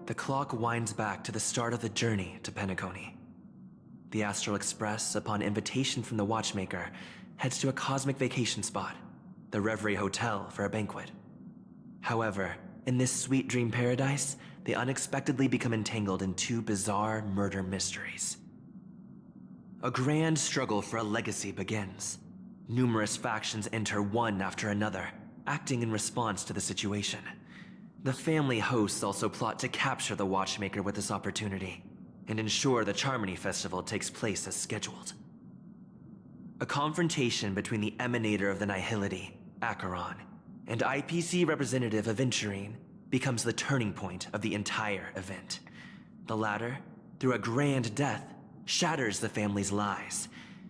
The clock winds back to the start of the journey to Penacony. The Astral Express, upon invitation from the watchmaker, heads to a cosmic vacation spot, the Reverie Hotel, for a banquet. However, in this sweet dream paradise, they unexpectedly become entangled in two bizarre murder mysteries. A grand struggle for a legacy begins. Numerous factions enter one after another, acting in response to the situation. The family hosts also plot to capture the watchmaker with this opportunity, and ensure the Charmony Festival takes place as scheduled. A confrontation between the emanator of the Nihility, Acheron, and IPC representative Aventurine becomes the turning point of the entire event. The latter, through a grand death, shatters the family's lies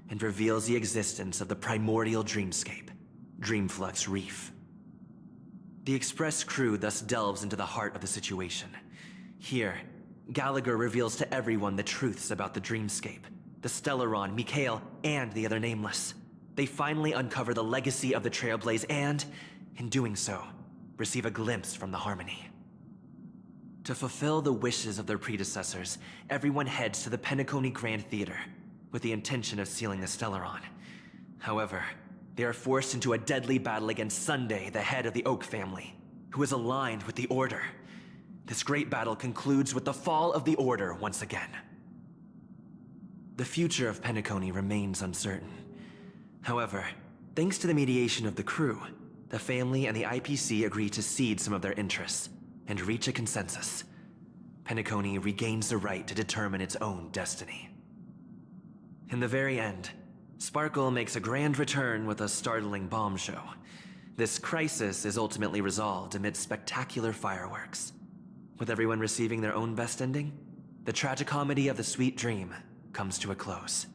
and reveals the existence of the primordial dreamscape, Dreamflux Reef. The Express crew thus delves into the heart of the situation. Here, Gallagher reveals to everyone the truths about the dreamscape, the Stellaron, Mikhail, and the other Nameless. They finally uncover the legacy of the Trailblaze and, in doing so, receive a glimpse from the Harmony. To fulfill the wishes of their predecessors, everyone heads to the Penacony Grand Theater, with the intention of sealing the Stellaron. However, they are forced into a deadly battle against Sunday, the head of the Oak family, who is aligned with the Order. This great battle concludes with the fall of the Order once again. The future of Penacony remains uncertain. However, thanks to the mediation of the crew, the family and the IPC agree to cede some of their interests and reach a consensus. Penacony regains the right to determine its own destiny. In the very end, Sparkle makes a grand return with a startling bomb show. This crisis is ultimately resolved amid spectacular fireworks. With everyone receiving their own best ending, the tragicomedy of the sweet dream comes to a close.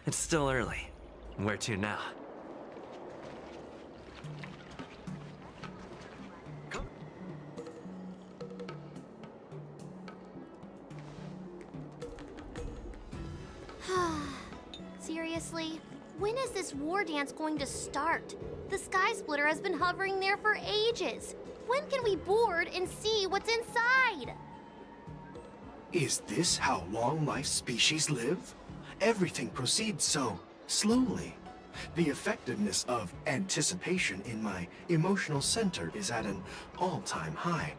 It's still early. Where to now? Seriously? When is this war dance going to start? The Sky Splitter has been hovering there for ages. When can we board and see what's inside? Is this how long life species live? Everything proceeds so slowly. The effectiveness of anticipation in my emotional center is at an all-time high.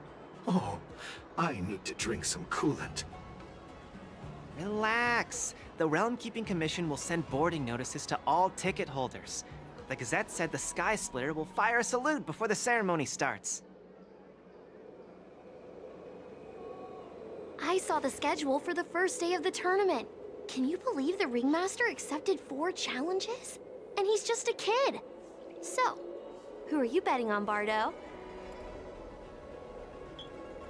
Oh, I need to drink some coolant. Relax. The Realm Keeping Commission will send boarding notices to all ticket holders. The Gazette said the Sky Splitter will fire a salute before the ceremony starts. I saw the schedule for the first day of the tournament. Can you believe the Ringmaster accepted 4 challenges? And he's just a kid. So, who are you betting on, Bardo?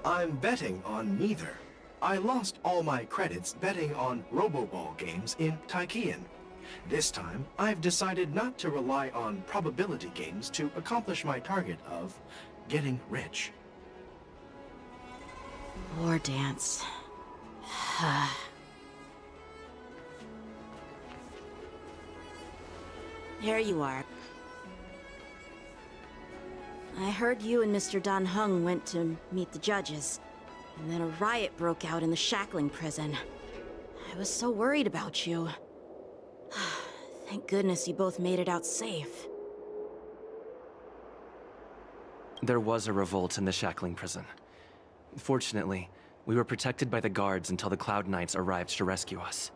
I'm betting on neither. I lost all my credits betting on Roboball games in Taikian. This time, I've decided not to rely on probability games to accomplish my target of getting rich. War dance. There you are. I heard you and Mr. Dan Heng went to meet the judges, and then a riot broke out in the shackling prison. I was so worried about you. Thank goodness you both made it out safe. There was a revolt in the shackling prison. Fortunately, we were protected by the guards until the Cloud Knights arrived to rescue us.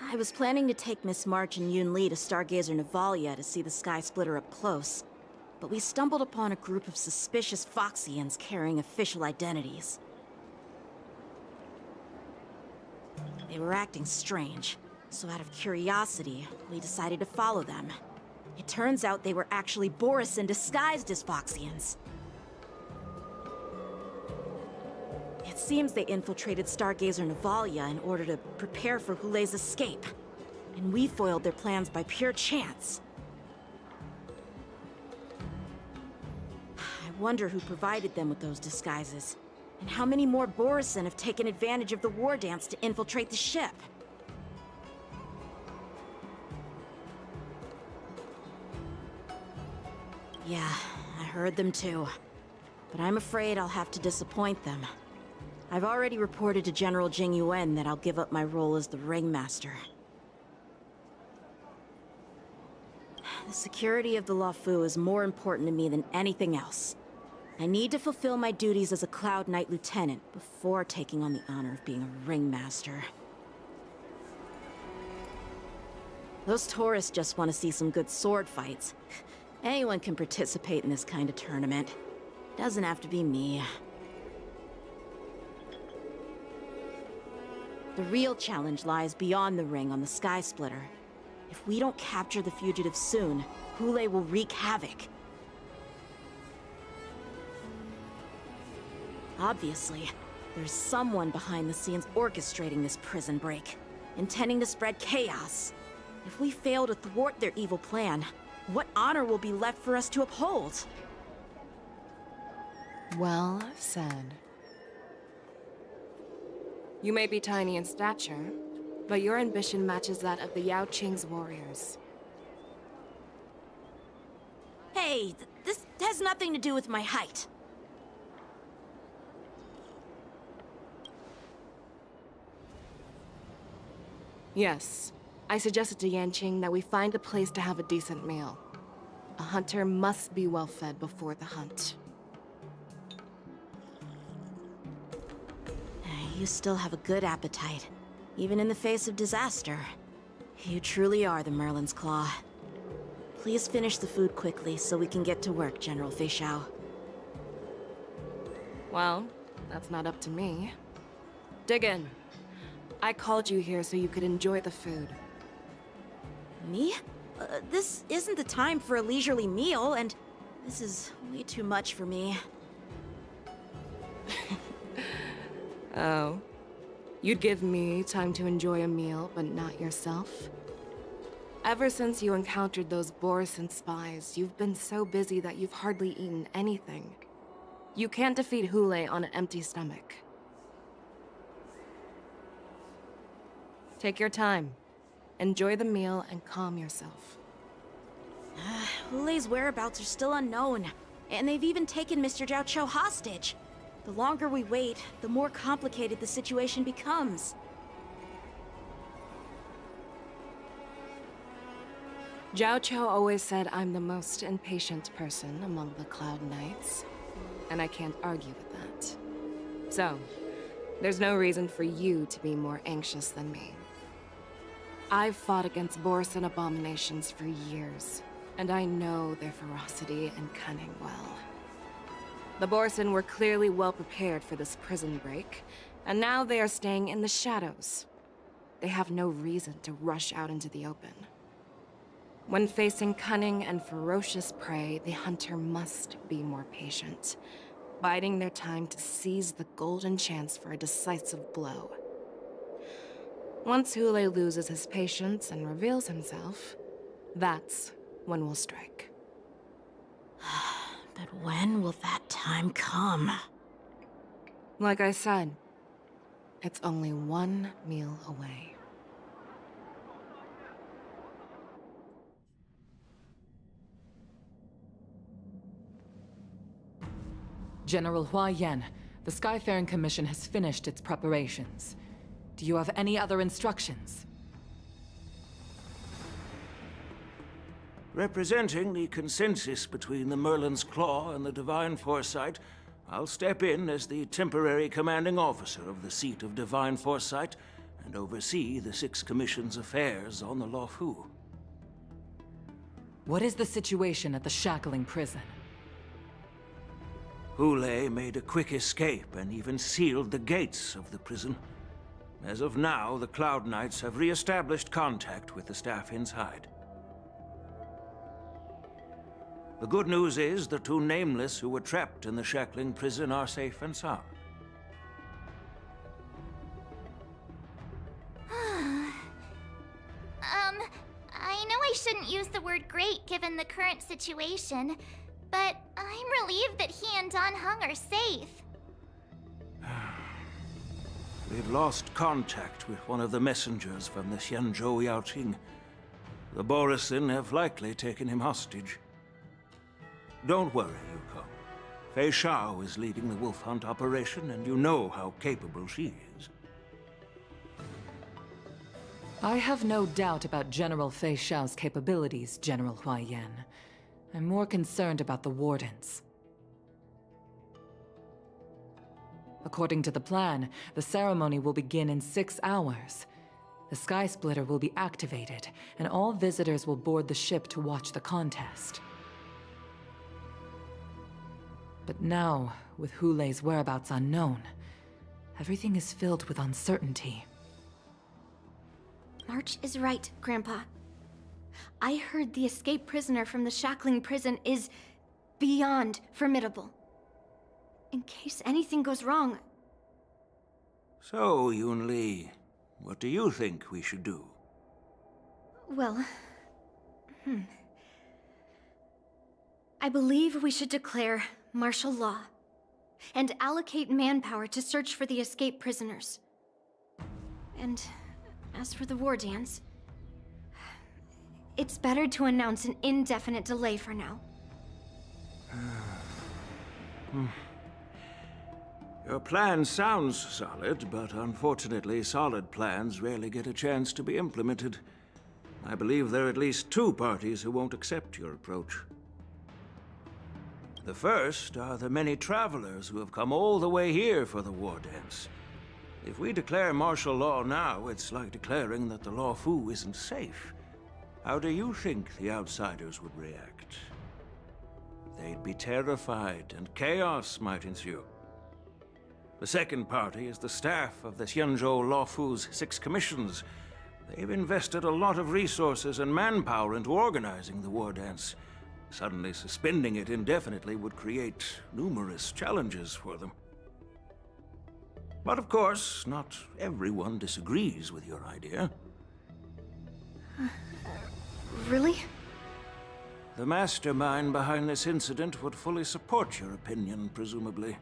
I was planning to take Miss March and Yun Li to Stargazer Navalia to see the Sky Splitter up close, but we stumbled upon a group of suspicious Foxians carrying official identities. They were acting strange, so out of curiosity, we decided to follow them. It turns out they were actually Borisin disguised as Foxians. It seems they infiltrated Stargazer Navalia in order to prepare for Hulei's escape. And we foiled their plans by pure chance. I wonder who provided them with those disguises. And how many more Borisin have taken advantage of the war dance to infiltrate the ship? Yeah, I heard them too. But I'm afraid I'll have to disappoint them. I've already reported to General Jing Yuan that I'll give up my role as the Ringmaster. The security of the Luofu is more important to me than anything else. I need to fulfill my duties as a Cloud Knight Lieutenant before taking on the honor of being a Ringmaster. Those tourists just want to see some good sword fights. Anyone can participate in this kind of tournament. Doesn't have to be me. The real challenge lies beyond the ring on the Sky Splitter. If we don't capture the fugitives soon, Hulei will wreak havoc. Obviously, there's someone behind the scenes orchestrating this prison break, intending to spread chaos. If we fail to thwart their evil plan, what honor will be left for us to uphold? Well said. You may be tiny in stature, but your ambition matches that of the Yao Qing's warriors. Hey, this has nothing to do with my height. Yes, I suggested to Yanqing that we find a place to have a decent meal. A hunter must be well fed before the hunt. You still have a good appetite, even in the face of disaster. You truly are the Merlin's Claw. Please finish the food quickly so we can get to work, General Feixiao. Well, that's not up to me. Dig in. I called you here so you could enjoy the food. Me? This isn't the time for a leisurely meal, and this is way too much for me. Oh. You'd give me time to enjoy a meal, but not yourself? Ever since you encountered those Borison spies, you've been so busy that you've hardly eaten anything. You can't defeat Hule on an empty stomach. Take your time. Enjoy the meal and calm yourself. Hule's whereabouts are still unknown, and they've even taken Mr. Zhao Cho hostage. The longer we wait, the more complicated the situation becomes. Zhao Cho always said I'm the most impatient person among the Cloud Knights, and I can't argue with that. So, there's no reason for you to be more anxious than me. I've fought against Borison abominations for years, and I know their ferocity and cunning well. The Borison were clearly well prepared for this prison break, and now they are staying in the shadows. They have no reason to rush out into the open. When facing cunning and ferocious prey, the hunter must be more patient, biding their time to seize the golden chance for a decisive blow. Once Hule loses his patience and reveals himself, that's when we'll strike. But when will that time come? Like I said, it's only one meal away. General Hua Yan, the Skyfaring Commission has finished its preparations. Do you have any other instructions? Representing the consensus between the Merlin's Claw and the Divine Foresight, I'll step in as the temporary commanding officer of the seat of Divine Foresight and oversee the Six Commission's affairs on the Luofu. What is the situation at the shackling prison? Hule made a quick escape and even sealed the gates of the prison. As of now, the Cloud Knights have re-established contact with the staff inside. The good news is the two Nameless who were trapped in the shackling prison are safe and sound. I know I shouldn't use the word great given the current situation, but I'm relieved that he and Dan Heng are safe. We've lost contact with one of the messengers from the Xianzhou Yaoqing. The Borison have likely taken him hostage. Don't worry, Yuko. Fei Shao is leading the wolf hunt operation, and you know how capable she is. I have no doubt about General Fei Shao's capabilities, General Hua Yan. I'm more concerned about the Wardens. According to the plan, the ceremony will begin in 6 hours. The Sky Splitter will be activated, and all visitors will board the ship to watch the contest. But now, with Hule's whereabouts unknown, everything is filled with uncertainty. March is right, Grandpa. I heard the escaped prisoner from the shackling prison is beyond formidable. In case anything goes wrong. So, Yun Li, what do you think we should do? Well, I believe we should declare martial law and allocate manpower to search for the escaped prisoners. And as for the war dance, it's better to announce an indefinite delay for now. Your plan sounds solid, but unfortunately, solid plans rarely get a chance to be implemented. I believe there are at least 2 parties who won't accept your approach. The first are the many travelers who have come all the way here for the war dance. If we declare martial law now, it's like declaring that the Luofu isn't safe. How do you think the outsiders would react? They'd be terrified, and chaos might ensue. The second party is the staff of the Xianzhou Luofu's 6 commissions. They've invested a lot of resources and manpower into organizing the war dance. Suddenly suspending it indefinitely would create numerous challenges for them. But of course, not everyone disagrees with your idea. Really? The mastermind behind this incident would fully support your opinion, presumably.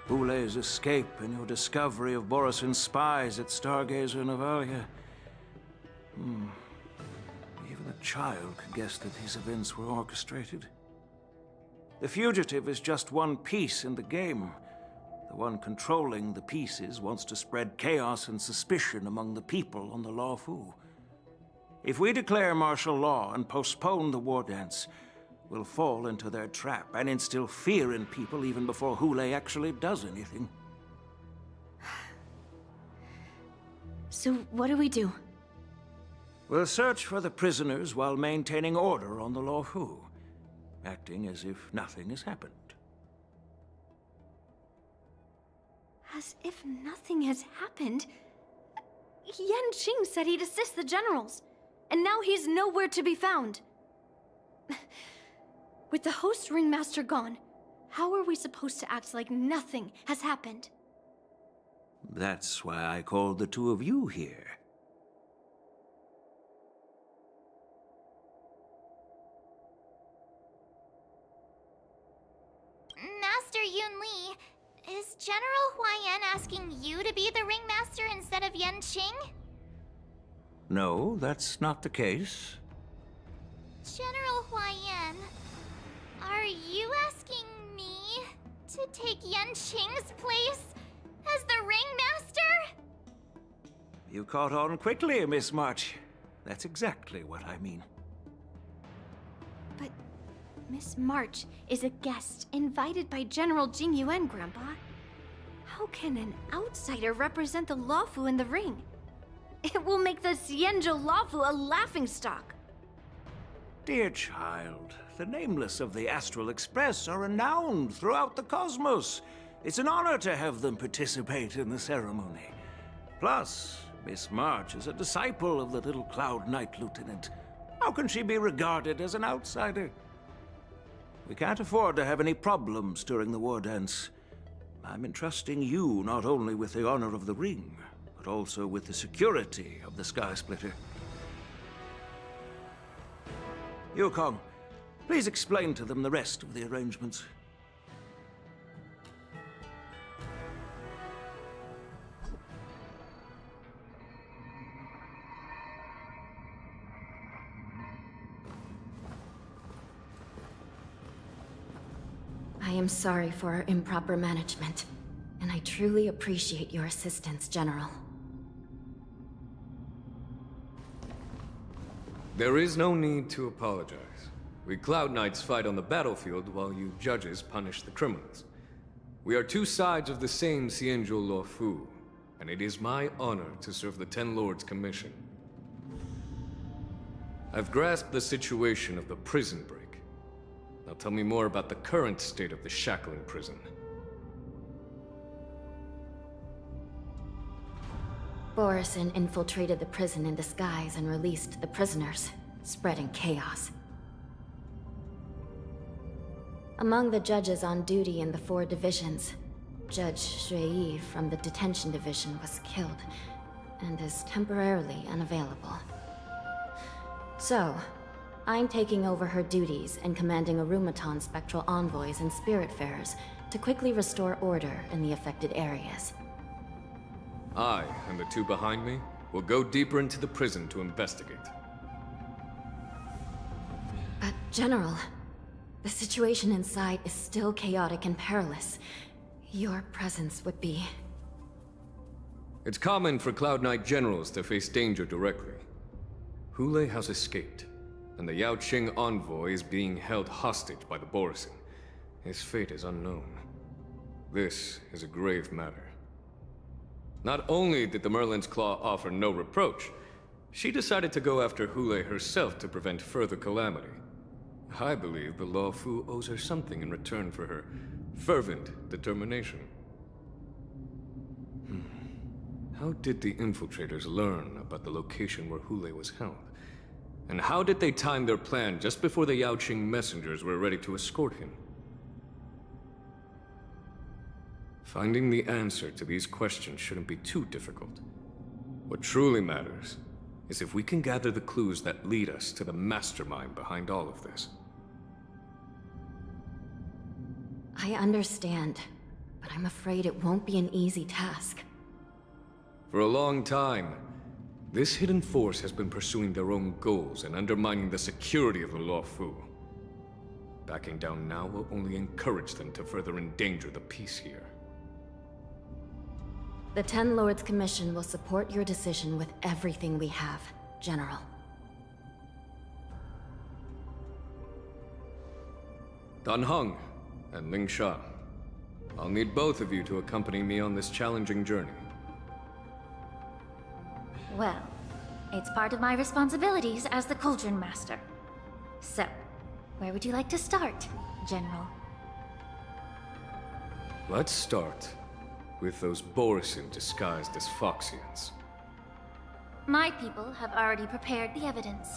Houlei's escape and your discovery of Borisin's spies at Stargazer Navalia. Even a child could guess that these events were orchestrated. The fugitive is just one piece in the game. The one controlling the pieces wants to spread chaos and suspicion among the people on the Lawfu. If we declare martial law and postpone the war dance, we'll fall into their trap and instill fear in people even before Houlei actually does anything. So what do we do? We'll search for the prisoners while maintaining order on the Lawfu, acting as if nothing has happened. As if nothing has happened? Yan Qing said he'd assist the generals, and now he's nowhere to be found. With the host ringmaster gone, how are we supposed to act like nothing has happened? That's why I called the two of you here. Master Yun Li, is General Hua Yan asking you to be the ringmaster instead of Yan Qing? No, that's not the case. General Hua Yan, are you asking me to take Yan Qing's place as the ringmaster? You caught on quickly, Miss March. That's exactly what I mean. But Miss March is a guest invited by General Jing Yuan, Grandpa. How can an outsider represent the Lawfu in the ring? It will make the Xianzhou Lawfu a laughingstock. Dear child, the nameless of the Astral Express are renowned throughout the cosmos. It's an honor to have them participate in the ceremony. Plus, Miss March is a disciple of the little Cloud Knight Lieutenant. How can she be regarded as an outsider? We can't afford to have any problems during the war dance. I'm entrusting you not only with the honor of the ring, but also with the security of the Sky Splitter. Yukong, please explain to them the rest of the arrangements. I am sorry for our improper management, and I truly appreciate your assistance, General. There is no need to apologize. We Cloud Knights fight on the battlefield while you judges punish the criminals. We are two sides of the same Xianzhou Luofu, and it is my honor to serve the Ten Lords' commission. I've grasped the situation of the prison break. Now tell me more about the current state of the shackling prison. Borisin infiltrated the prison in disguise and released the prisoners, spreading chaos. Among the judges on duty in the 4 divisions, Judge Shui from the detention division was killed and is temporarily unavailable. So, I'm taking over her duties and commanding Arumaton spectral envoys and spiritfarers to quickly restore order in the affected areas. I, and the two behind me, will go deeper into the prison to investigate. But, General, the situation inside is still chaotic and perilous. Your presence would be... It's common for Cloud Knight generals to face danger directly. Houlei has escaped, and the Yao Qing envoy is being held hostage by the Borisin. His fate is unknown. This is a grave matter. Not only did the Merlin's Claw offer no reproach, she decided to go after Houlei herself to prevent further calamity. I believe the Luofu owes her something in return for her fervent determination. How did the infiltrators learn about the location where Houlei was held? And how did they time their plan just before the Yao Qing messengers were ready to escort him? Finding the answer to these questions shouldn't be too difficult. What truly matters is if we can gather the clues that lead us to the mastermind behind all of this. I understand, but I'm afraid it won't be an easy task. For a long time, this hidden force has been pursuing their own goals and undermining the security of the Luofu. Backing down now will only encourage them to further endanger the peace here. The Ten Lords Commission will support your decision with everything we have, General. Dan Heng and Ling Sha, I'll need both of you to accompany me on this challenging journey. Well, it's part of my responsibilities as the Cauldron Master. So, where would you like to start, General? Let's start with those Borisin disguised as Foxians. My people have already prepared the evidence.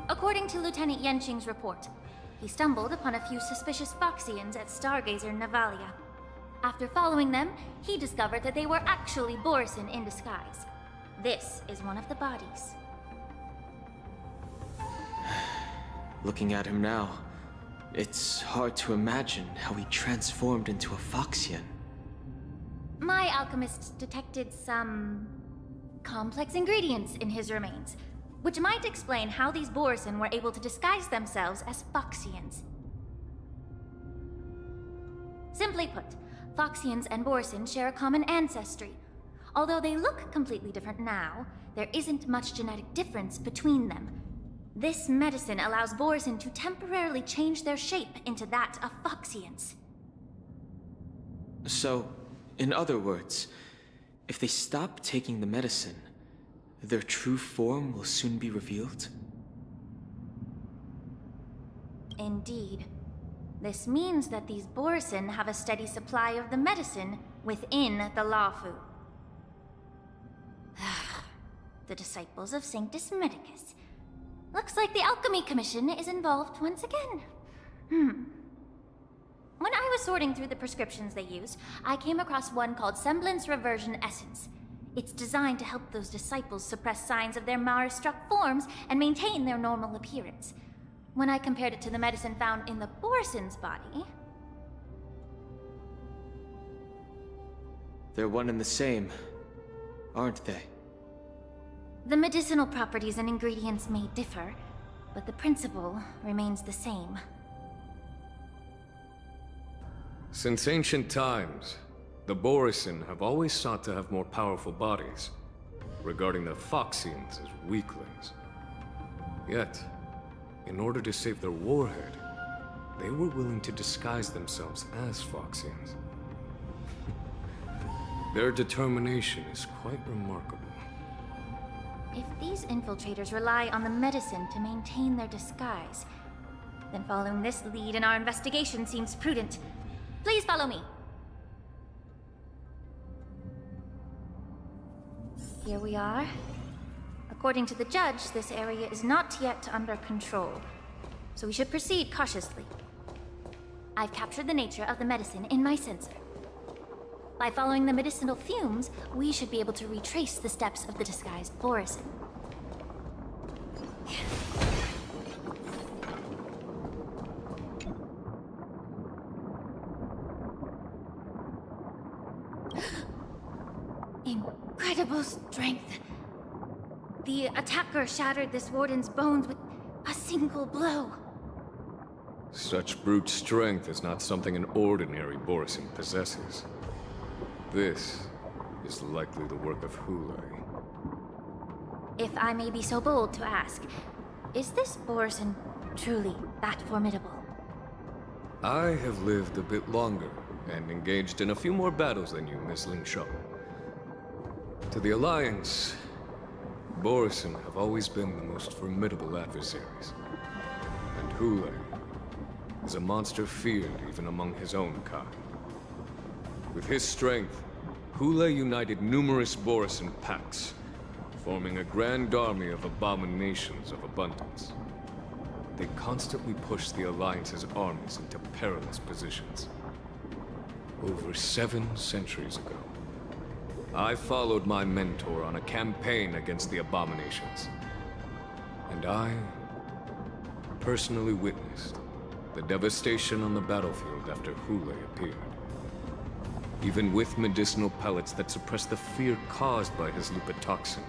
According to Lieutenant Yenqing's report, he stumbled upon a few suspicious Foxians at Stargazer Navalia. After following them, he discovered that they were actually Borisin in disguise. This is one of the bodies. Looking at him now, it's hard to imagine how he transformed into a Foxian. My alchemists detected some complex ingredients in his remains, which might explain how these Borisin were able to disguise themselves as Foxians. Simply put, Foxians and Borisin share a common ancestry. Although they look completely different now, there isn't much genetic difference between them. This medicine allows Borisin to temporarily change their shape into that of Foxians. So, in other words, if they stop taking the medicine, their true form will soon be revealed? Indeed. This means that these Borisin have a steady supply of the medicine within the Luofu. The disciples of Sanctus Medicus. Looks like the Alchemy Commission is involved once again. When I was sorting through the prescriptions they use, I came across one called Semblance Reversion Essence. It's designed to help those disciples suppress signs of their Mara-struck forms and maintain their normal appearance. When I compared it to the medicine found in the Borisin's body... They're one and the same, aren't they? The medicinal properties and ingredients may differ, but the principle remains the same. Since ancient times, the Borisin have always sought to have more powerful bodies, regarding the Foxians as weaklings. Yet, in order to save their warhead, they were willing to disguise themselves as Foxians. Their determination is quite remarkable. If these infiltrators rely on the medicine to maintain their disguise, then following this lead in our investigation seems prudent. Please follow me. Here we are. According to the judge, this area is not yet under control, so we should proceed cautiously. I've captured the nature of the medicine in my sensor. By following the medicinal fumes, we should be able to retrace the steps of the disguised Borison. Incredible strength. The attacker shattered this warden's bones with a single blow. Such brute strength is not something an ordinary Borison possesses. This is likely the work of Hule. If I may be so bold to ask, is this Borison truly that formidable? I have lived a bit longer and engaged in a few more battles than you, Miss Ling Shao. To the Alliance, Borison have always been the most formidable adversaries. And Hule is a monster feared even among his own kind. With his strength, Hule united numerous Borison pacts, forming a grand army of abominations of abundance. They constantly push the Alliance's armies into perilous positions. Over 7 centuries ago, I followed my mentor on a campaign against the abominations. And I personally witnessed the devastation on the battlefield after Hule appeared. Even with medicinal pellets that suppressed the fear caused by his lupitoxin,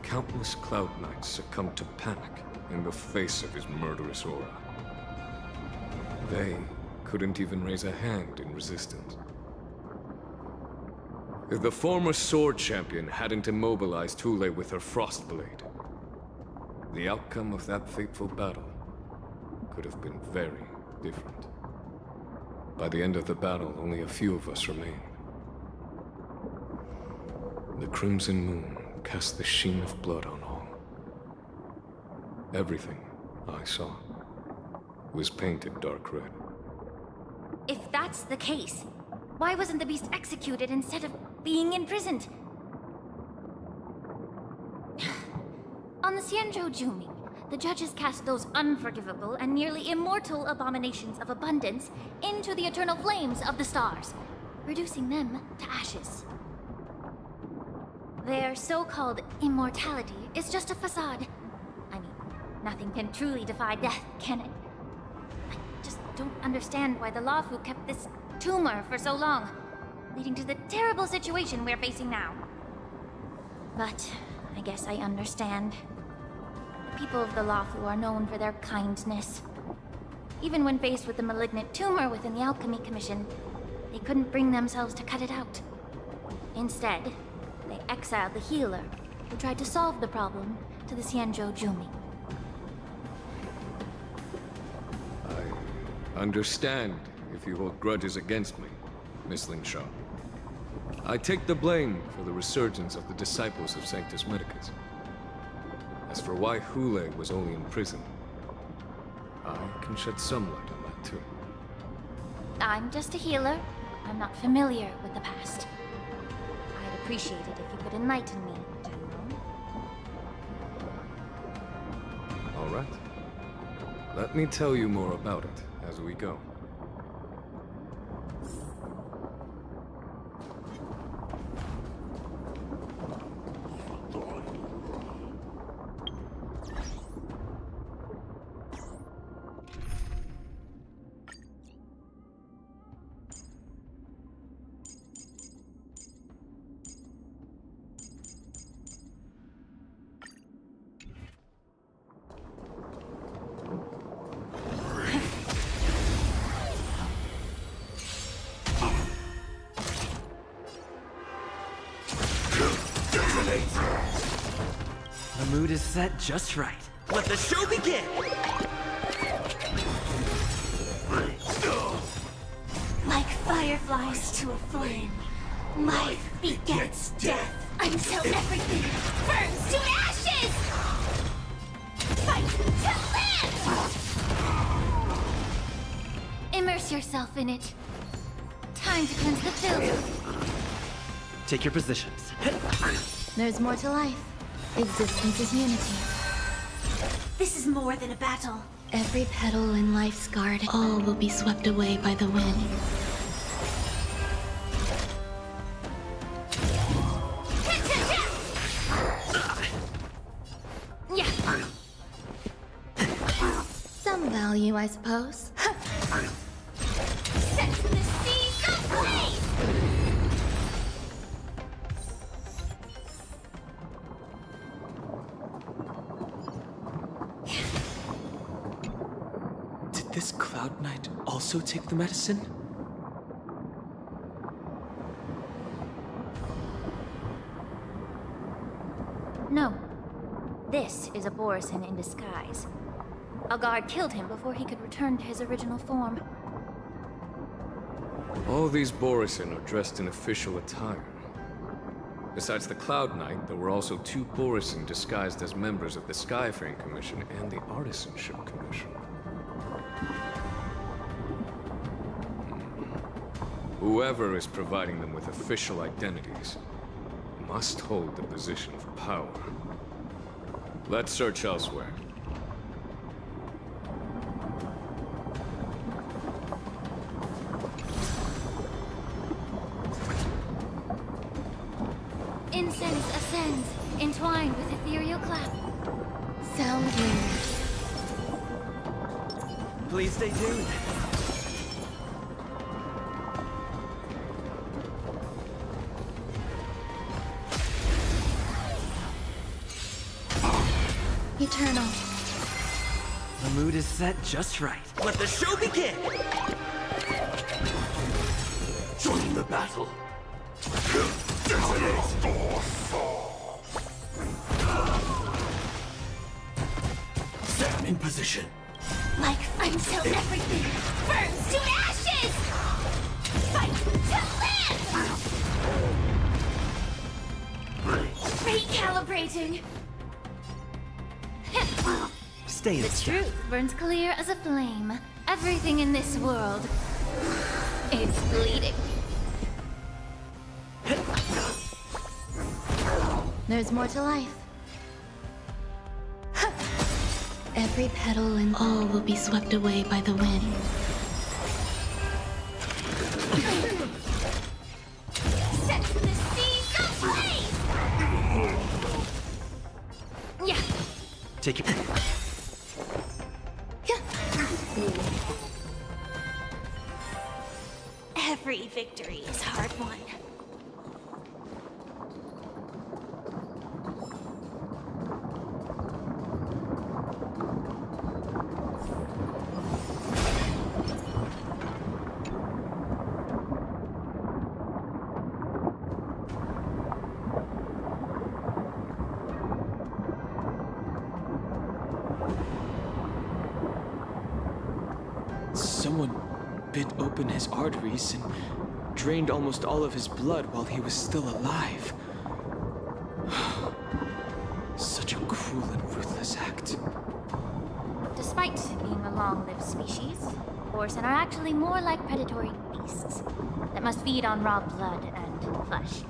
countless Cloud Knights succumbed to panic in the face of his murderous aura. They couldn't even raise a hand in resistance. If the former sword champion hadn't immobilized Hule with her Frostblade, the outcome of that fateful battle could have been very different. By the end of the battle, only a few of us remained. The crimson moon cast the sheen of blood on all. Everything I saw was painted dark red. If that's the case, why wasn't the beast executed instead of being imprisoned? On the Xianzhou Jumi, the judges cast those unforgivable and nearly immortal abominations of abundance into the eternal flames of the stars, reducing them to ashes. Their so-called immortality is just a facade. I mean, nothing can truly defy death, can it? I just don't understand why the Luofu kept this tumor for so long, leading to the terrible situation we're facing now. But I guess I understand. The people of the Luofu are known for their kindness. Even when faced with the malignant tumor within the Alchemy Commission, they couldn't bring themselves to cut it out. Instead, they exiled the healer, who tried to solve the problem, to the Xianzhou Jumi. I understand if you hold grudges against me, Miss Ling Shao. I take the blame for the resurgence of the disciples of Sanctus Medicus. As for why Hule was only in prison, I can shed some light on that too. I'm just a healer. I'm not familiar with the past. I'd appreciate it if you could enlighten me, General. All right. Let me tell you more about it as we go. The mood is set just right. Let the show begin! Like fireflies to a flame, life begets death. until everything burns to ashes! Fight to live! Immerse yourself in it. Time to cleanse the filth. Take your positions. There's more to life. Existence is unity. This is more than a battle. Every petal in life's garden, all will be swept away by the wind. Yeah. Some value, I suppose. Set the seas ablaze! Did this Cloud Knight also take the medicine? No. This is a Borisin in disguise. A guard killed him before he could return to his original form. All these Borisin are dressed in official attire. Besides the Cloud Knight, there were also 2 Borisin disguised as members of the Skyfaring Commission and the Artisanship Commission. Whoever is providing them with official identities must hold the position of power. Let's search elsewhere. Incense ascends, entwined with ethereal clap. Sound lingers. Please stay tuned. Eternal. The mood is set just right. Let the show begin! Join the battle. Stand in position. Like until everything burns to ashes! Fight to live! Recalibrating! Stay in The step. truth burns clear as a flame. Everything in this world is bleeding. There's more to life. Every petal and all will be swept away by the wind. Set the seas ablaze! Yeah. Take your... Every victory is hard won. Someone bit open his arteries and drained almost all of his blood while he was still alive. Such a cruel and ruthless act. Despite being a long-lived species, Borisin are actually more like predatory beasts that must feed on raw blood and flesh.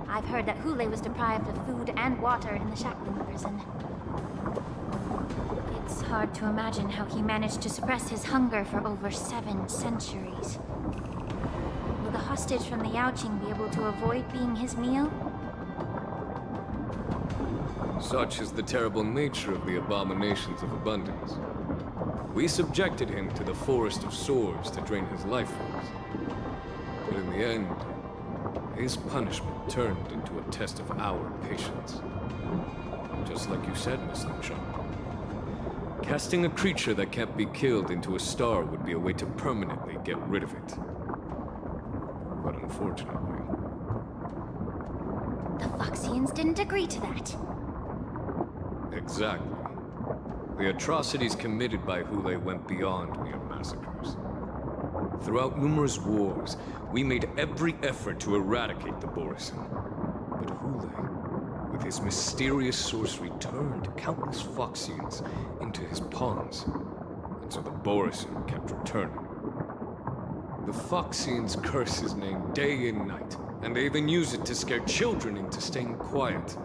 I've heard that Hule was deprived of food and water in the shackling prison. It's hard to imagine how he managed to suppress his hunger for over 7 centuries. Will the hostage from the Yaoqing be able to avoid being his meal? Such is the terrible nature of the abominations of abundance. We subjected him to the Forest of Swords to drain his life force. But in the end, his punishment turned into a test of our patience. Just like you said, Miss Lingshan. Casting a creature that can't be killed into a star would be a way to permanently get rid of it. But unfortunately... The Foxians didn't agree to that. Exactly. The atrocities committed by Hule went beyond mere massacres. Throughout numerous wars, we made every effort to eradicate the Borisin. But Hule, with his mysterious sorcery, turned countless Foxians into his pawns, and so the Borisin kept returning. The Foxians curse his name day and night, and they even use it to scare children into staying quiet.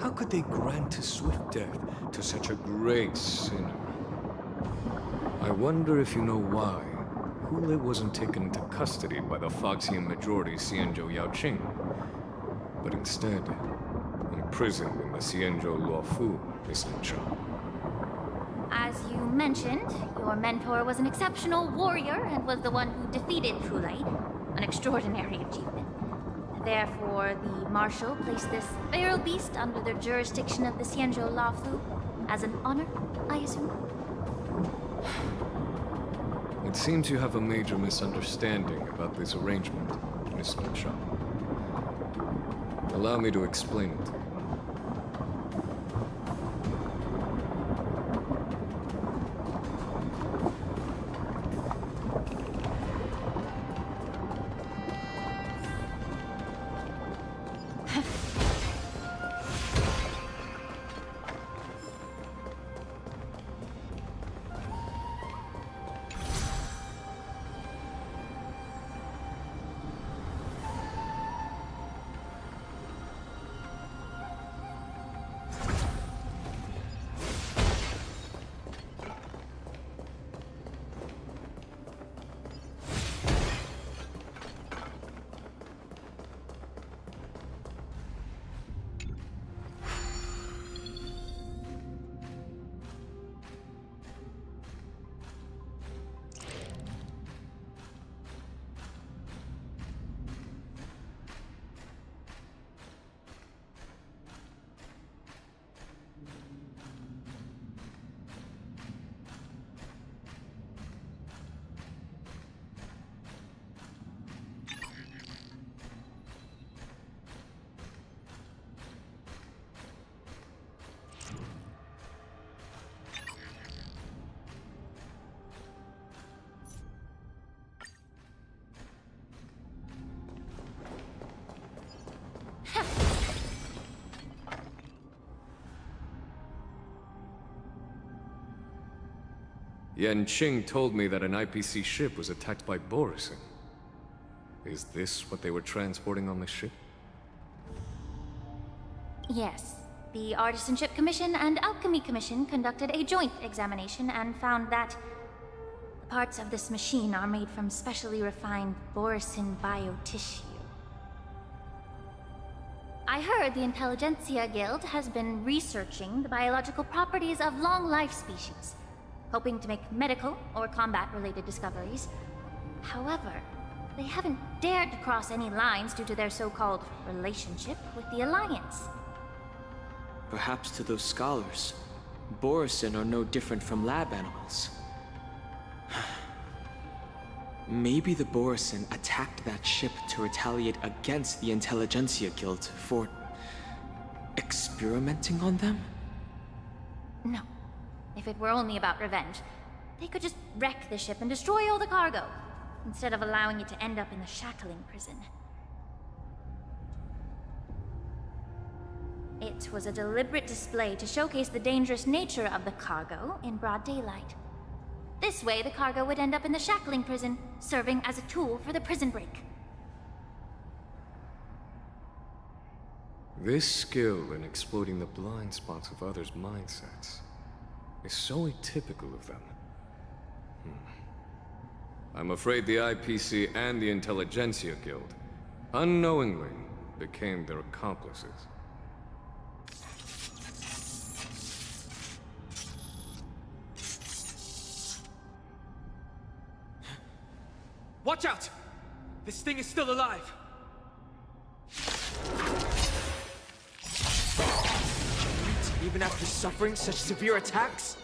How could they grant a swift death to such a great sinner? I wonder if you know why Hule wasn't taken into custody by the Foxian majority Xianzhou Yaoqing, but instead imprisoned in the Xianzhou Luofu, Miss Lin Chao. As you mentioned, your mentor was an exceptional warrior and was the one who defeated Hule, an extraordinary achievement. Therefore, the Marshal placed this feral beast under the jurisdiction of the Xianzhou Luofu as an honor, I assume? It seems you have a major misunderstanding about this arrangement, Miss Lin Chao. Allow me to explain it. Yanqing told me that an IPC ship was attacked by Borisin. Is this what they were transporting on the ship? Yes. The Artisanship Commission and Alchemy Commission conducted a joint examination and found that the parts of this machine are made from specially refined Borisin biotissue. I heard the Intelligentsia Guild has been researching the biological properties of long-life species, hoping to make medical or combat-related discoveries. However, they haven't dared to cross any lines due to their so-called relationship with the Alliance. Perhaps to those scholars, Borisin are no different from lab animals. Maybe the Borisin attacked that ship to retaliate against the Intelligentsia Guild for experimenting on them? No. If it were only about revenge, they could just wreck the ship and destroy all the cargo, instead of allowing it to end up in the shackling prison. It was a deliberate display to showcase the dangerous nature of the cargo in broad daylight. This way, the cargo would end up in the shackling prison, serving as a tool for the prison break. This skill in exploiting the blind spots of others' mindsets is so atypical of them. I'm afraid the IPC and the Intelligentsia Guild unknowingly became their accomplices. Watch out! This thing is still alive! Even after suffering such severe attacks?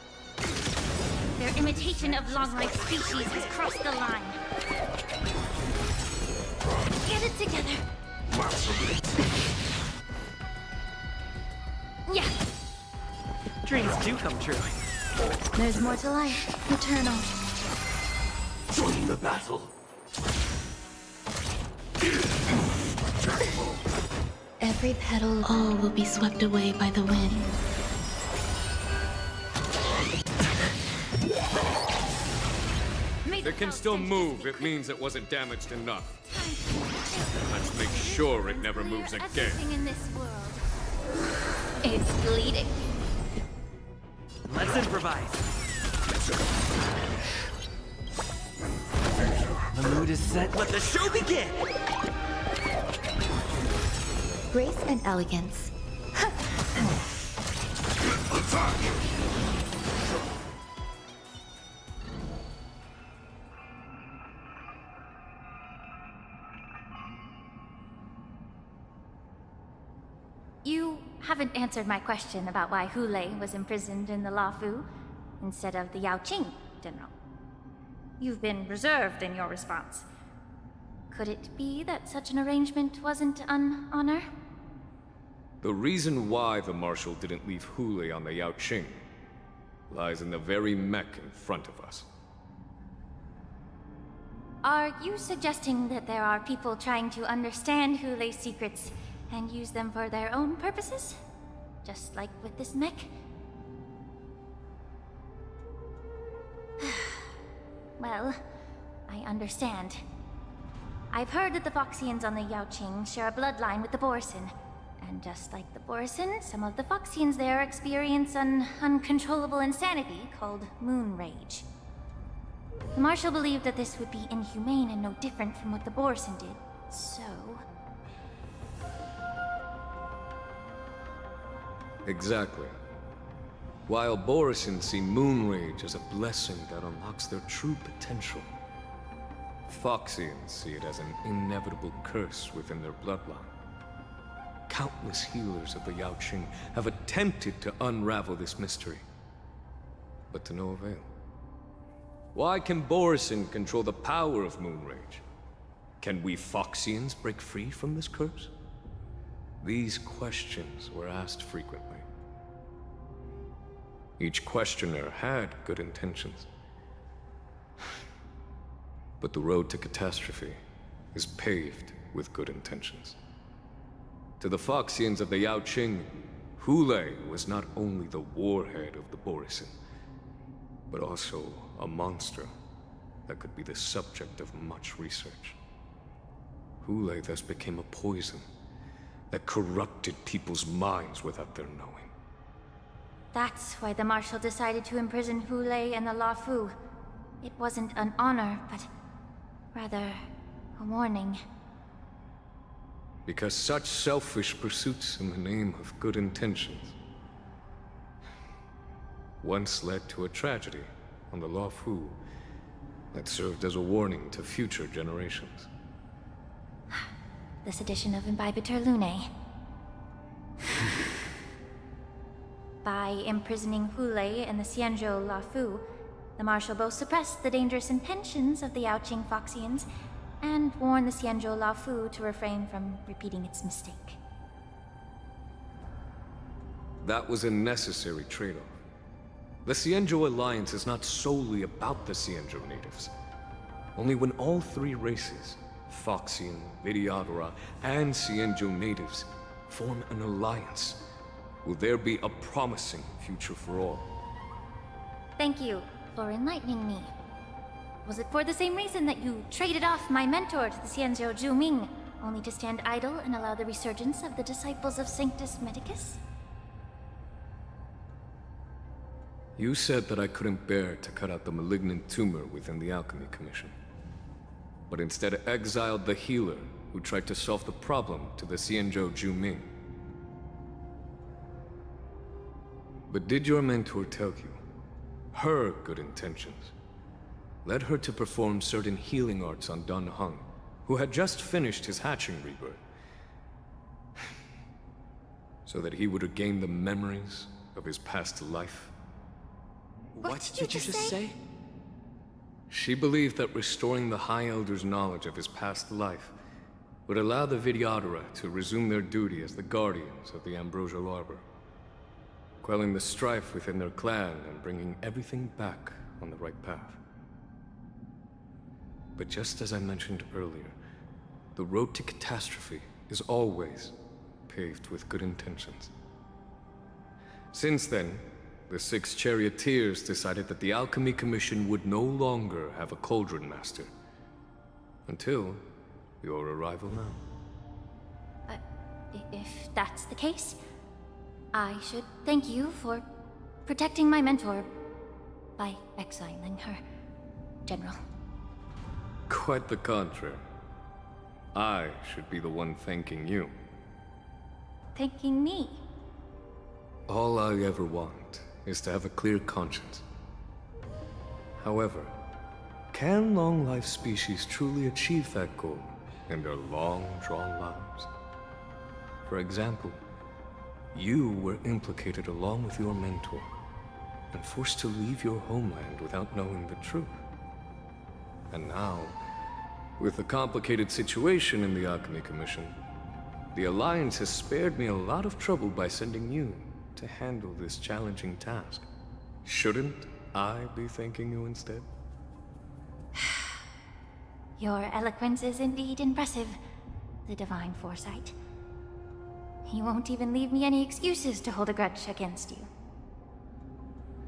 Their imitation of long-life species has crossed the line. Get it together. Yeah. Dreams do come true. There's more to life. Eternal. Join the battle. Ebb every petal, all will be swept away by the wind. If it can still move, it means it wasn't damaged enough. Let's make sure it never moves again. Everything in this world is bleeding. Let's improvise. The mood is set. Let the show begin! Grace and elegance. You haven't answered my question about why Hulei was imprisoned in the Luofu instead of the Yaoqing, General. You've been reserved in your response. Could it be that such an arrangement wasn't an honor? The reason why the Marshal didn't leave Hulei on the Yaoqing lies in the very mech in front of us. Are you suggesting that there are people trying to understand Hulei's secrets and use them for their own purposes? Just like with this mech? Well, I understand. I've heard that the Foxians on the Yaoqing share a bloodline with the Borson. And just like the Borson, some of the Foxians there experience an uncontrollable insanity called moon rage. The Marshal believed that this would be inhumane and no different from what the Borson did, so... Exactly. While Borson see moon rage as a blessing that unlocks their true potential, Foxians see it as an inevitable curse within their bloodline. Countless healers of the Yaoqing have attempted to unravel this mystery, but to no avail. Why can Borson control the power of moon rage? Can we Foxians break free from this curse? These questions were asked frequently. Each questioner had good intentions. But the road to catastrophe is paved with good intentions. To the Foxians of the Yaoqing, Hulei was not only the warhead of the Borson, but also a monster that could be the subject of much research. Hulei thus became a poison that corrupted people's minds without their knowing. That's why the Marshal decided to imprison Hulei and the Luofu. It wasn't an honor, but rather a warning. Because such selfish pursuits in the name of good intentions once led to a tragedy on the Luofu that served as a warning to future generations. This edition of Imbibitor Lunae. By imprisoning Hulei and the Xianzhou Luofu, the Marshal both suppressed the dangerous intentions of the Yaoqing Foxians and warned the Xianzhou Luofu to refrain from repeating its mistake. That was a necessary trade-off. The Xianzhou Alliance is not solely about the Xianzhou natives. Only when all three races, Foxian, Vidyadhara, and Xianzhou natives, form an alliance, will there be a promising future for all. Thank you for enlightening me. Was it for the same reason that you traded off my mentor to the Xianzhou Zhuming, only to stand idle and allow the resurgence of the disciples of Sanctus Medicus? You said that I couldn't bear to cut out the malignant tumor within the Alchemy Commission, but instead exiled the healer who tried to solve the problem to the Xianzhou Zhuming. But did your mentor tell you her good intentions led her to perform certain healing arts on Dan Heng, who had just finished his hatching rebirth, so that he would regain the memories of his past life? What did you just say? She believed that restoring the High Elder's knowledge of his past life would allow the Vidyadhara to resume their duty as the guardians of the Ambrosial Arbor, quelling the strife within their clan and bringing everything back on the right path. But just as I mentioned earlier, the road to catastrophe is always paved with good intentions. Since then, the 6 charioteers decided that the Alchemy Commission would no longer have a cauldron master. Until your arrival now. If that's the case, I should thank you for protecting my mentor by exiling her, General. Quite the contrary. I should be the one thanking you. Thanking me? All I ever want is to have a clear conscience. However, can long-life species truly achieve that goal in their long-drawn lives? For example, you were implicated along with your mentor, and forced to leave your homeland without knowing the truth. And now, with the complicated situation in the Alchemy Commission, the Alliance has spared me a lot of trouble by sending you to handle this challenging task. Shouldn't I be thanking you instead? Your eloquence is indeed impressive, the divine foresight. You won't even leave me any excuses to hold a grudge against you.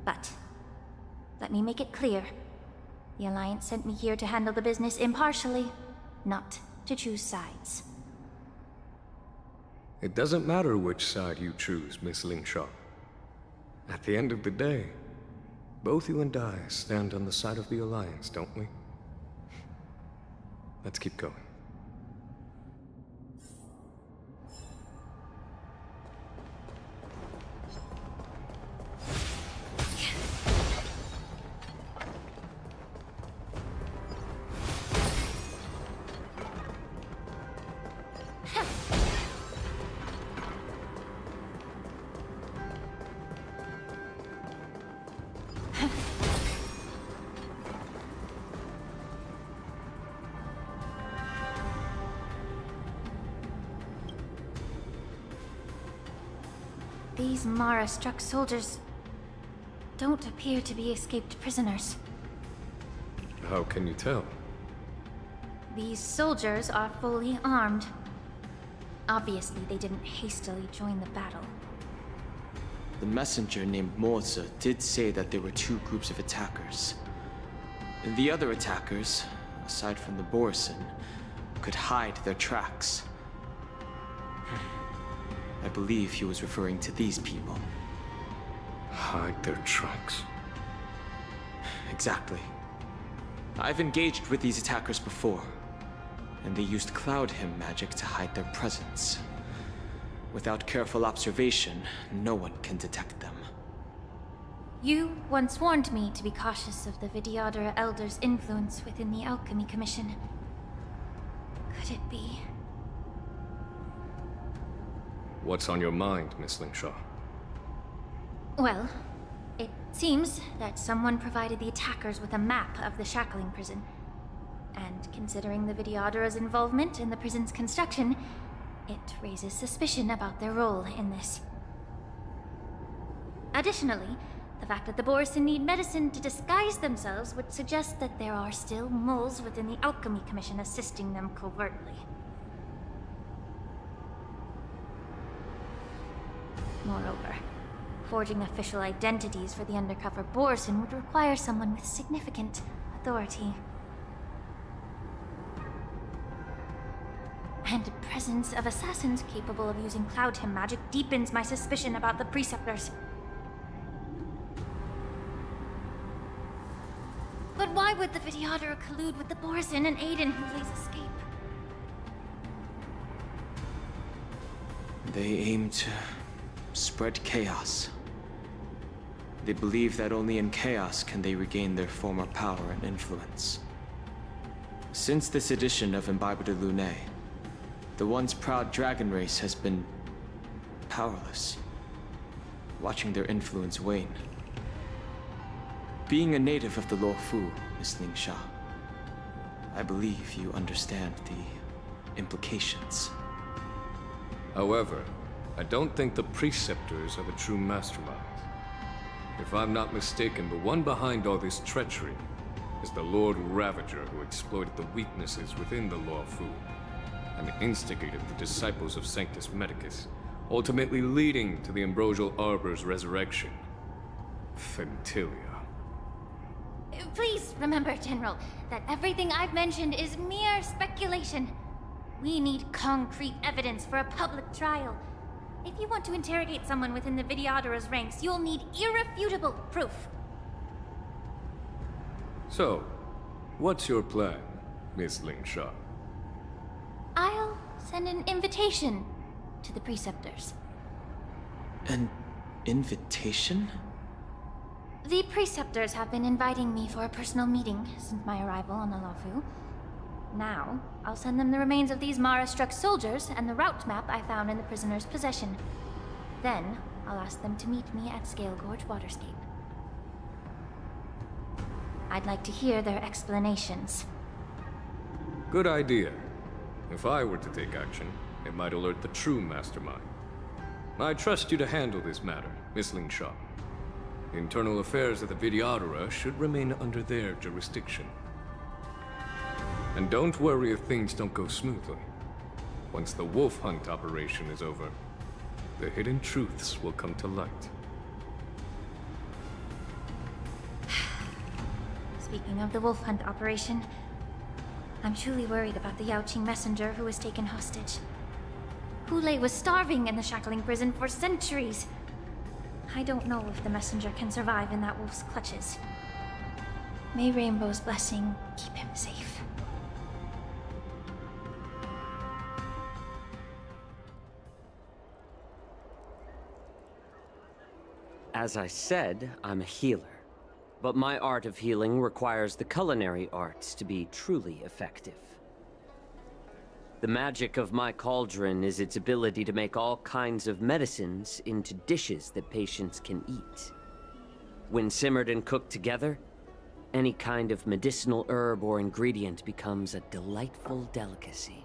But, let me make it clear. The Alliance sent me here to handle the business impartially, not to choose sides. It doesn't matter which side you choose, Miss Lingshaw. At the end of the day, both you and I stand on the side of the Alliance, don't we? Let's keep going. These Mara-struck soldiers don't appear to be escaped prisoners. How can you tell? These soldiers are fully armed. Obviously, they didn't hastily join the battle. The messenger named Morza did say that there were 2 groups of attackers. And the other attackers, aside from the Borison, could hide their tracks. I believe he was referring to these people. Hide their tracks? Exactly. I've engaged with these attackers before, and they used Cloud Hymn magic to hide their presence. Without careful observation, no one can detect them. You once warned me to be cautious of the Vidyadhara Elder's influence within the Alchemy Commission. Could it be? What's on your mind, Miss Lingshaw? Well, it seems that someone provided the attackers with a map of the shackling prison. And considering the Vidyadhara's involvement in the prison's construction, it raises suspicion about their role in this. Additionally, the fact that the Borison need medicine to disguise themselves would suggest that there are still moles within the Alchemy Commission assisting them covertly. Moreover, forging official identities for the undercover Borison would require someone with significant authority. And the presence of assassins capable of using Cloud Hymn magic deepens my suspicion about the Preceptors. But why would the Vidyadhara collude with the Borison and aid in Hulei's escape? They aim to spread chaos. They believe that only in chaos can they regain their former power and influence. Since this edition of Imbibe de Lune, the once proud dragon race has been powerless, watching their influence wane. Being a native of the Luofu, Miss Lingshaw, I believe you understand the implications. However, I don't think the Preceptors are the true masterminds. If I'm not mistaken, the one behind all this treachery is the Lord Ravager who exploited the weaknesses within the Luofu and instigated the disciples of Sanctus Medicus ultimately leading to the Ambrosial Arbor's resurrection. Fentilia. Please remember, General, that everything I've mentioned is mere speculation. We need concrete evidence for a public trial. If you want to interrogate someone within the Videodara's ranks, you'll need irrefutable proof. So, what's your plan, Miss Lingshaw? I'll send an invitation to the Preceptors. An invitation? The Preceptors have been inviting me for a personal meeting since my arrival on the Lafu. Now, I'll send them the remains of these Mara-struck soldiers and the route map I found in the prisoner's possession. Then, I'll ask them to meet me at Scale Gorge Waterscape. I'd like to hear their explanations. Good idea. If I were to take action, it might alert the true mastermind. I trust you to handle this matter, Miss Lingshaw. The internal affairs of the Videodara should remain under their jurisdiction. And don't worry if things don't go smoothly. Once the wolf hunt operation is over, the hidden truths will come to light. Speaking of the wolf hunt operation, I'm truly worried about the Yaoqing messenger who was taken hostage. Hulei was starving in the shackling prison for centuries. I don't know if the messenger can survive in that wolf's clutches. May Rainbow's blessing keep him safe. As I said, I'm a healer. But my art of healing requires the culinary arts to be truly effective. The magic of my cauldron is its ability to make all kinds of medicines into dishes that patients can eat. When simmered and cooked together, any kind of medicinal herb or ingredient becomes a delightful delicacy.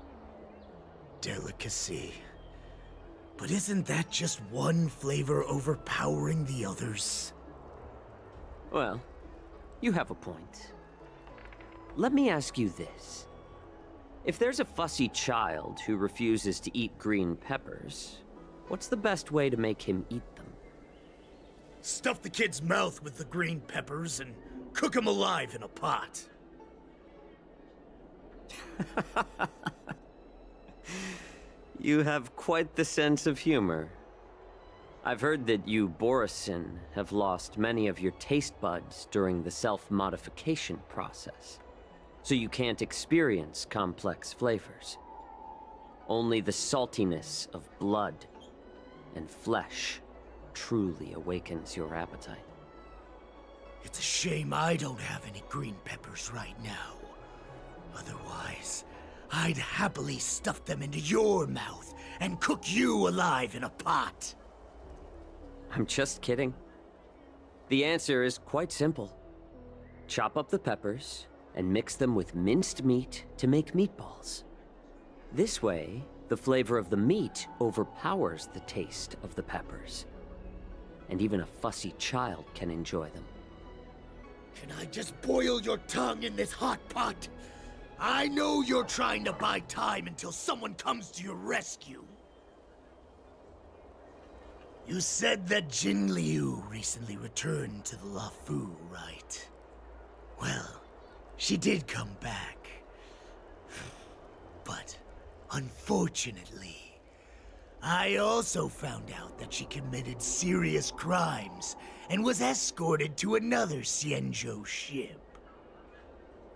Delicacy. But isn't that just one flavor overpowering the others? Well, you have a point. Let me ask you this. If there's a fussy child who refuses to eat green peppers, what's the best way to make him eat them? Stuff the kid's mouth with the green peppers and cook him alive in a pot. You have quite the sense of humor. I've heard that you, Borisin, have lost many of your taste buds during the self-modification process, so you can't experience complex flavors. Only the saltiness of blood and flesh truly awakens your appetite. It's a shame I don't have any green peppers right now. Otherwise, I'd happily stuff them into your mouth and cook you alive in a pot. I'm just kidding. The answer is quite simple. Chop up the peppers and mix them with minced meat to make meatballs. This way, the flavor of the meat overpowers the taste of the peppers. And even a fussy child can enjoy them. Can I just boil your tongue in this hot pot? I know you're trying to buy time until someone comes to your rescue. You said that Jin Liu recently returned to the Lafu, right? Well, she did come back. But, unfortunately, I also found out that she committed serious crimes and was escorted to another Xianzhou ship.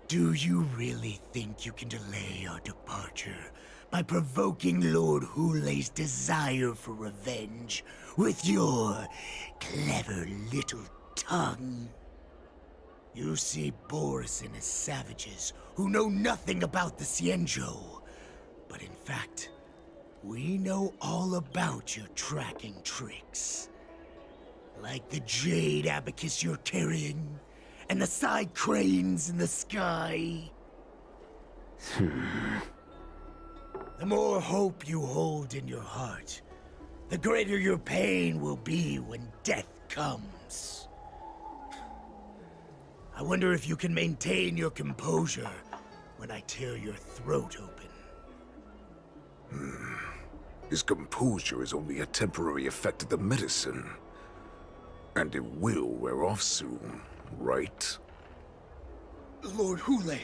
Do you really think you can delay our departure by provoking Lord Hulei's desire for revenge with your clever little tongue? You see Borisin as savages who know nothing about the Xianzhou, but in fact, we know all about your tracking tricks. Like the jade abacus you're carrying, and the side cranes in the sky. The more hope you hold in your heart, the greater your pain will be when death comes. I wonder if you can maintain your composure when I tear your throat open. His composure is only a temporary effect of the medicine. And it will wear off soon, right? Lord Hule.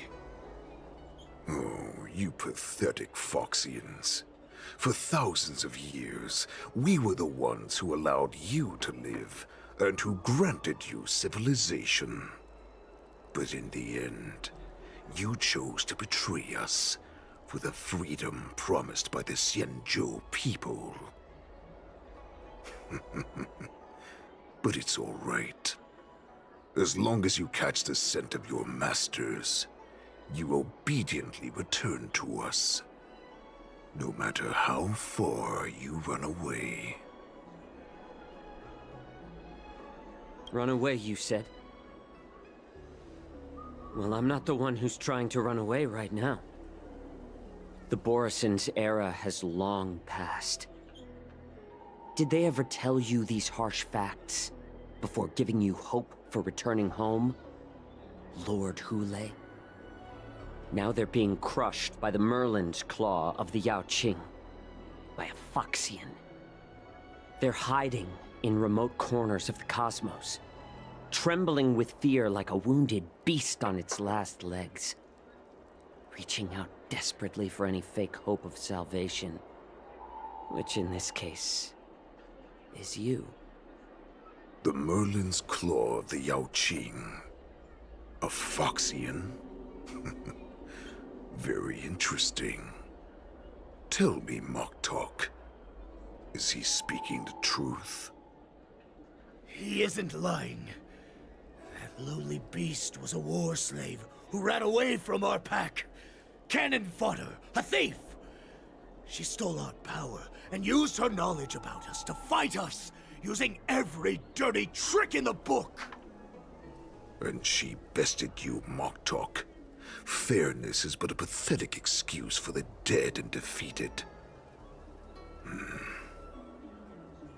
Oh, you pathetic Foxians. For thousands of years, we were the ones who allowed you to live, and who granted you civilization. But in the end, you chose to betray us for the freedom promised by the Xianzhou people. But it's all right. As long as you catch the scent of your masters, you obediently return to us. No matter how far you run away. Run away, you said? Well, I'm not the one who's trying to run away right now. The Borison's era has long passed. Did they ever tell you these harsh facts before giving you hope for returning home, Lord Hule? Now they're being crushed by the Merlin's claw of the Yaoqing, by a Foxian. They're hiding in remote corners of the cosmos, trembling with fear like a wounded beast on its last legs, reaching out desperately for any fake hope of salvation, which in this case is you. The Merlin's claw of the Yaoqing. A Foxian? Very interesting. Tell me, Moktok, is he speaking the truth? He isn't lying. That lowly beast was a war slave who ran away from our pack. Cannon fodder, a thief! She stole our power and used her knowledge about us to fight us, using every dirty trick in the book! And she bested you, Moktok. Fairness is but a pathetic excuse for the dead and defeated.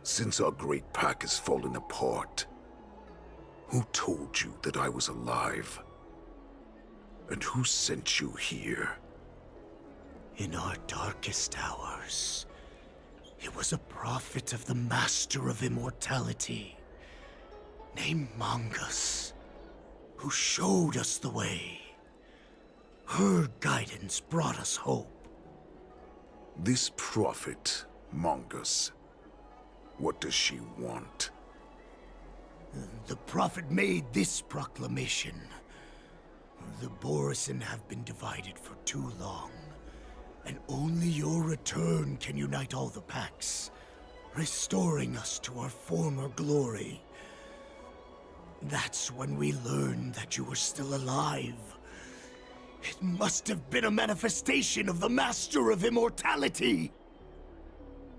Since our great pack has fallen apart, who told you that I was alive? And who sent you here? In our darkest hours, it was a prophet of the Master of Immortality, named Mongus, who showed us the way. Her guidance brought us hope. This prophet, Mongus, what does she want? The prophet made this proclamation. The Borison have been divided for too long, and only your return can unite all the packs, restoring us to our former glory. That's when we learned that you were still alive. It must have been a manifestation of the Master of Immortality!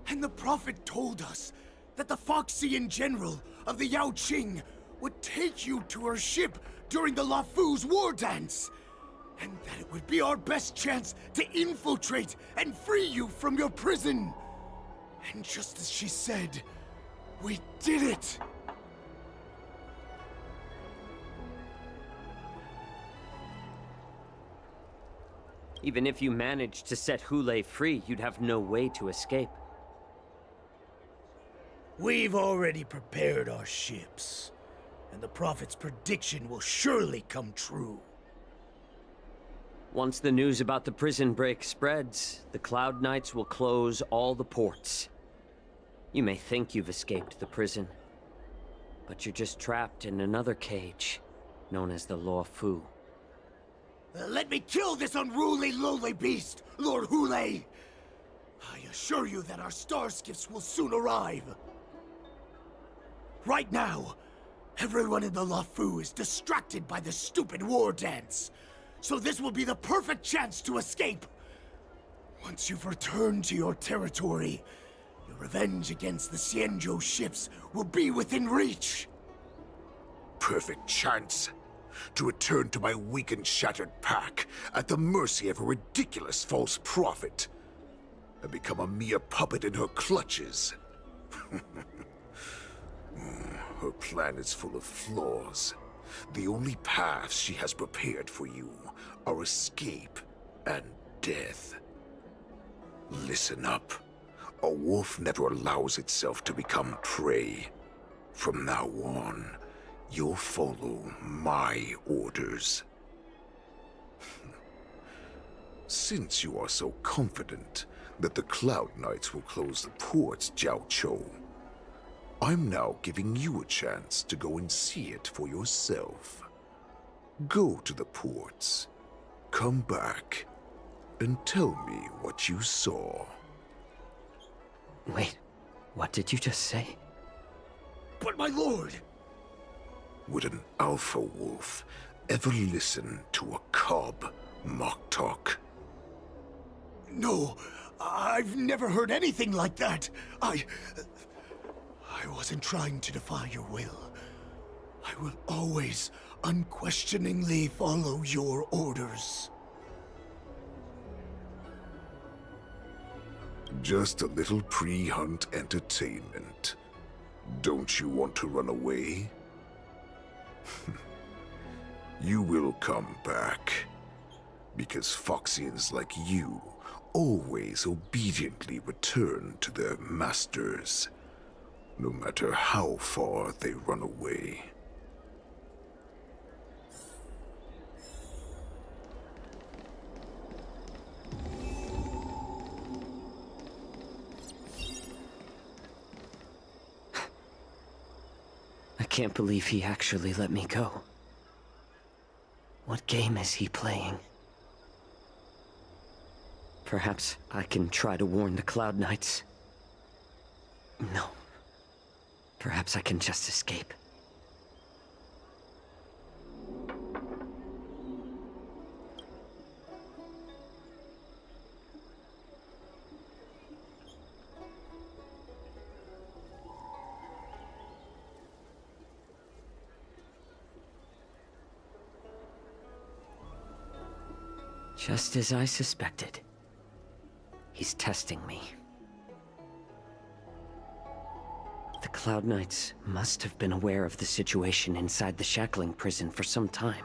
And the prophet told us that the Foxian general of the Yaoqing would take you to her ship during the Lafu's war dance, and that it would be our best chance to infiltrate and free you from your prison. And just as she said, we did it! Even if you managed to set Hule free, you'd have no way to escape. We've already prepared our ships, and the Prophet's prediction will surely come true. Once the news about the prison break spreads, the Cloud Knights will close all the ports. You may think you've escaped the prison, but you're just trapped in another cage, known as the Lafu. Let me kill this unruly, lowly beast, Lord Hule! I assure you that our star skiffs will soon arrive. Right now, everyone in the Lafu is distracted by the stupid war dance, so this will be the perfect chance to escape. Once you've returned to your territory, your revenge against the Xianzhou ships will be within reach. Perfect chance to return to my weak and shattered pack at the mercy of a ridiculous false prophet and become a mere puppet in her clutches. Her plan is full of flaws. The only paths she has prepared for you are escape and death. Listen up. A wolf never allows itself to become prey. From now on, you'll follow my orders. Since you are so confident that the Cloud Knights will close the ports, Jiao Cho, I'm now giving you a chance to go and see it for yourself. Go to the ports, come back, and tell me what you saw. Wait, what did you just say? But my lord! Would an alpha wolf ever listen to a cub, Moktok? No, I've never heard anything like that. I wasn't trying to defy your will. I will always unquestioningly follow your orders. Just a little pre-hunt entertainment. Don't you want to run away? You will come back. Because Foxians like you always obediently return to their masters, no matter how far they run away. I can't believe he actually let me go. What game is he playing? Perhaps I can try to warn the Cloud Knights. No. Perhaps I can just escape. Just as I suspected. He's testing me. The Cloud Knights must have been aware of the situation inside the shackling prison for some time.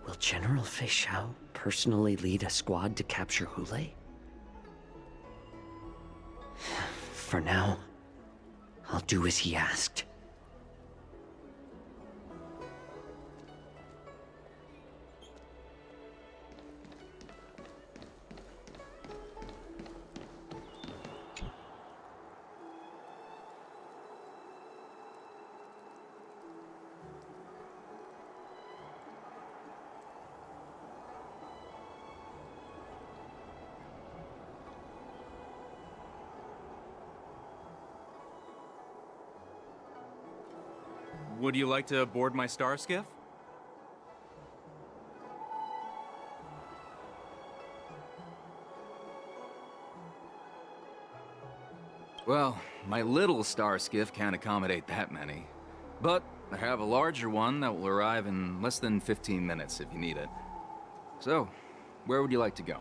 Will General Fei Xiao personally lead a squad to capture Hule? For now, I'll do as he asked. Would you like to board my star skiff? Well, my little star skiff can't accommodate that many. But I have a larger one that will arrive in less than 15 minutes if you need it. So, where would you like to go?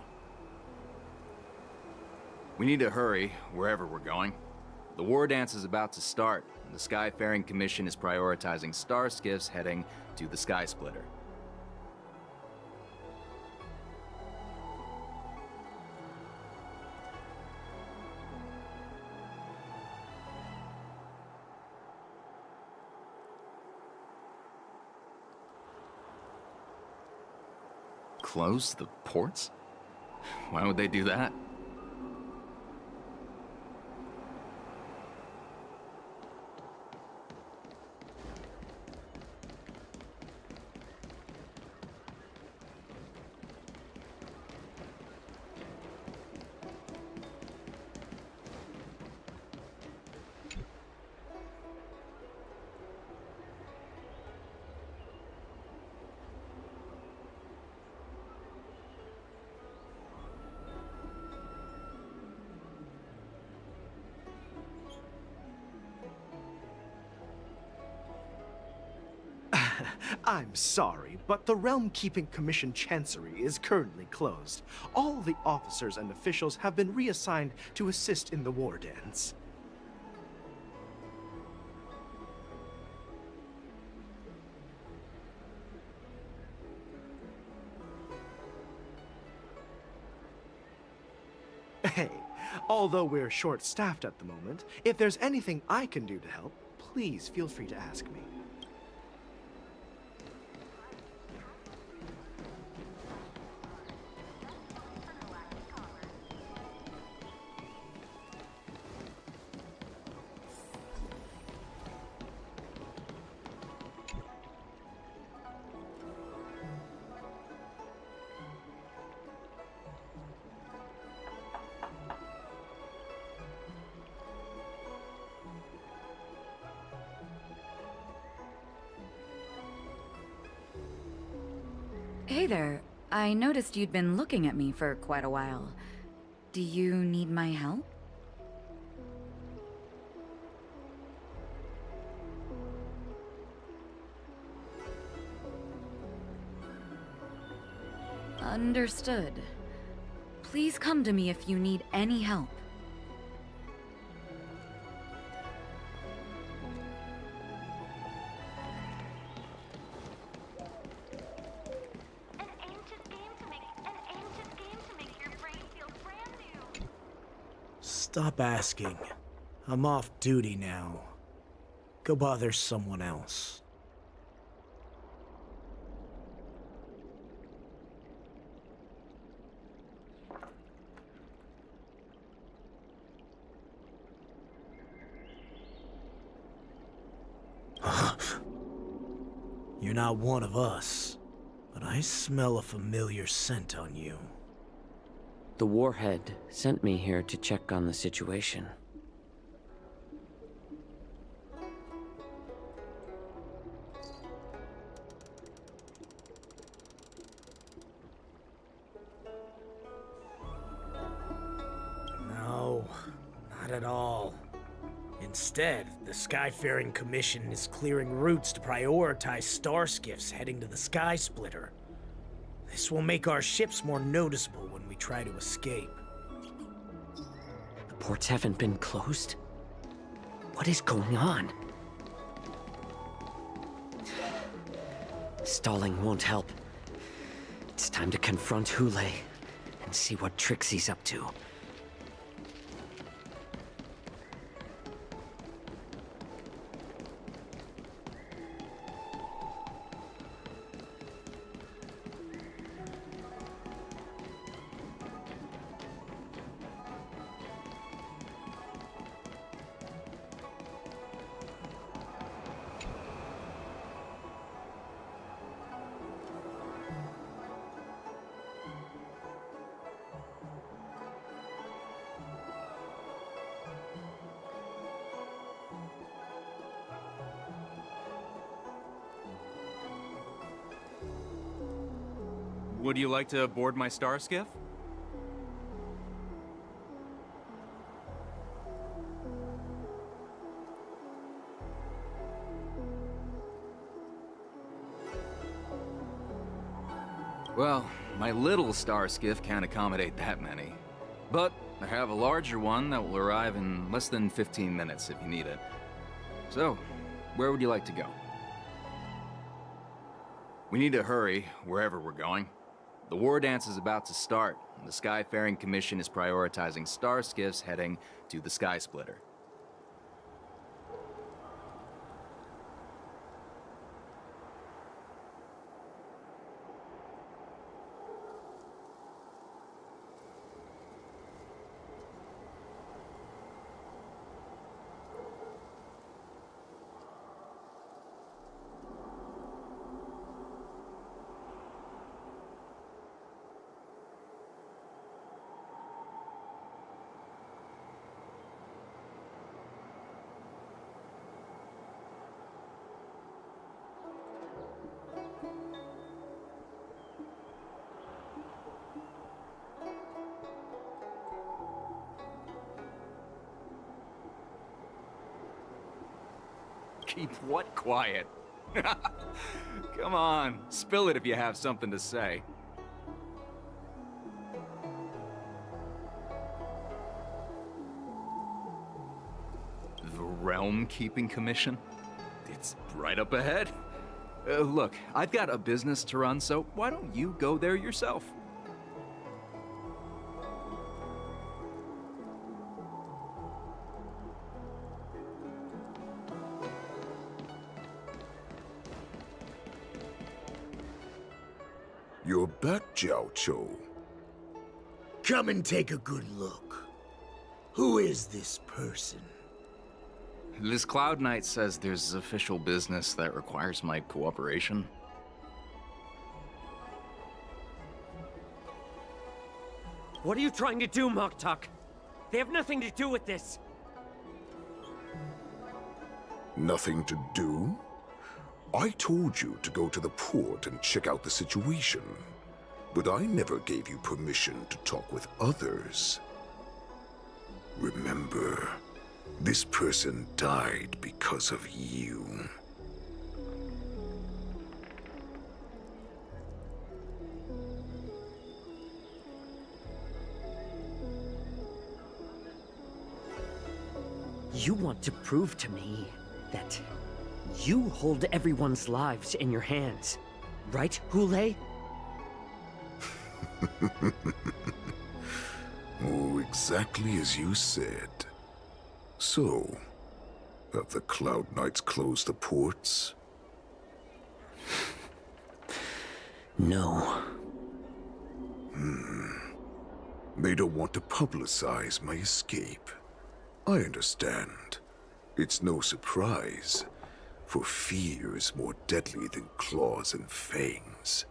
We need to hurry, wherever we're going. The war dance is about to start, and the Skyfaring Commission is prioritizing star skiffs heading to the Sky Splitter. Close the ports? Why would they do that? I'm sorry, but the Realm Keeping Commission Chancery is currently closed. All the officers and officials have been reassigned to assist in the war dance. Hey, Although we're short-staffed at the moment, if there's anything I can do to help, please feel free to ask me. Hey there. I noticed you'd been looking at me for quite a while. Do you need my help? Understood. Please come to me if you need any help. Stop asking. I'm off duty now. Go bother someone else. You're not one of us, but I smell a familiar scent on you. The Warhead sent me here to check on the situation. No, not at all. Instead, the Skyfaring Commission is clearing routes to prioritize star skiffs heading to the Sky Splitter. This will make our ships more noticeable when we try to escape. The ports haven't been closed? What is going on? Stalling won't help. It's time to confront Hule and see what tricks he's up to. Would you like to board my star skiff? Well, my little star skiff can't accommodate that many. But I have a larger one that will arrive in less than 15 minutes if you need it. So, where would you like to go? We need to hurry, wherever we're going. The war dance is about to start, and the Skyfaring Commission is prioritizing star skiffs heading to the Sky Splitter. Keep what quiet? Come on, spill it if you have something to say. The Realm Keeping Commission? It's right up ahead. Look, I've got a business to run, so why don't you go there yourself? You're back, Jiao. Come and take a good look. Who is this person? This Cloud Knight says there's official business that requires my cooperation. What are you trying to do, Moktuk? They have nothing to do with this. Nothing to do? I told you to go to the port and check out the situation. But I never gave you permission to talk with others. Remember, this person died because of you. You want to prove to me that you hold everyone's lives in your hands, right, Hule? Oh, exactly as you said. So, have the Cloud Knights closed the ports? No. They don't want to publicize my escape. I understand. It's no surprise, for fear is more deadly than claws and fangs.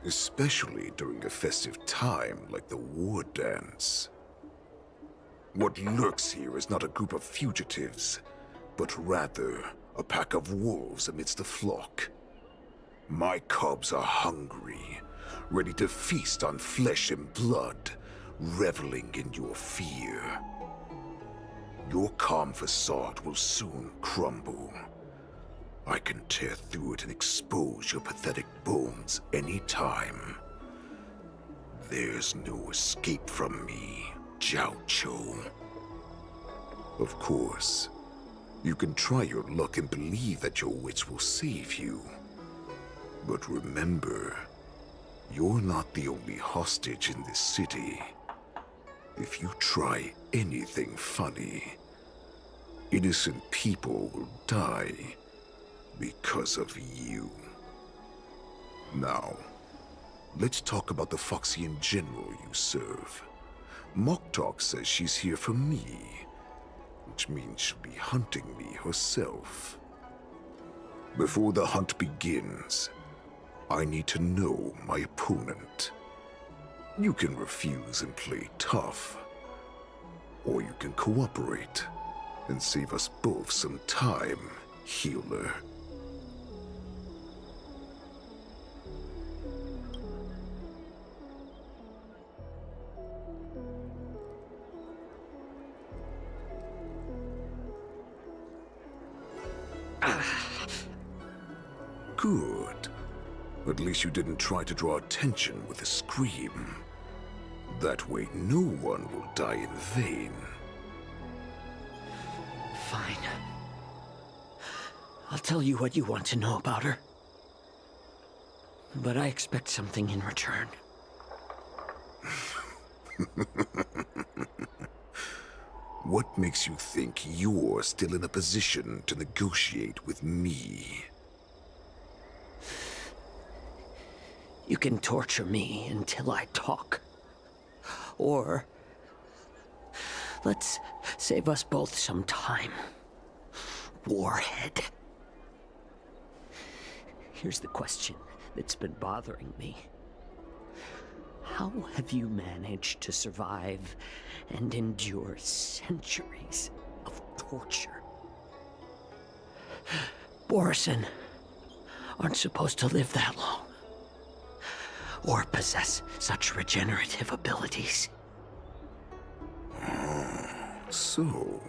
Especially during a festive time like the war dance. What lurks here is not a group of fugitives, but rather a pack of wolves amidst the flock. My cubs are hungry, ready to feast on flesh and blood, reveling in your fear. Your calm facade will soon crumble. I can tear through it and expose your pathetic bones any time. There's no escape from me, Jiao. Of course, you can try your luck and believe that your wits will save you. But remember, you're not the only hostage in this city. If you try anything funny, innocent people will die because of you. Now, let's talk about the Foxian general you serve. Moktuk says she's here for me, which means she'll be hunting me herself. Before the hunt begins, I need to know my opponent. You can refuse and play tough, or you can cooperate and save us both some time, healer. Good. At least you didn't try to draw attention with a scream. That way no one will die in vain. Fine. I'll tell you what you want to know about her. But I expect something in return. What makes you think you're still in a position to negotiate with me? You can torture me until I talk. Or let's save us both some time. Warhead. Here's the question that's been bothering me. How have you managed to survive and endure centuries of torture? Borison aren't supposed to live that long, or possess such regenerative abilities. So,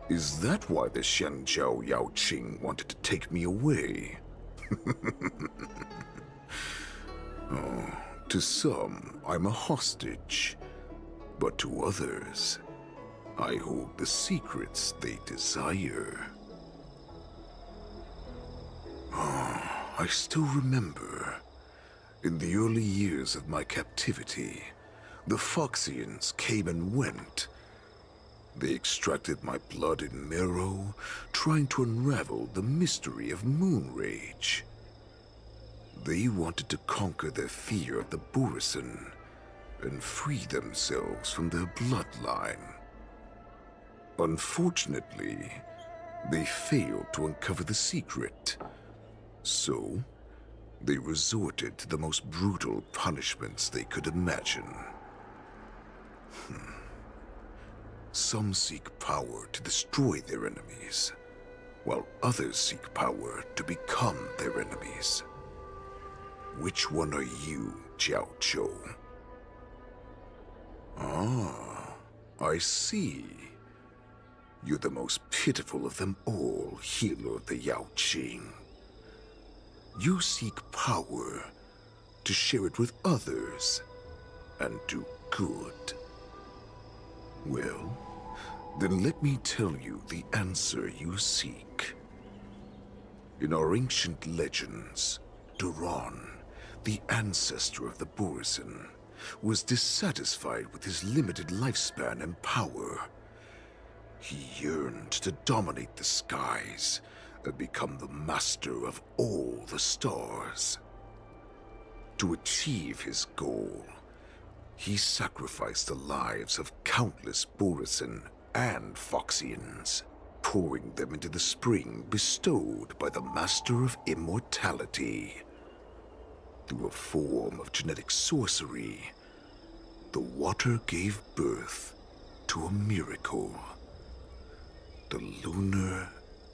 is that why the Shanzhou Yaoqing wanted to take me away? Oh, to some, I'm a hostage. But to others, I hold the secrets they desire. I still remember. In the early years of my captivity, the Foxians came and went. They extracted my blood and marrow, trying to unravel the mystery of moon rage. They wanted to conquer their fear of the Borisin and free themselves from their bloodline. Unfortunately, they failed to uncover the secret. So, they resorted to the most brutal punishments they could imagine. Some seek power to destroy their enemies, while others seek power to become their enemies. Which one are you, Jiao Chou? Ah, I see. You're the most pitiful of them all, healer of the Yao Qing. You seek power to share it with others and do good. Well, then let me tell you the answer you seek. In our ancient legends, Duran, the ancestor of the Borisin, was dissatisfied with his limited lifespan and power. He yearned to dominate the skies and become the master of all the stars. To achieve his goal, he sacrificed the lives of countless Borisin and Foxians, pouring them into the spring bestowed by the Master of Immortality. Through a form of genetic sorcery, the water gave birth to a miracle. The lunar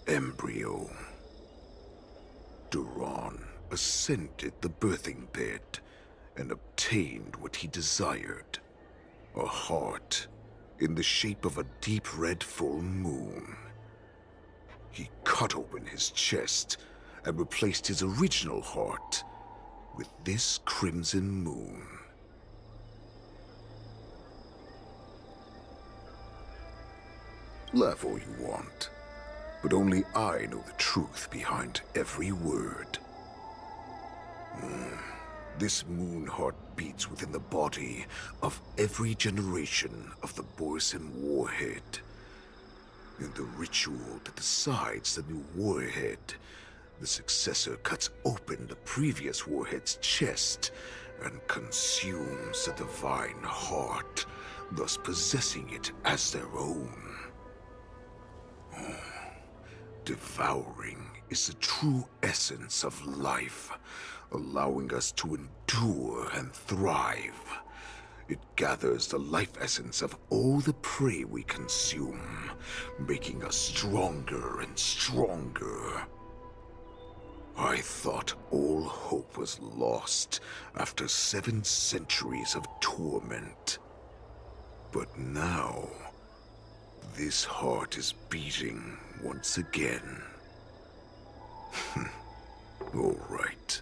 embryo. Duran ascended the birthing bed and obtained what he desired. A heart in the shape of a deep red full moon. He cut open his chest and replaced his original heart with this crimson moon. Laugh all you want, but only I know the truth behind every word. This moon heart beats within the body of every generation of the Borisin warhead. In the ritual that decides the new warhead, the successor cuts open the previous warhead's chest and consumes the divine heart, thus possessing it as their own. Devouring is the true essence of life, allowing us to endure and thrive. It gathers the life essence of all the prey we consume, making us stronger and stronger. I thought all hope was lost after 7 centuries of torment. But now, this heart is beating once again. All right.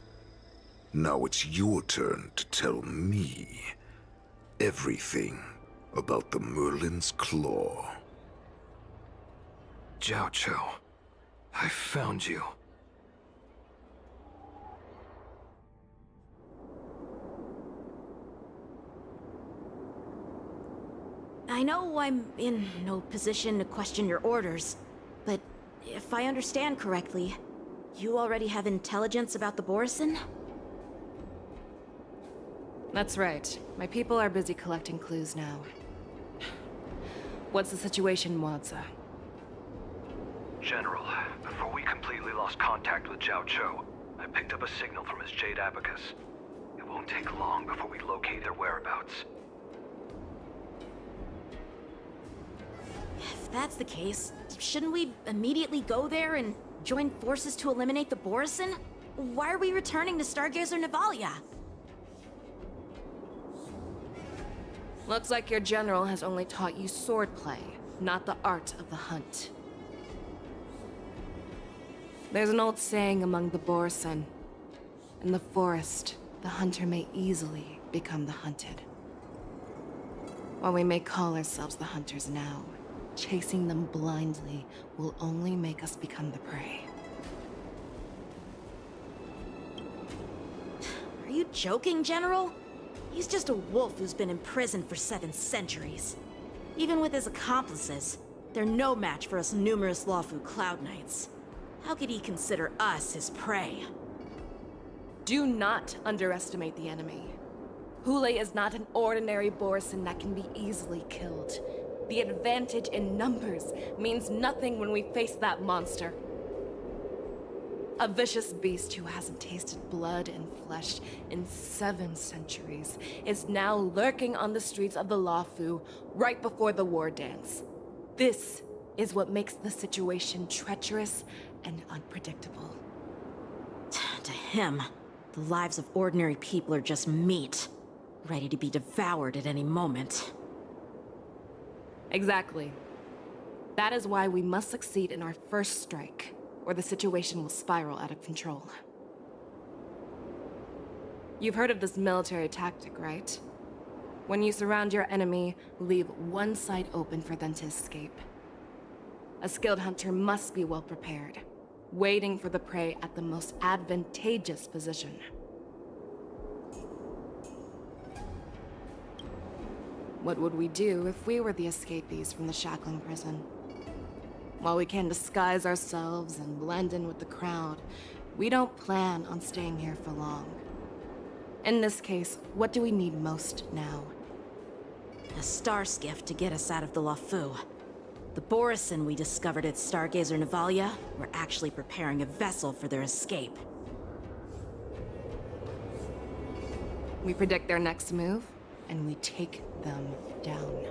Now it's your turn to tell me everything about the Merlin's Claw. Jiao Chou, I found you. I know I'm in no position to question your orders, but if I understand correctly, you already have intelligence about the Borisin? That's right. My people are busy collecting clues now. What's the situation, Wadza? General, before we completely lost contact with Jiao Chou, I picked up a signal from his Jade Abacus. It won't take long before we locate their whereabouts. If that's the case, shouldn't we immediately go there and join forces to eliminate the Borisin? Why are we returning to Stargazer Navalia? Looks like your general has only taught you swordplay, not the art of the hunt. There's an old saying among the Borisin. In the forest, the hunter may easily become the hunted. While we may call ourselves the hunters now, chasing them blindly will only make us become the prey. Are you joking, General? He's just a wolf who's been in prison for 7 centuries. Even with his accomplices, they're no match for us numerous Lawfu Cloud Knights. How could he consider us his prey? Do not underestimate the enemy. Hule is not an ordinary Borson that can be easily killed. The advantage in numbers means nothing when we face that monster. A vicious beast who hasn't tasted blood and flesh in 7 centuries is now lurking on the streets of the Luofu right before the war dance. This is what makes the situation treacherous and unpredictable. To him, the lives of ordinary people are just meat, ready to be devoured at any moment. Exactly. That is why we must succeed in our first strike, or the situation will spiral out of control. You've heard of this military tactic, right? When you surround your enemy, leave one side open for them to escape. A skilled hunter must be well prepared, waiting for the prey at the most advantageous position. What would we do if we were the escapees from the shackling prison? While we can disguise ourselves and blend in with the crowd, we don't plan on staying here for long. In this case, what do we need most now? A star skiff to get us out of the Luofu. The Borison we discovered at Stargazer Navalia were actually preparing a vessel for their escape. We predict their next move, and we take them down.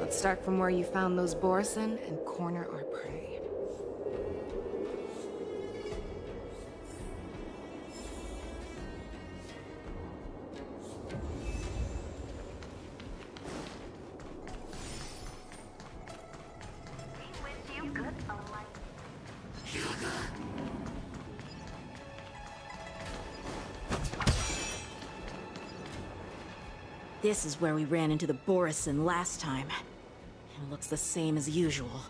Let's start from where you found those Borison and corner our prey. This is where we ran into the Borison last time. It looks the same as usual.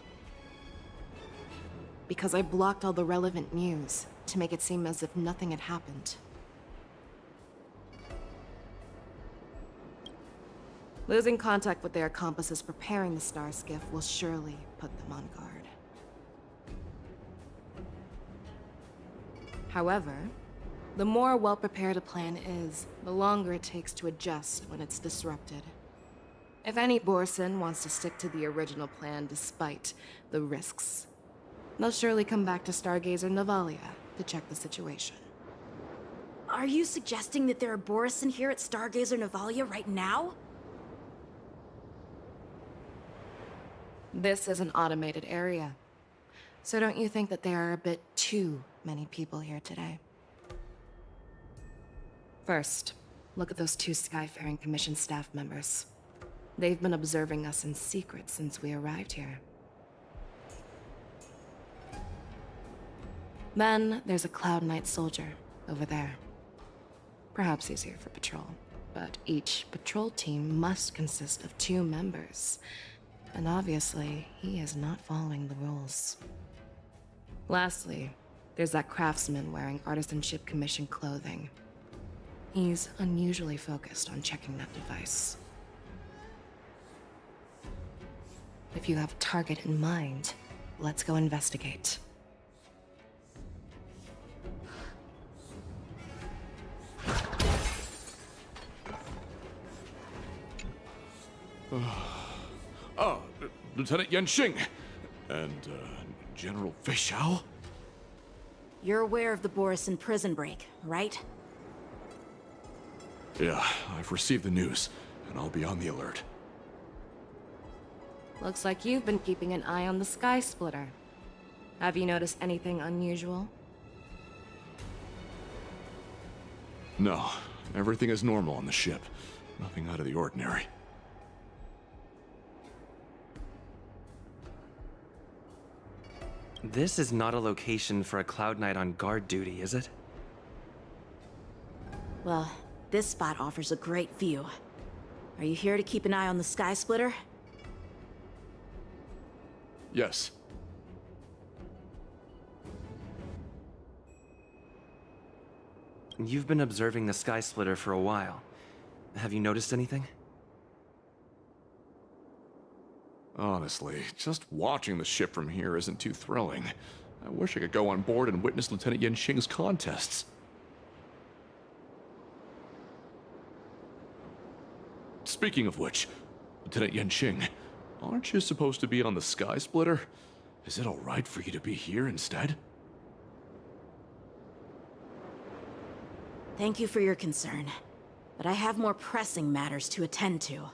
Because I blocked all the relevant news to make it seem as if nothing had happened. Losing contact with their accomplices preparing the star skiff will surely put them on guard. However, the more well-prepared a plan is, the longer it takes to adjust when it's disrupted. If any Borson wants to stick to the original plan despite the risks, they'll surely come back to Stargazer Navalia to check the situation. Are you suggesting that there are Borison here at Stargazer Navalia right now? This is an automated area. So don't you think that there are a bit too many people here today? First, look at those 2 Skyfaring Commission staff members. They've been observing us in secret since we arrived here. Then, there's a Cloud Knight soldier over there. Perhaps he's here for patrol, but each patrol team must consist of 2 members. And obviously, he is not following the rules. Lastly, there's that craftsman wearing Artisanship Commission clothing. He's unusually focused on checking that device. If you have a target in mind, let's go investigate. Lieutenant Yanxing and General Fei Xiao? You're aware of the Borison prison break, right? Yeah, I've received the news, and I'll be on the alert. Looks like you've been keeping an eye on the Sky Splitter. Have you noticed anything unusual? No, everything is normal on the ship. Nothing out of the ordinary. This is not a location for a Cloud Knight on guard duty, is it? Well, this spot offers a great view. Are you here to keep an eye on the Sky Splitter? Yes. You've been observing the Sky Splitter for a while. Have you noticed anything? Honestly, just watching the ship from here isn't too thrilling. I wish I could go on board and witness Lieutenant Yanxing's contests. speaking of which, Lieutenant Yanqing, aren't you supposed to be on the Sky Splitter? Is it alright for you to be here instead? Thank you for your concern, but I have more pressing matters to attend to.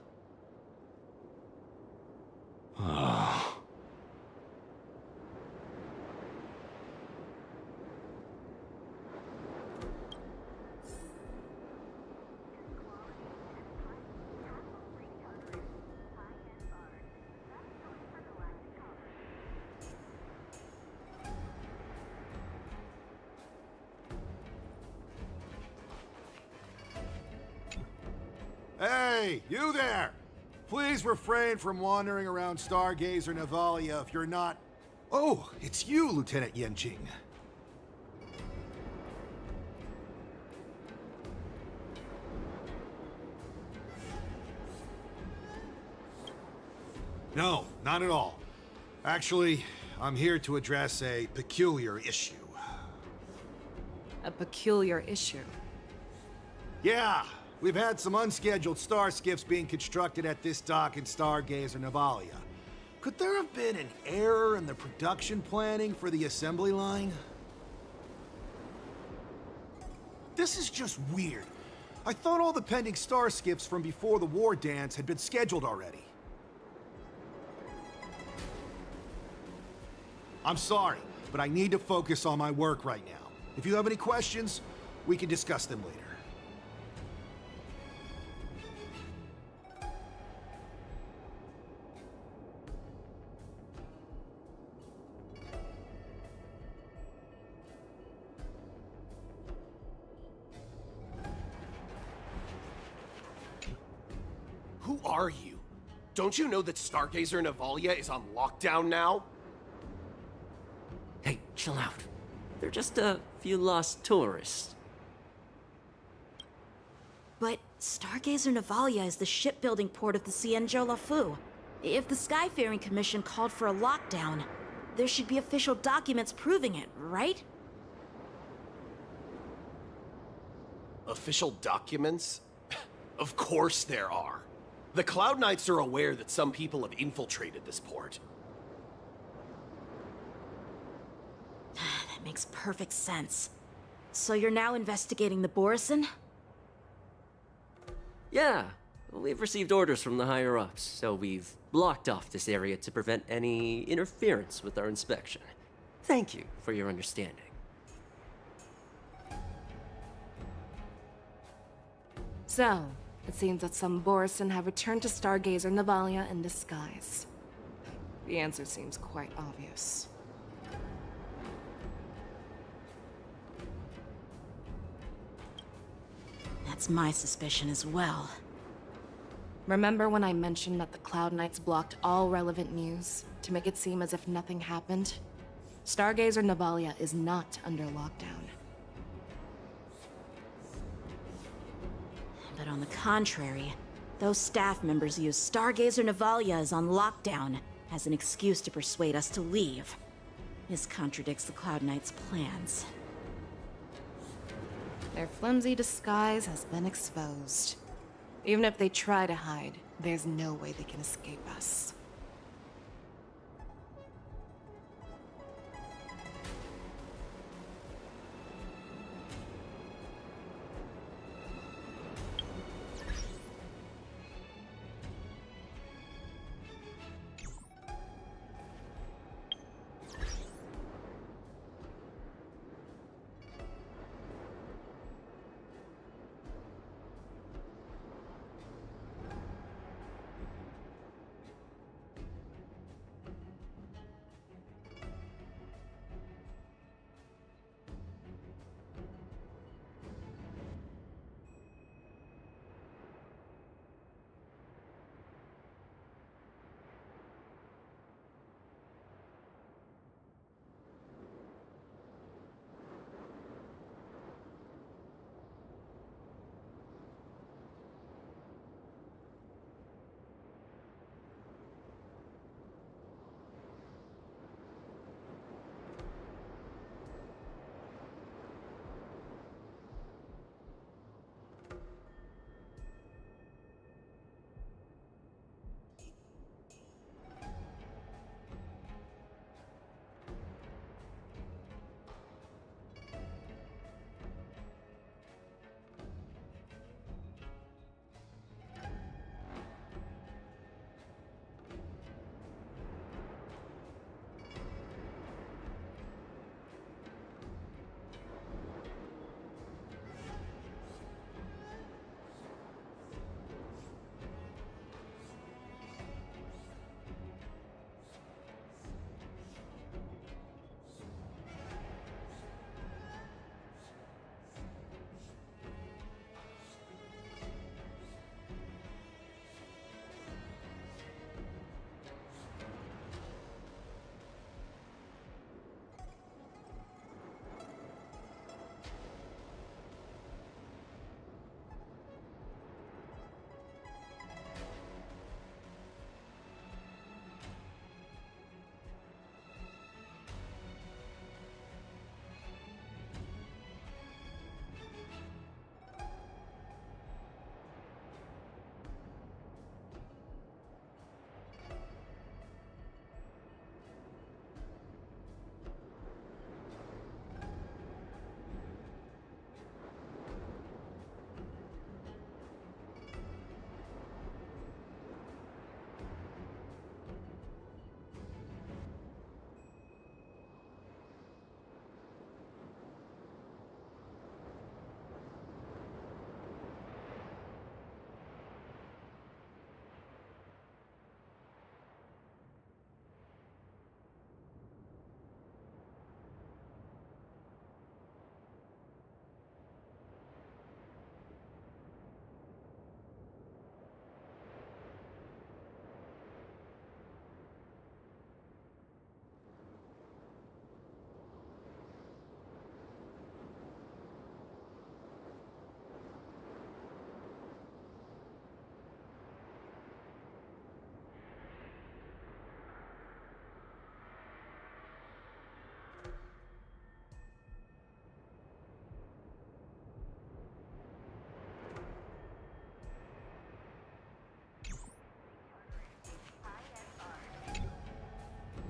Hey, you there! Please refrain from wandering around Stargazer Navalia if you're not... Oh, it's you, Lieutenant Yanqing. No, not at all. Actually, I'm here to address a peculiar issue. A peculiar issue? Yeah, we've had some unscheduled star skiffs being constructed at this dock in Stargazer Navalia. Could there have been an error in the production planning for the assembly line? This is just weird. I thought all the pending star skiffs from before the war dance had been scheduled already. I'm sorry, but I need to focus on my work right now. If you have any questions, we can discuss them later. Who are you? Don't you know that Stargazer Navalia is on lockdown now? Hey, chill out. They're just a few lost tourists. But Stargazer Navalia is the shipbuilding port of the Xianzhou Lafu. If the Skyfaring Commission called for a lockdown, there should be official documents proving it, right? Official documents? Of course there are. The Cloud Knights are aware that some people have infiltrated this port. That makes perfect sense. So you're now investigating the Borison? Yeah, we've received orders from the higher-ups, so we've blocked off this area to prevent any interference with our inspection. Thank you for your understanding. So, it seems that some Borison have returned to Stargazer Navalia in disguise. The answer seems quite obvious. That's my suspicion as well. Remember when I mentioned that the Cloud Knights blocked all relevant news to make it seem as if nothing happened? Stargazer Navalia is not under lockdown. But on the contrary, those staff members use Stargazer Navalia is on lockdown as an excuse to persuade us to leave. This contradicts the Cloud Knights' plans. Their flimsy disguise has been exposed. Even if they try to hide, there's no way they can escape us.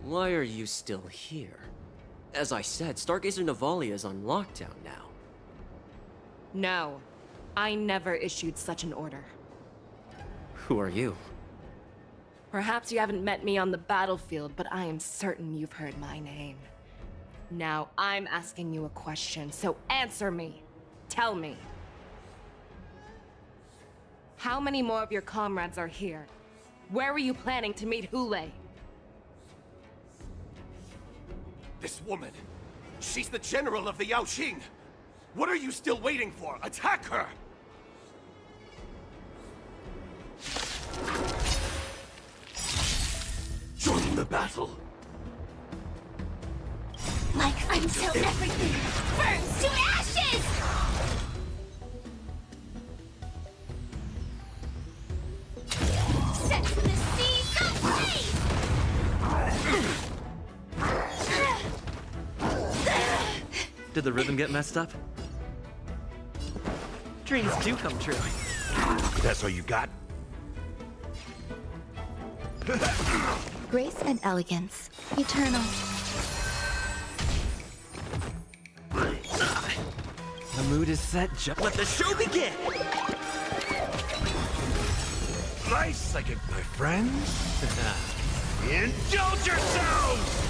Why are you still here? As I said, Stargazer Navalia is on lockdown now. No. I never issued such an order. Who are you? Perhaps you haven't met me on the battlefield, but I am certain you've heard my name. Now, I'm asking you a question, so answer me. Tell me. How many more of your comrades are here? Where were you planning to meet Hule? This woman, she's the general of the Yaoqing. What are you still waiting for? Attack her! Join the battle. Like until everything burns to ashes! Set to the seas of blaze! Did the rhythm get messed up? Dreams do come true. That's all you got? Grace and elegance. Eternal. The mood is set, just let the show begin! Nice, I get my friends. Indulge yourselves!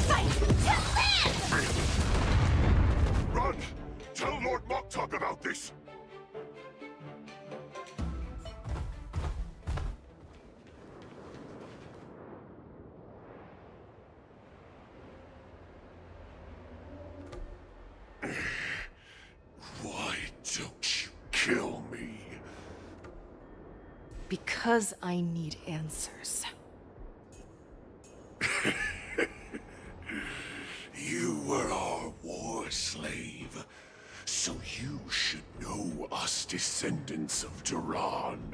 Fight to live! Run! Tell Lord Moktok about this! Why don't you kill me? Because I need answers. You were our war slave, so you should know us descendants of Duran.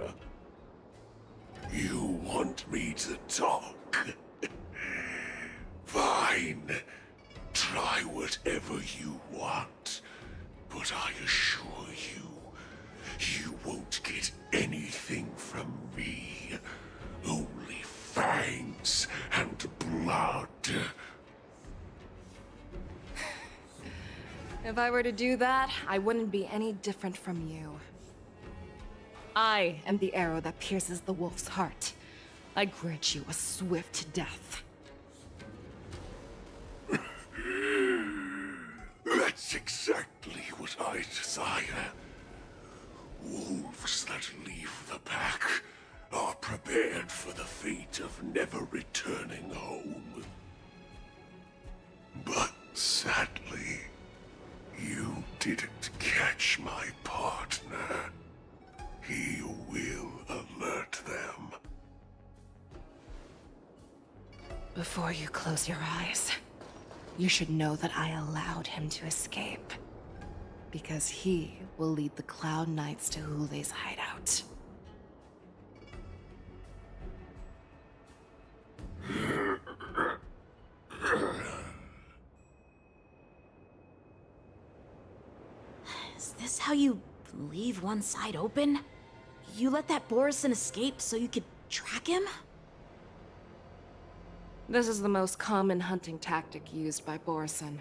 You want me to talk? Fine. Try whatever you want, but I assure you, you won't get anything from me. Only fangs and blood. If I were to do that, I wouldn't be any different from you. I am the arrow that pierces the wolf's heart. I grant you a swift death. That's exactly what I desire. Wolves that leave the pack are prepared for the fate of never returning home. But sadly, you didn't catch my partner. He will alert them. Before you close your eyes, you should know that I allowed him to escape. Because he will lead the Cloud Knights to Hule's hideout. Is this how you leave one side open? You let that Borison escape so you could track him? This is the most common hunting tactic used by Borison.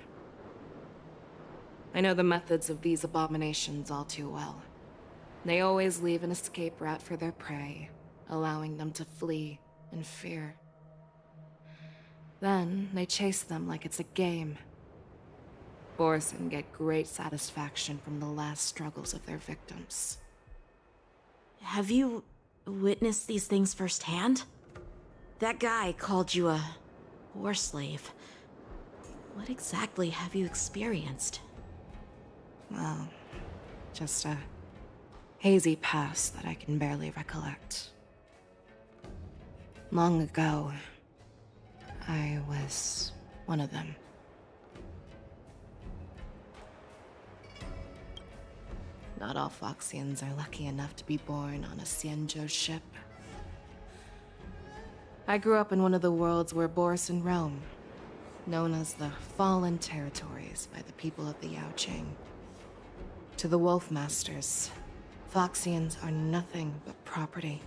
I know the methods of these abominations all too well. They always leave an escape route for their prey, allowing them to flee in fear. Then, they chase them like it's a game. Borison get great satisfaction from the last struggles of their victims. Have you witnessed these things firsthand? That guy called you a war slave. What exactly have you experienced? Well, just a hazy past that I can barely recollect. Long ago, I was one of them. Not all Foxians are lucky enough to be born on a Xianzhou ship. I grew up in one of the worlds where Borison roam, known as the Fallen Territories by the people of the Yaoqing. To the Wolf Masters, Foxians are nothing but property.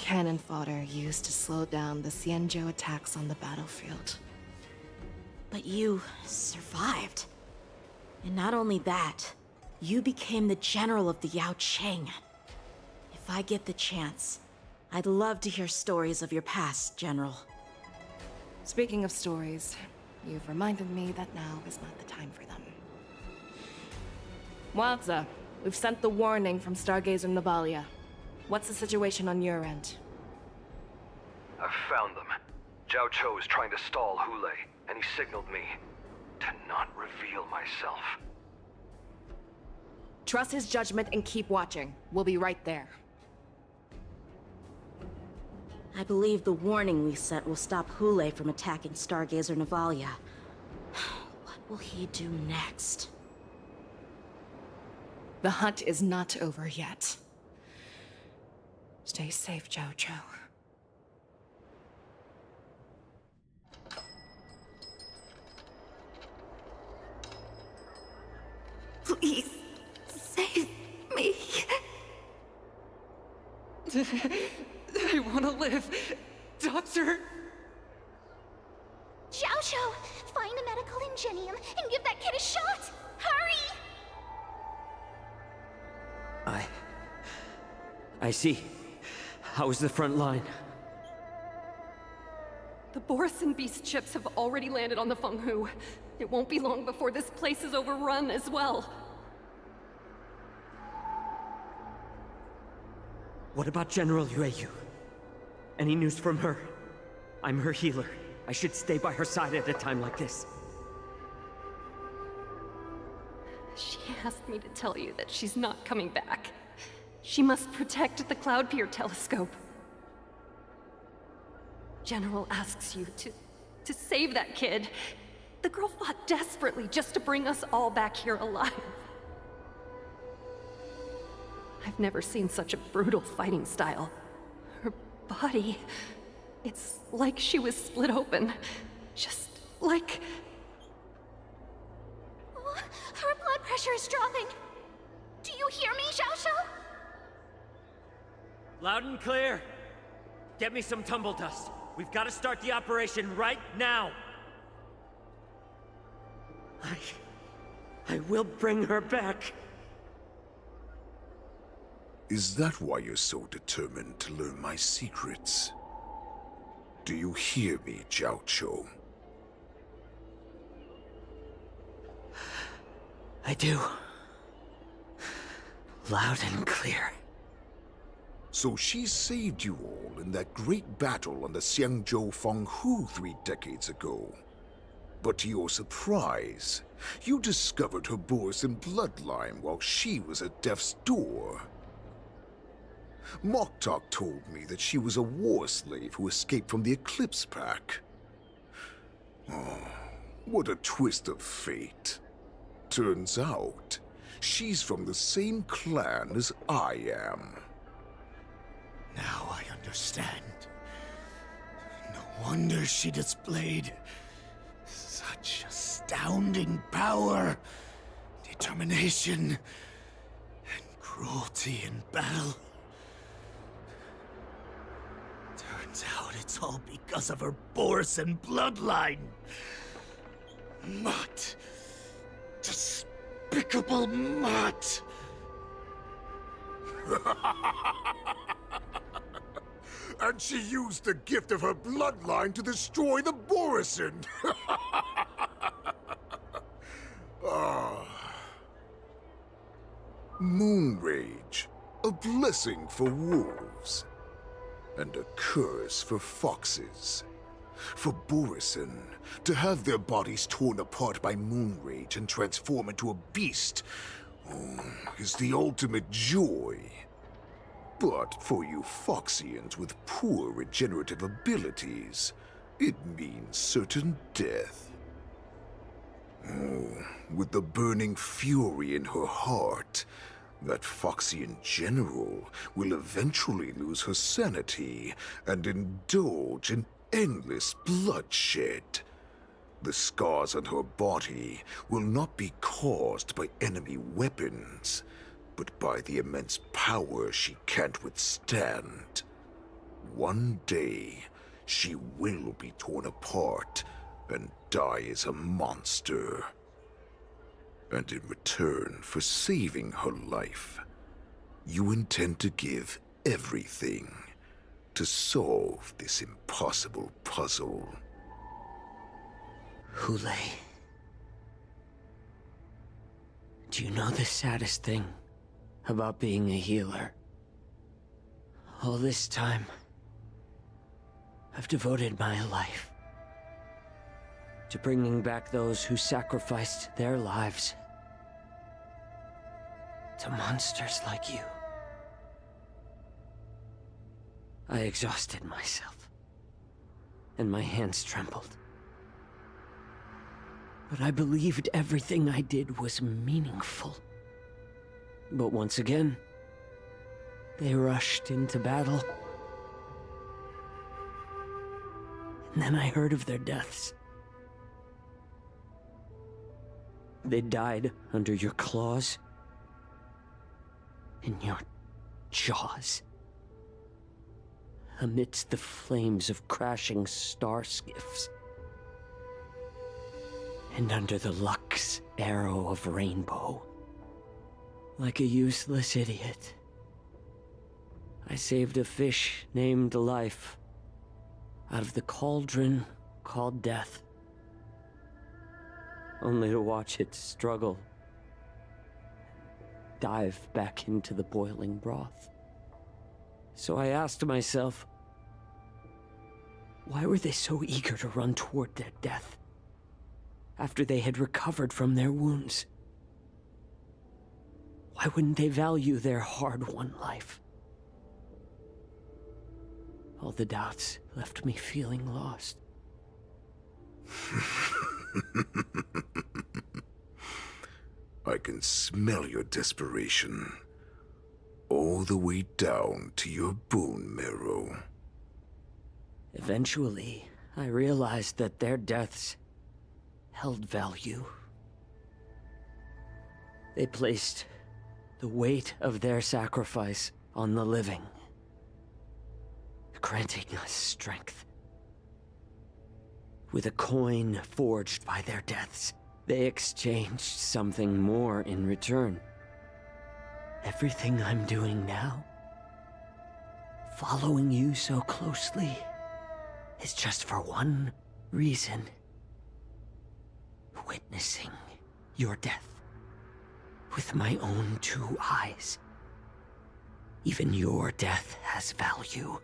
cannon fodder used to slow down the Xianzhou attacks on the battlefield. But you survived. And not only that, you became the general of the Yaoqing. If I get the chance, I'd love to hear stories of your past, General. Speaking of stories, you've reminded me that now is not the time for them. Wadza, we've sent the warning from Stargazer Navalia. What's the situation on your end? I've found them. Zhao Cho is trying to stall Hule, and he signaled me to not reveal myself. Trust his judgment and keep watching. We'll be right there. I believe the warning we sent will stop Hule from attacking Stargazer Navalia. What will he do next? The hunt is not over yet. Stay safe, Zhao Cho. Please, save me. I want to live. Doctor! Zhao Cho, find a medical ingenium and give that kid a shot! Hurry! I see. How is the front line? The Borison Beast chips have already landed on the Fenghu. It won't be long before this place is overrun as well. What about General Yueyu? Any news from her? I'm her healer. I should stay by her side at a time like this. She asked me to tell you that she's not coming back. She must protect the Cloud Pier telescope. General asks you to save that kid. The girl fought desperately just to bring us all back here alive. I've never seen such a brutal fighting style. Her body, it's like she was split open. Just like... Oh, her blood pressure is dropping. Do you hear me, Zhao Cho? Loud and clear. Get me some tumble dust. We've got to start the operation right now. I will bring her back. Is that why you're so determined to learn my secrets? Do you hear me, Zhao Cho? I do. Loud and clear. So she saved you all in that great battle on the Xianzhou Fenghu 3 decades ago. But to your surprise, you discovered her Borison bloodline while she was at death's door. Moktok told me that she was a war slave who escaped from the Eclipse Pack. Oh, what a twist of fate. Turns out, she's from the same clan as I am. Now I understand. No wonder she displayed such astounding power, determination, and cruelty in battle. Turns out it's all because of her Borison bloodline. Mutt. Despicable mutt. And she used the gift of her bloodline to destroy the Borison! Moon Rage, a blessing for wolves, and a curse for foxes. For Borison, to have their bodies torn apart by Moon Rage and transform into a beast is the ultimate joy. But for you Foxians with poor regenerative abilities, it means certain death. With the burning fury in her heart, that Foxian general will eventually lose her sanity and indulge in endless bloodshed. The scars on her body will not be caused by enemy weapons, but by the immense power she can't withstand. One day, she will be torn apart and die as a monster. And in return for saving her life, you intend to give everything to solve this impossible puzzle. Hule. Do you know the saddest thing about being a healer? All this time, I've devoted my life to bringing back those who sacrificed their lives to monsters like you. I exhausted myself, and my hands trembled. But I believed everything I did was meaningful. But once again, they rushed into battle. And then I heard of their deaths. They died under your claws, in your jaws, amidst the flames of crashing star skiffs, and under the Luck's arrow of rainbow. Like a useless idiot, I saved a fish named Life out of the cauldron called Death, only to watch it struggle, dive back into the boiling broth. So I asked myself, why were they so eager to run toward their death after they had recovered from their wounds? Why wouldn't they value their hard-won life? All the doubts left me feeling lost. I can smell your desperation, all the way down to your bone marrow. Eventually, I realized that their deaths held value. They placed the weight of their sacrifice on the living, granting us strength. With a coin forged by their deaths, they exchanged something more in return. Everything I'm doing now, following you so closely, is just for one reason. Witnessing your death with my own two eyes. Even your death has value.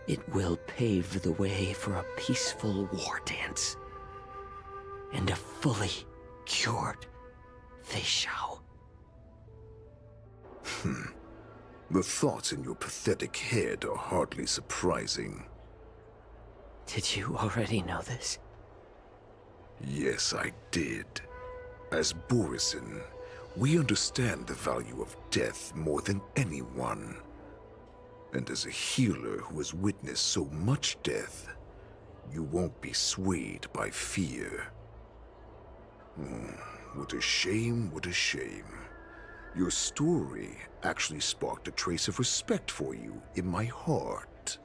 It will pave the way for a peaceful war dance and a fully cured Feishao. The thoughts in your pathetic head are hardly surprising. Did you already know this? Yes, I did. As Borisin, we understand the value of death more than anyone. And as a healer who has witnessed so much death, you won't be swayed by fear. What a shame, what a shame. Your story actually sparked a trace of respect for you in my heart.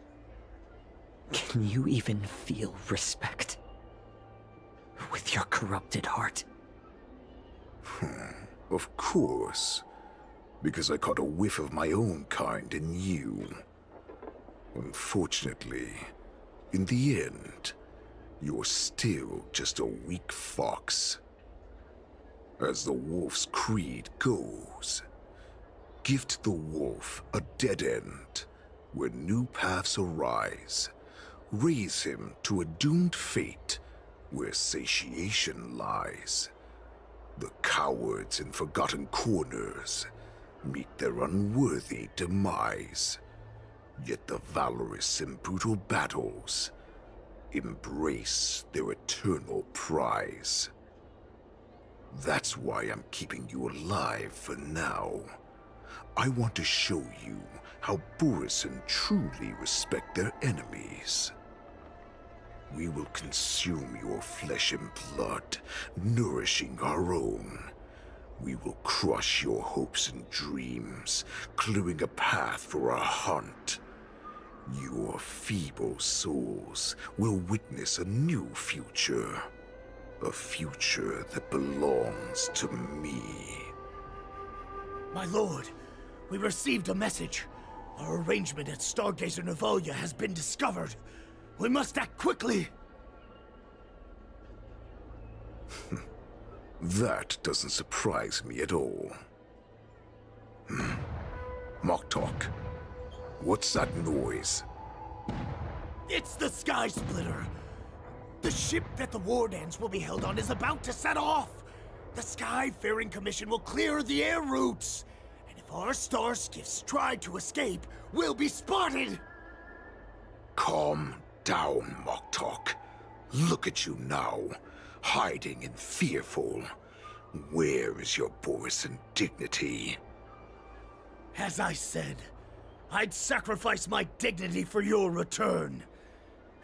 Can you even feel respect with your corrupted heart? Of course. Because I caught a whiff of my own kind in you. Unfortunately, in the end, you're still just a weak fox. As the wolf's creed goes, gift the wolf a dead end where new paths arise. Raise him to a doomed fate where satiation lies. The cowards in forgotten corners meet their unworthy demise. Yet the valorous in brutal battles embrace their eternal prize. That's why I'm keeping you alive for now. I want to show you how Borisin truly respect their enemies. We will consume your flesh and blood, nourishing our own. We will crush your hopes and dreams, clearing a path for our hunt. Your feeble souls will witness a new future. A future that belongs to me. My lord, we received a message. Our arrangement at Stargazer Navalia has been discovered. We must act quickly. That doesn't surprise me at all. Moktok, what's that noise? It's the Sky Splitter. The ship that the Wardens will be held on is about to set off. The Skyfaring Commission will clear the air routes. And if our star skiffs try to escape, we'll be spotted. Calm down, Moktok. Look at you now, hiding and fearful. Where is your Borisan dignity? As I said, I'd sacrifice my dignity for your return.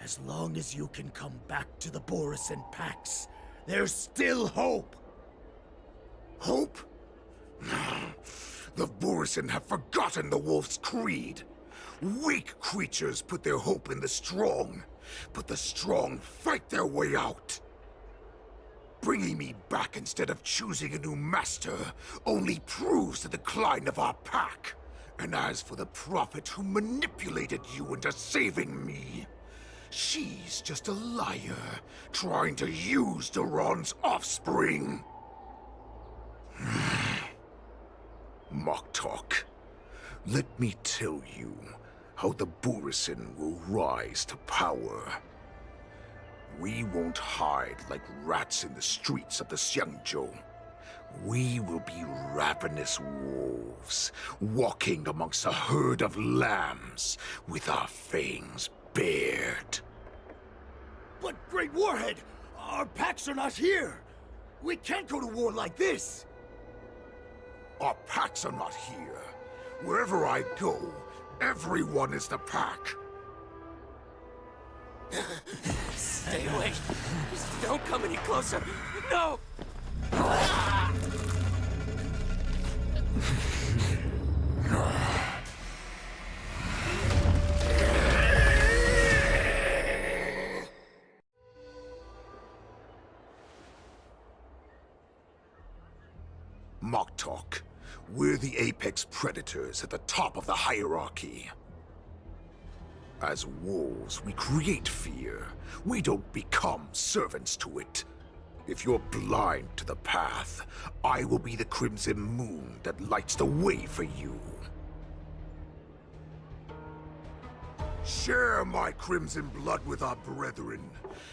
As long as you can come back to the Borisan Pax, there's still hope. Hope? The Borisan have forgotten the wolf's creed. Weak creatures put their hope in the strong, but the strong fight their way out. Bringing me back instead of choosing a new master only proves the decline of our pack. And as for the prophet who manipulated you into saving me, she's just a liar, trying to use Duran's offspring. Moktok, let me tell you how the Borisan will rise to power. We won't hide like rats in the streets of the Xiangzhou. We will be ravenous wolves, walking amongst a herd of lambs, with our fangs bared. But, Great Warhead, our packs are not here. We can't go to war like this. Our packs are not here. Wherever I go, everyone is the pack. Stay away. Just don't come any closer. No! Moktok, we're the apex predators at the top of the hierarchy. As wolves, we create fear. We don't become servants to it. If you're blind to the path, I will be the crimson moon that lights the way for you. Share my crimson blood with our brethren.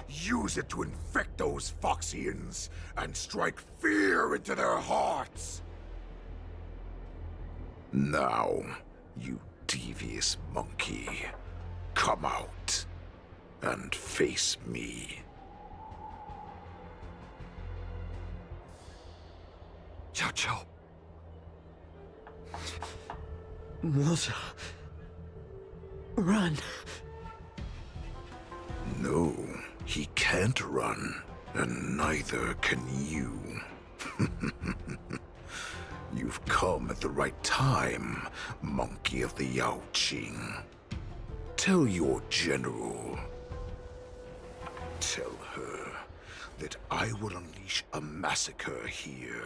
Use it to infect those Foxians and strike fear into their hearts. Now, you devious monkey, come out and face me. Xiaoqiu. Moza. Run. No, he can't run, and neither can you. You've come at the right time, monkey of the Yaoqing. Tell your general. Tell her that I will unleash a massacre here,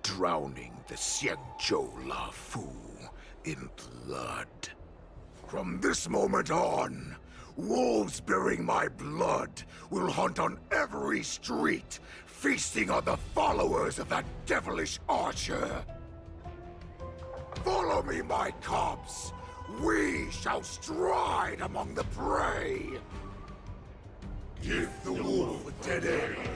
drowning the Xiangzhou La Fu in blood. From this moment on, wolves bearing my blood will hunt on every street, feasting on the followers of that devilish archer. Follow me, my cubs. We shall stride among the prey. Give the wolf a dead end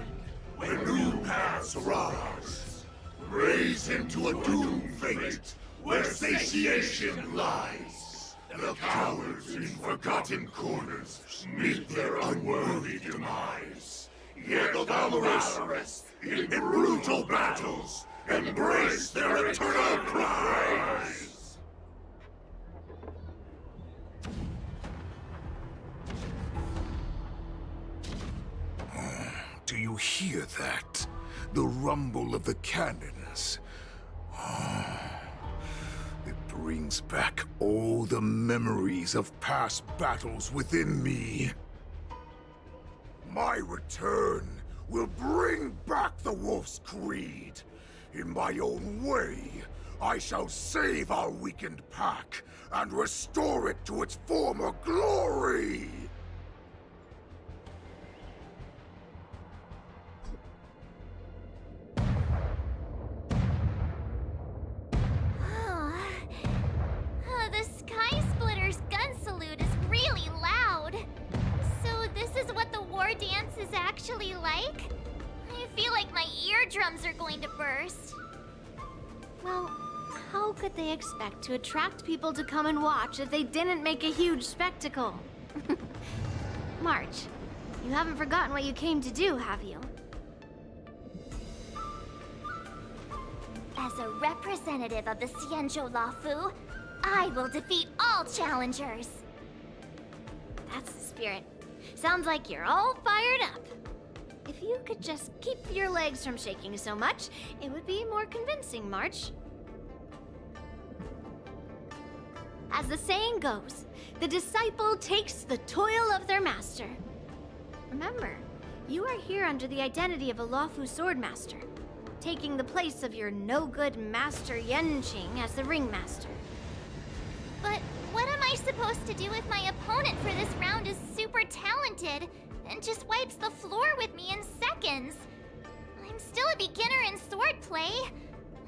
when new paths arise. Raise him to a doomed fate where satiation lies. The cowards in forgotten corners meet their unworthy demise. Yet the valorous in brutal battles embrace their eternal prize. Do you hear that? The rumble of the cannons. It brings back all the memories of past battles within me. My return will bring back the Wolf's Creed. In my own way, I shall save our weakened pack and restore it to its former glory! The Sky Splitter's gun salute is really loud. So this is what the war dance is actually like? I feel like my eardrums are going to burst. Well, how could they expect to attract people to come and watch if they didn't make a huge spectacle? March, you haven't forgotten what you came to do, have you? As a representative of the Xianzhou Lafu, I will defeat all challengers. That's the spirit. Sounds like you're all fired up. If you could just keep your legs from shaking so much, it would be more convincing, March. As the saying goes, the disciple takes the toil of their master. Remember, you are here under the identity of a Lafu swordmaster, taking the place of your no-good master Yanqing as the ringmaster. But what am I supposed to do if my opponent for this round is super talented and just wipes the floor with me in seconds? I'm still a beginner in swordplay.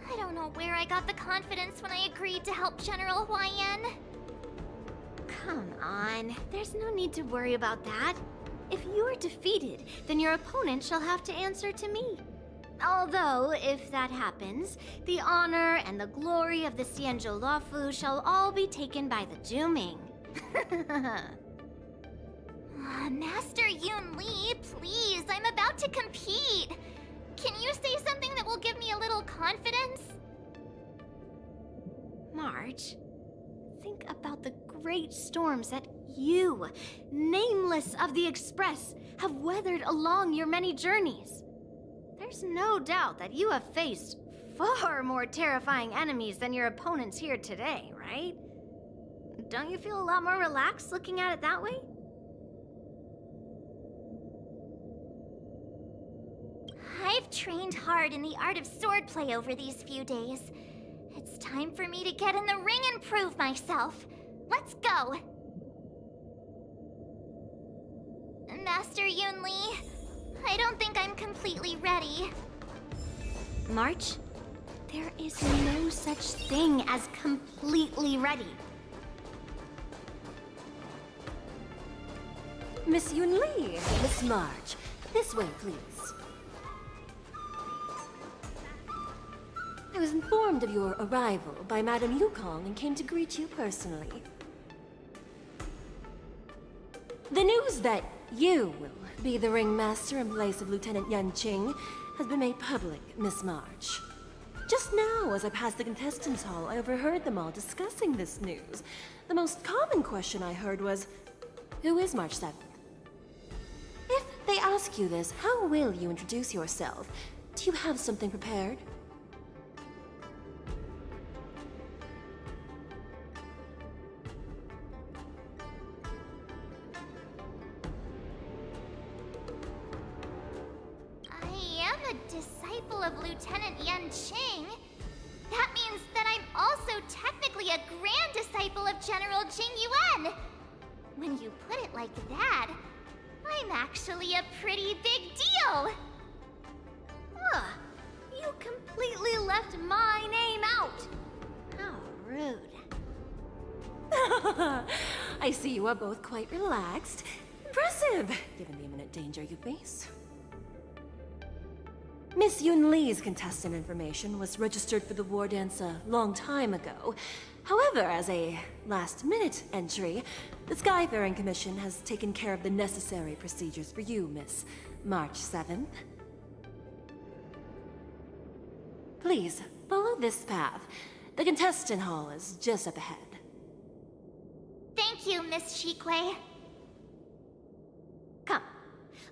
I don't know where I got the confidence when I agreed to help General Huaiyan. Come on, there's no need to worry about that. If you are defeated, then your opponent shall have to answer to me. Although, if that happens, the honor and the glory of the Xianzhou Lafu shall all be taken by the Zhuming. Master Yun Li, please, I'm about to compete. Can you say something that will give me a little confidence? March, think about the great storms that you, nameless of the Express, have weathered along your many journeys. There's no doubt that you have faced far more terrifying enemies than your opponents here today, right? Don't you feel a lot more relaxed looking at it that way? I've trained hard in the art of swordplay over these few days. It's time for me to get in the ring and prove myself. Let's go! Master Yun Li, I don't think I'm completely ready. March, there is no such thing as completely ready. Miss Yun Li, Miss March, this way, please. I was informed of your arrival by Madame Yukong and came to greet you personally. The news that you will be the ringmaster in place of Lieutenant Yanqing has been made public, Miss March. Just now, as I passed the contestants' hall, I overheard them all discussing this news. The most common question I heard was, who is March 7th? If they ask you this, how will you introduce yourself? Do you have something prepared? Of Lieutenant Yanqing. That means that I'm also technically a grand disciple of General Jing Yuan. When you put it like that, I'm actually a pretty big deal. Huh. You completely left my name out. How rude. I see you are both quite relaxed. Impressive, given the imminent danger you face. Miss Yun Li's contestant information was registered for the war dance a long time ago. However, as a last-minute entry, the Skyfaring Commission has taken care of the necessary procedures for you, Miss March 7th. Please, follow this path. The contestant hall is just up ahead. Thank you, Miss Shikwe. Come,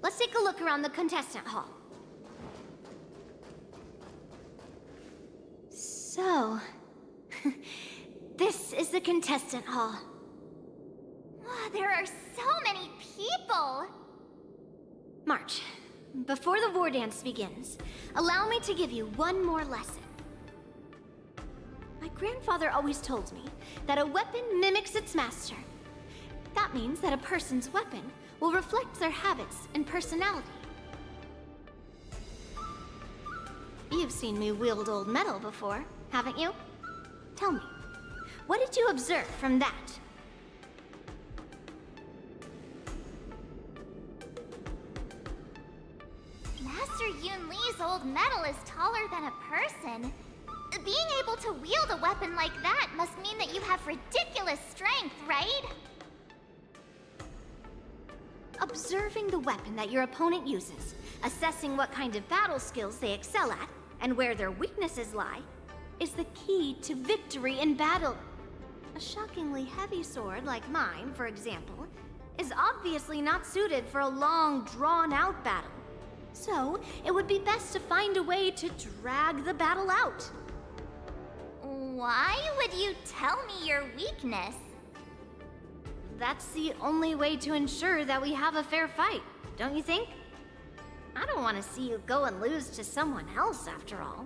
let's take a look around the contestant hall. So, This is the contestant hall. Wow, there are so many people! March, before the war dance begins, allow me to give you one more lesson. My grandfather always told me that a weapon mimics its master. That means that a person's weapon will reflect their habits and personality. You've seen me wield old metal before, haven't you? Tell me, what did you observe from that? Master Yun Li's old metal is taller than a person. Being able to wield a weapon like that must mean that you have ridiculous strength, right? Observing the weapon that your opponent uses, assessing what kind of battle skills they excel at, and where their weaknesses lie, is the key to victory in battle. A shockingly heavy sword like mine, for example, is obviously not suited for a long, drawn-out battle. So, it would be best to find a way to drag the battle out. Why would you tell me your weakness? That's the only way to ensure that we have a fair fight, don't you think? I don't want to see you go and lose to someone else, after all.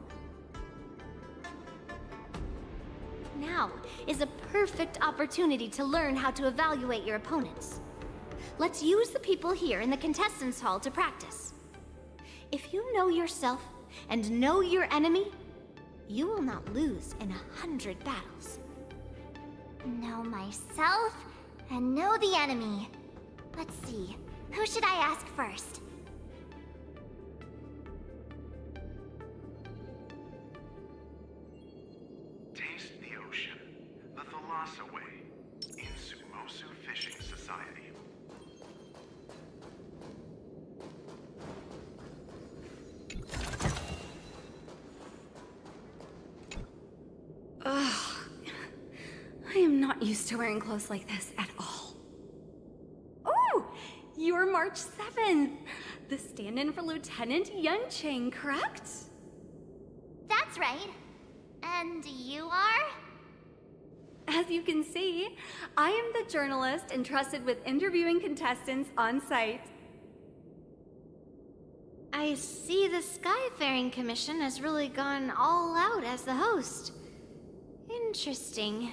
Now is a perfect opportunity to learn how to evaluate your opponents. Let's use the people here in the contestants' hall to practice. If you know yourself and know your enemy, you will not lose in 100 battles. Know myself and know the enemy. Let's see, who should I ask first? Taste the ocean, the Thalassa way, in Sumosu Fishing Society. Ugh. I am not used to wearing clothes like this at all. Oh! You're March 7th! The stand-in for Lieutenant Yunqing, correct? That's right. And you are? As you can see, I am the journalist entrusted with interviewing contestants on site. I see the Skyfaring Commission has really gone all out as the host. Interesting.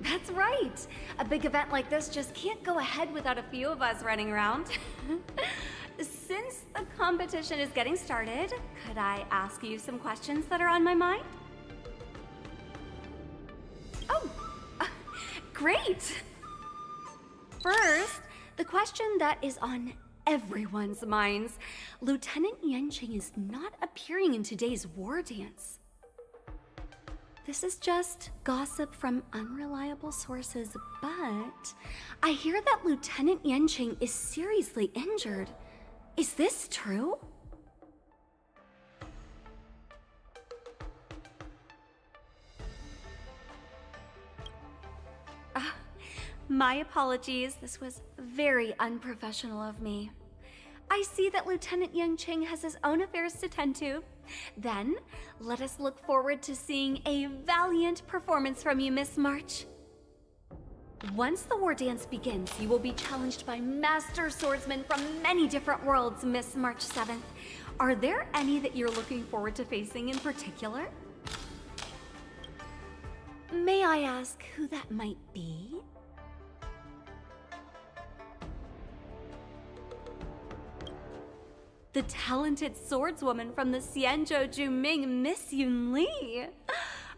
That's right. A big event like this just can't go ahead without a few of us running around. Since the competition is getting started, could I ask you some questions that are on my mind? Oh, great! First, the question that is on everyone's minds. Lieutenant Yunqing is not appearing in today's war dance. This is just gossip from unreliable sources, but I hear that Lieutenant Yunqing is seriously injured. Is this true? My apologies. This was very unprofessional of me. I see that Lieutenant Yunqing has his own affairs to tend to. Then, let us look forward to seeing a valiant performance from you, Miss March. Once the war dance begins, you will be challenged by master swordsmen from many different worlds, Miss March 7th. Are there any that you're looking forward to facing in particular? May I ask who that might be? The talented swordswoman from the Xianzhou Juming, Miss Yun Li.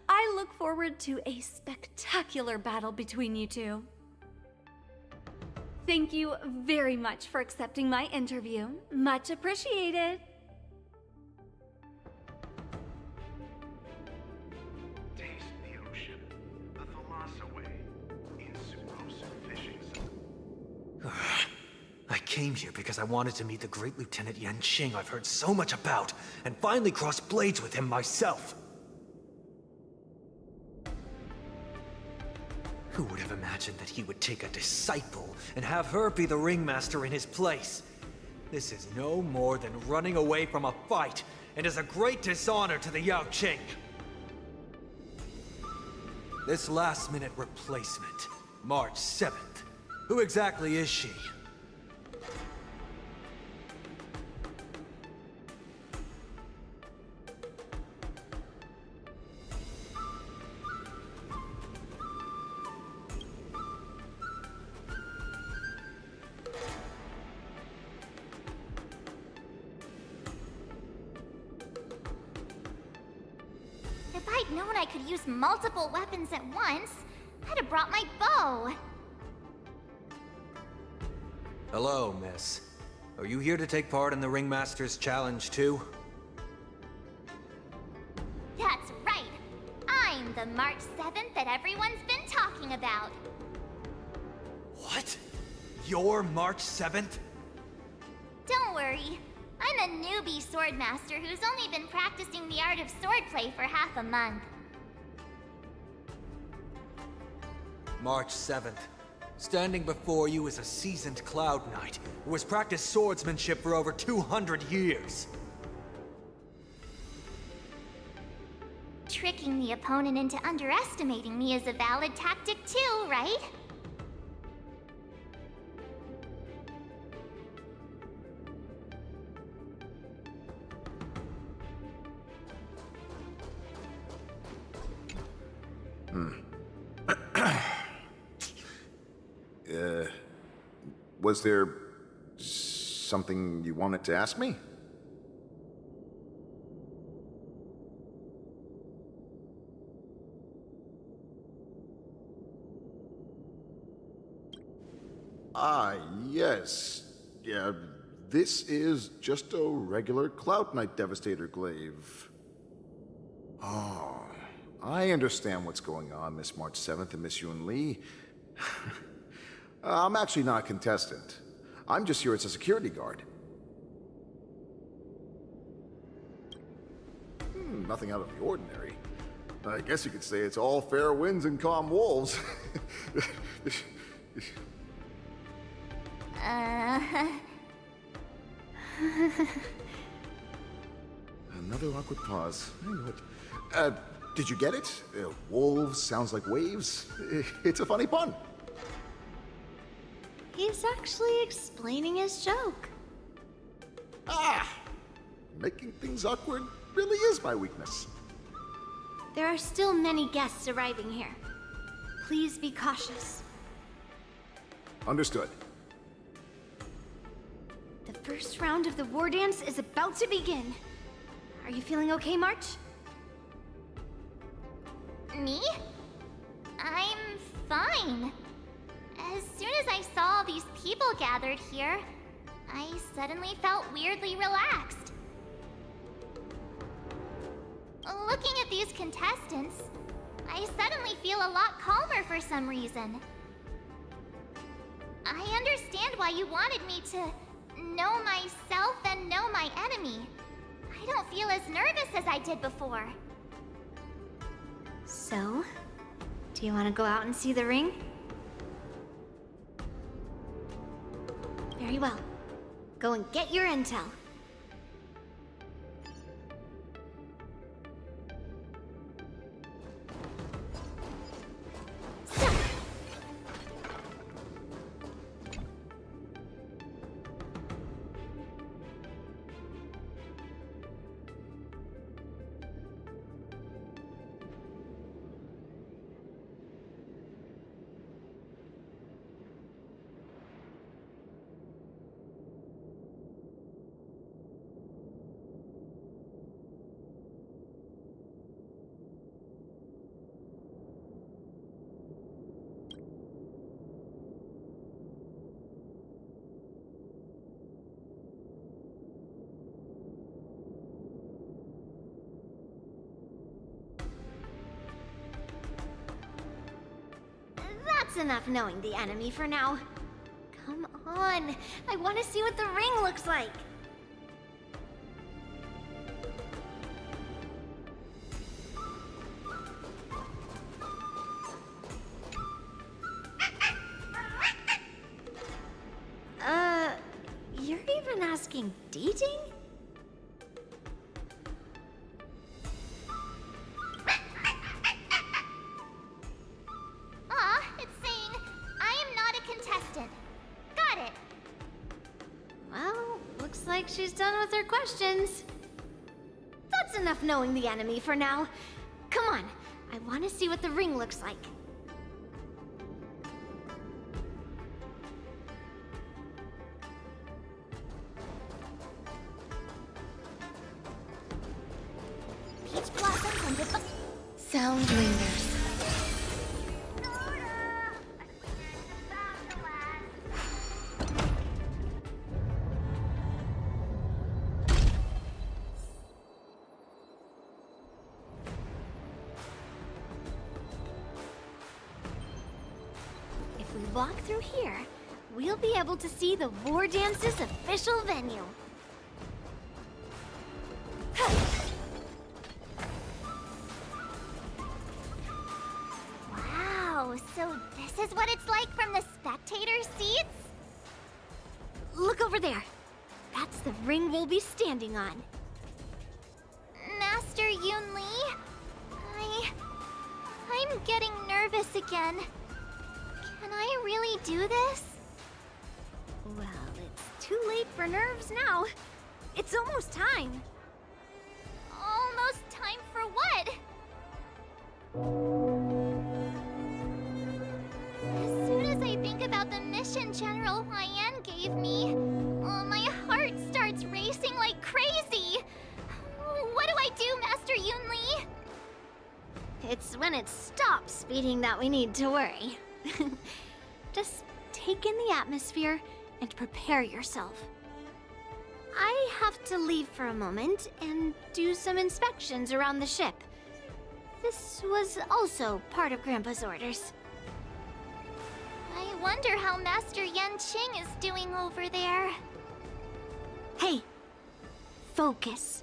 I look forward to a spectacular battle between you two. Thank you very much for accepting my interview. Much appreciated. Taste the ocean, the Thalassa way, in Sumosu Fishing Society. I came here because I wanted to meet the great Lieutenant Yunqing I've heard so much about, and finally cross blades with him myself. Who would have imagined that he would take a disciple and have her be the ringmaster in his place? This is no more than running away from a fight, and is a great dishonor to the Yao Qing. This last-minute replacement, March 7th. Who exactly is she? If I'd known I could use multiple weapons at once, I'd have brought my bow. Hello, miss. Are you here to take part in the Ringmaster's Challenge too? That's right. I'm the March 7th that everyone's been talking about. What? You're March 7th? Don't worry. I'm a newbie swordmaster who's only been practicing the art of swordplay for half a month. March 7th. Standing before you is a seasoned Cloud Knight who has practiced swordsmanship for over 200 years. Tricking the opponent into underestimating me is a valid tactic too, right? Was there something you wanted to ask me? Ah, yes. Yeah, this is just a regular Cloud Knight Devastator glaive. Oh, I understand what's going on, Miss March 7th and Miss Yun Lee. I'm actually not a contestant. I'm just here as a security guard. Nothing out of the ordinary. I guess you could say it's all fair winds and calm wolves. Another awkward pause. I know it. Did you get it? Wolves sounds like waves. It's a funny pun. He's actually explaining his joke. Making things awkward really is my weakness. There are still many guests arriving here. Please be cautious. Understood. The first round of the war dance is about to begin. Are you feeling okay, March? Me? I'm fine. As soon as I saw all these people gathered here, I suddenly felt weirdly relaxed. Looking at these contestants, I suddenly feel a lot calmer for some reason. I understand why you wanted me to know myself and know my enemy. I don't feel as nervous as I did before. So, do you want to go out and see the ring? Very well. Go and get your intel. That's enough knowing the enemy for now. Come on, I want to see what the ring looks like. You're even asking dating? Looks like she's done with her questions. That's enough knowing the enemy for now. Come on, I want to see what the ring looks like. Peach blossoms and Sound lingers. If we walk through here, we'll be able to see the War Dance's official venue. Wow, so this is what it's like from the spectator seats? Look over there. That's the ring we'll be standing on. Master Yun Li? I'm getting nervous again. Can I really do this? Well, it's too late for nerves now. It's almost time. Almost time for what? As soon as I think about the mission General Huayan gave me, my heart starts racing like crazy. What do I do, Master Yun Li? It's when it stops beating that we need to worry. Just take in the atmosphere and prepare yourself. I have to leave for a moment and do some inspections around the ship. This was also part of Grandpa's orders. I wonder how Master Yanqing is doing over there. Hey, focus.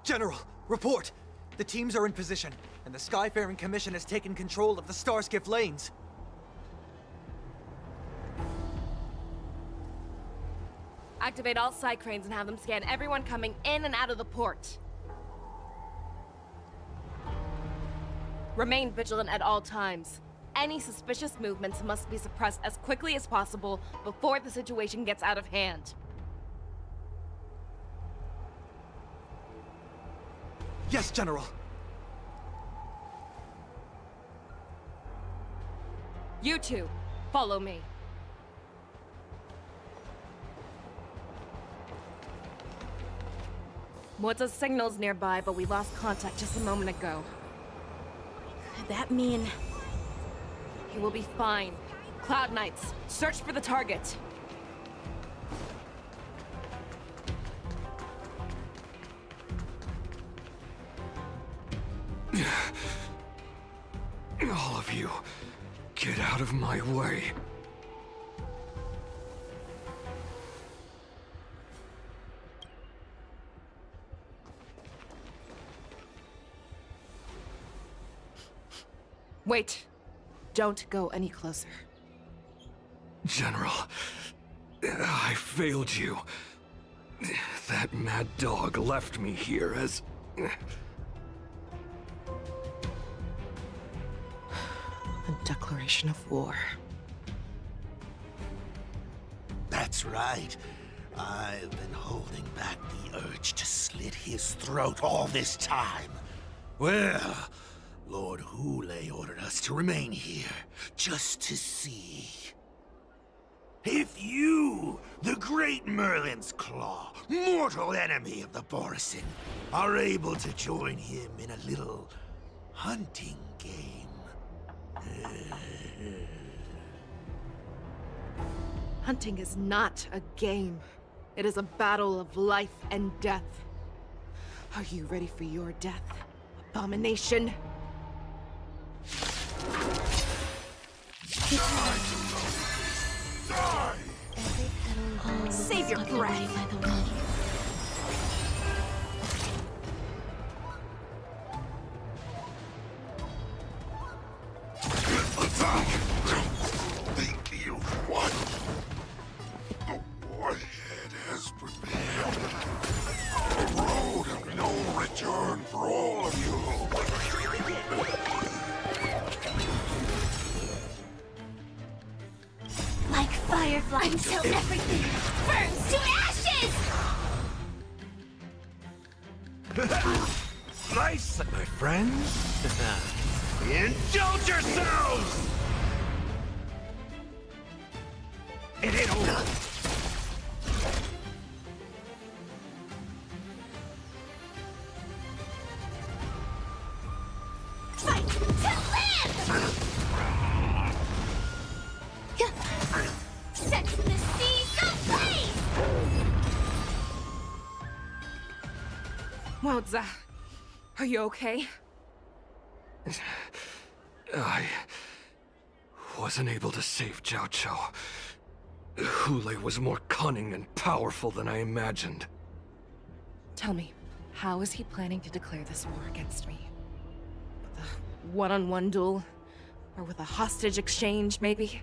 General, report! The teams are in position, and the Skyfaring Commission has taken control of the Starskiff lanes. Activate all side cranes and have them scan everyone coming in and out of the port. Remain vigilant at all times. Any suspicious movements must be suppressed as quickly as possible before the situation gets out of hand. Yes, General. You two, follow me. Moza's signal's nearby, but we lost contact just a moment ago. Could that mean... He will be fine. Cloud Knights, search for the target. All of you, get out of my way. Wait. Don't go any closer. General, I failed you. That mad dog left me here as... A declaration of war. That's right. I've been holding back the urge to slit his throat all this time. Well, Lord Hule ordered us to remain here, just to see. If you, the great Merlin's Claw, mortal enemy of the Borisin, are able to join him in a little hunting game. Hunting is not a game. It is a battle of life and death. Are you ready for your death, abomination? Save your breath. Think you what? The warhead has prepared a road of no return for all of you. blood until everything burns to ashes! Nice, my friends. Indulge yourselves! It ain't over. Fight to live! Set the seas ablaze! Wowza. Are you okay? I wasn't able to save Jiao Chou. Hule was more cunning and powerful than I imagined. Tell me, how is he planning to declare this war against me? With a one-on-one duel? Or with a hostage exchange, maybe?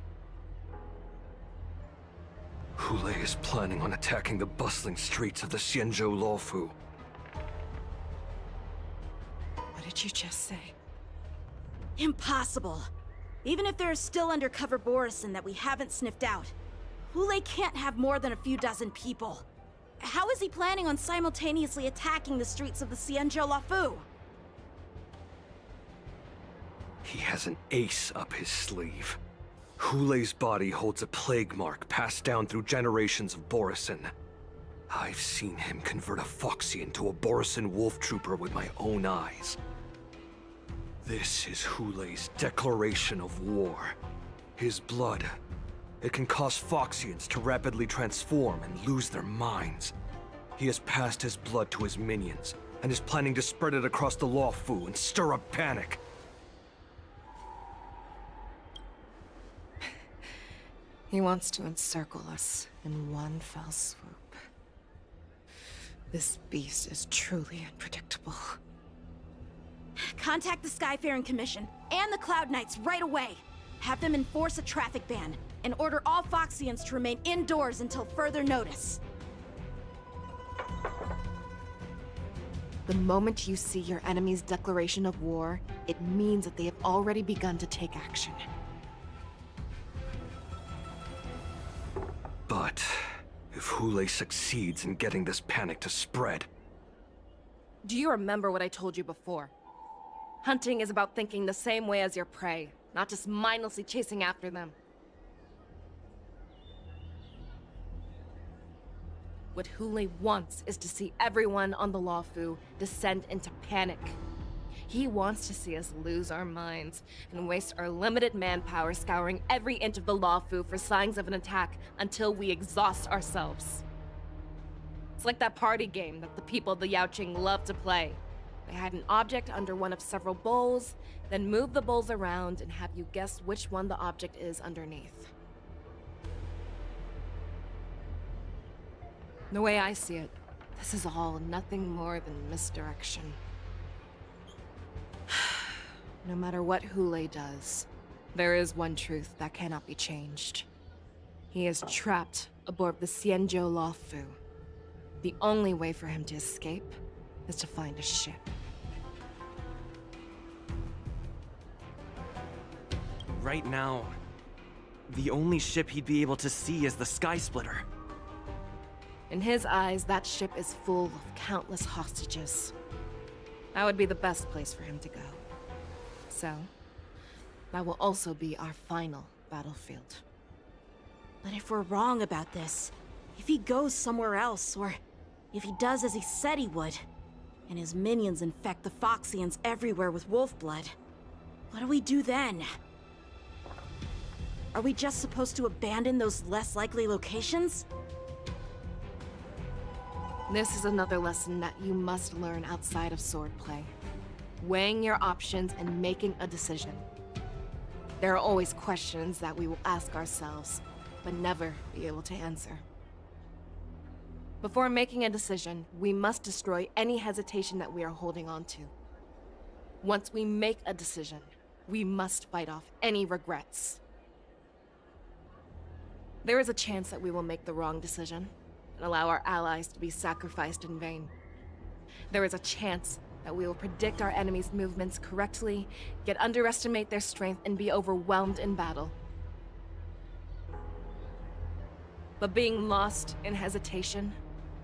Hule is planning on attacking the bustling streets of the Xianzhou Luofu. What did you just say? Impossible. Even if there is still undercover Borison that we haven't sniffed out, Hule can't have more than a few dozen people. How is he planning on simultaneously attacking the streets of the Xianzhou Luofu? He has an ace up his sleeve. Hule's body holds a plague mark passed down through generations of Borison. I've seen him convert a Foxian to a Borison wolf trooper with my own eyes. This is Hule's declaration of war. His blood. It can cause Foxians to rapidly transform and lose their minds. He has passed his blood to his minions, and is planning to spread it across the Luofu and stir up panic. He wants to encircle us in one fell swoop. This beast is truly unpredictable. Contact the Skyfaring Commission and the Cloud Knights right away. Have them enforce a traffic ban and order all Foxians to remain indoors until further notice. The moment you see your enemy's declaration of war, it means that they have already begun to take action. But if Hule succeeds in getting this panic to spread... Do you remember what I told you before? Hunting is about thinking the same way as your prey, not just mindlessly chasing after them. What Hule wants is to see everyone on the Luofu descend into panic. He wants to see us lose our minds and waste our limited manpower scouring every inch of the Luofu for signs of an attack until we exhaust ourselves. It's like that party game that the people of the Yaoqing love to play. They hide an object under one of several bowls, then move the bowls around and have you guess which one the object is underneath. The way I see it, this is all nothing more than misdirection. No matter what Hule does, there is one truth that cannot be changed. He is trapped aboard the Xianzhou Luofu. The only way for him to escape is to find a ship. Right now, the only ship he'd be able to see is the Sky Splitter. In his eyes, that ship is full of countless hostages. That would be the best place for him to go. So, that will also be our final battlefield. But if we're wrong about this, if he goes somewhere else, or if he does as he said he would, and his minions infect the Foxians everywhere with wolf blood, what do we do then? Are we just supposed to abandon those less likely locations? This is another lesson that you must learn outside of swordplay. Weighing your options and making a decision. There are always questions that we will ask ourselves, but never be able to answer. Before making a decision, we must destroy any hesitation that we are holding on to. Once we make a decision, we must fight off any regrets. There is a chance that we will make the wrong decision and allow our allies to be sacrificed in vain. There is a chance that we will predict our enemies' movements correctly, yet underestimate their strength and be overwhelmed in battle. But being lost in hesitation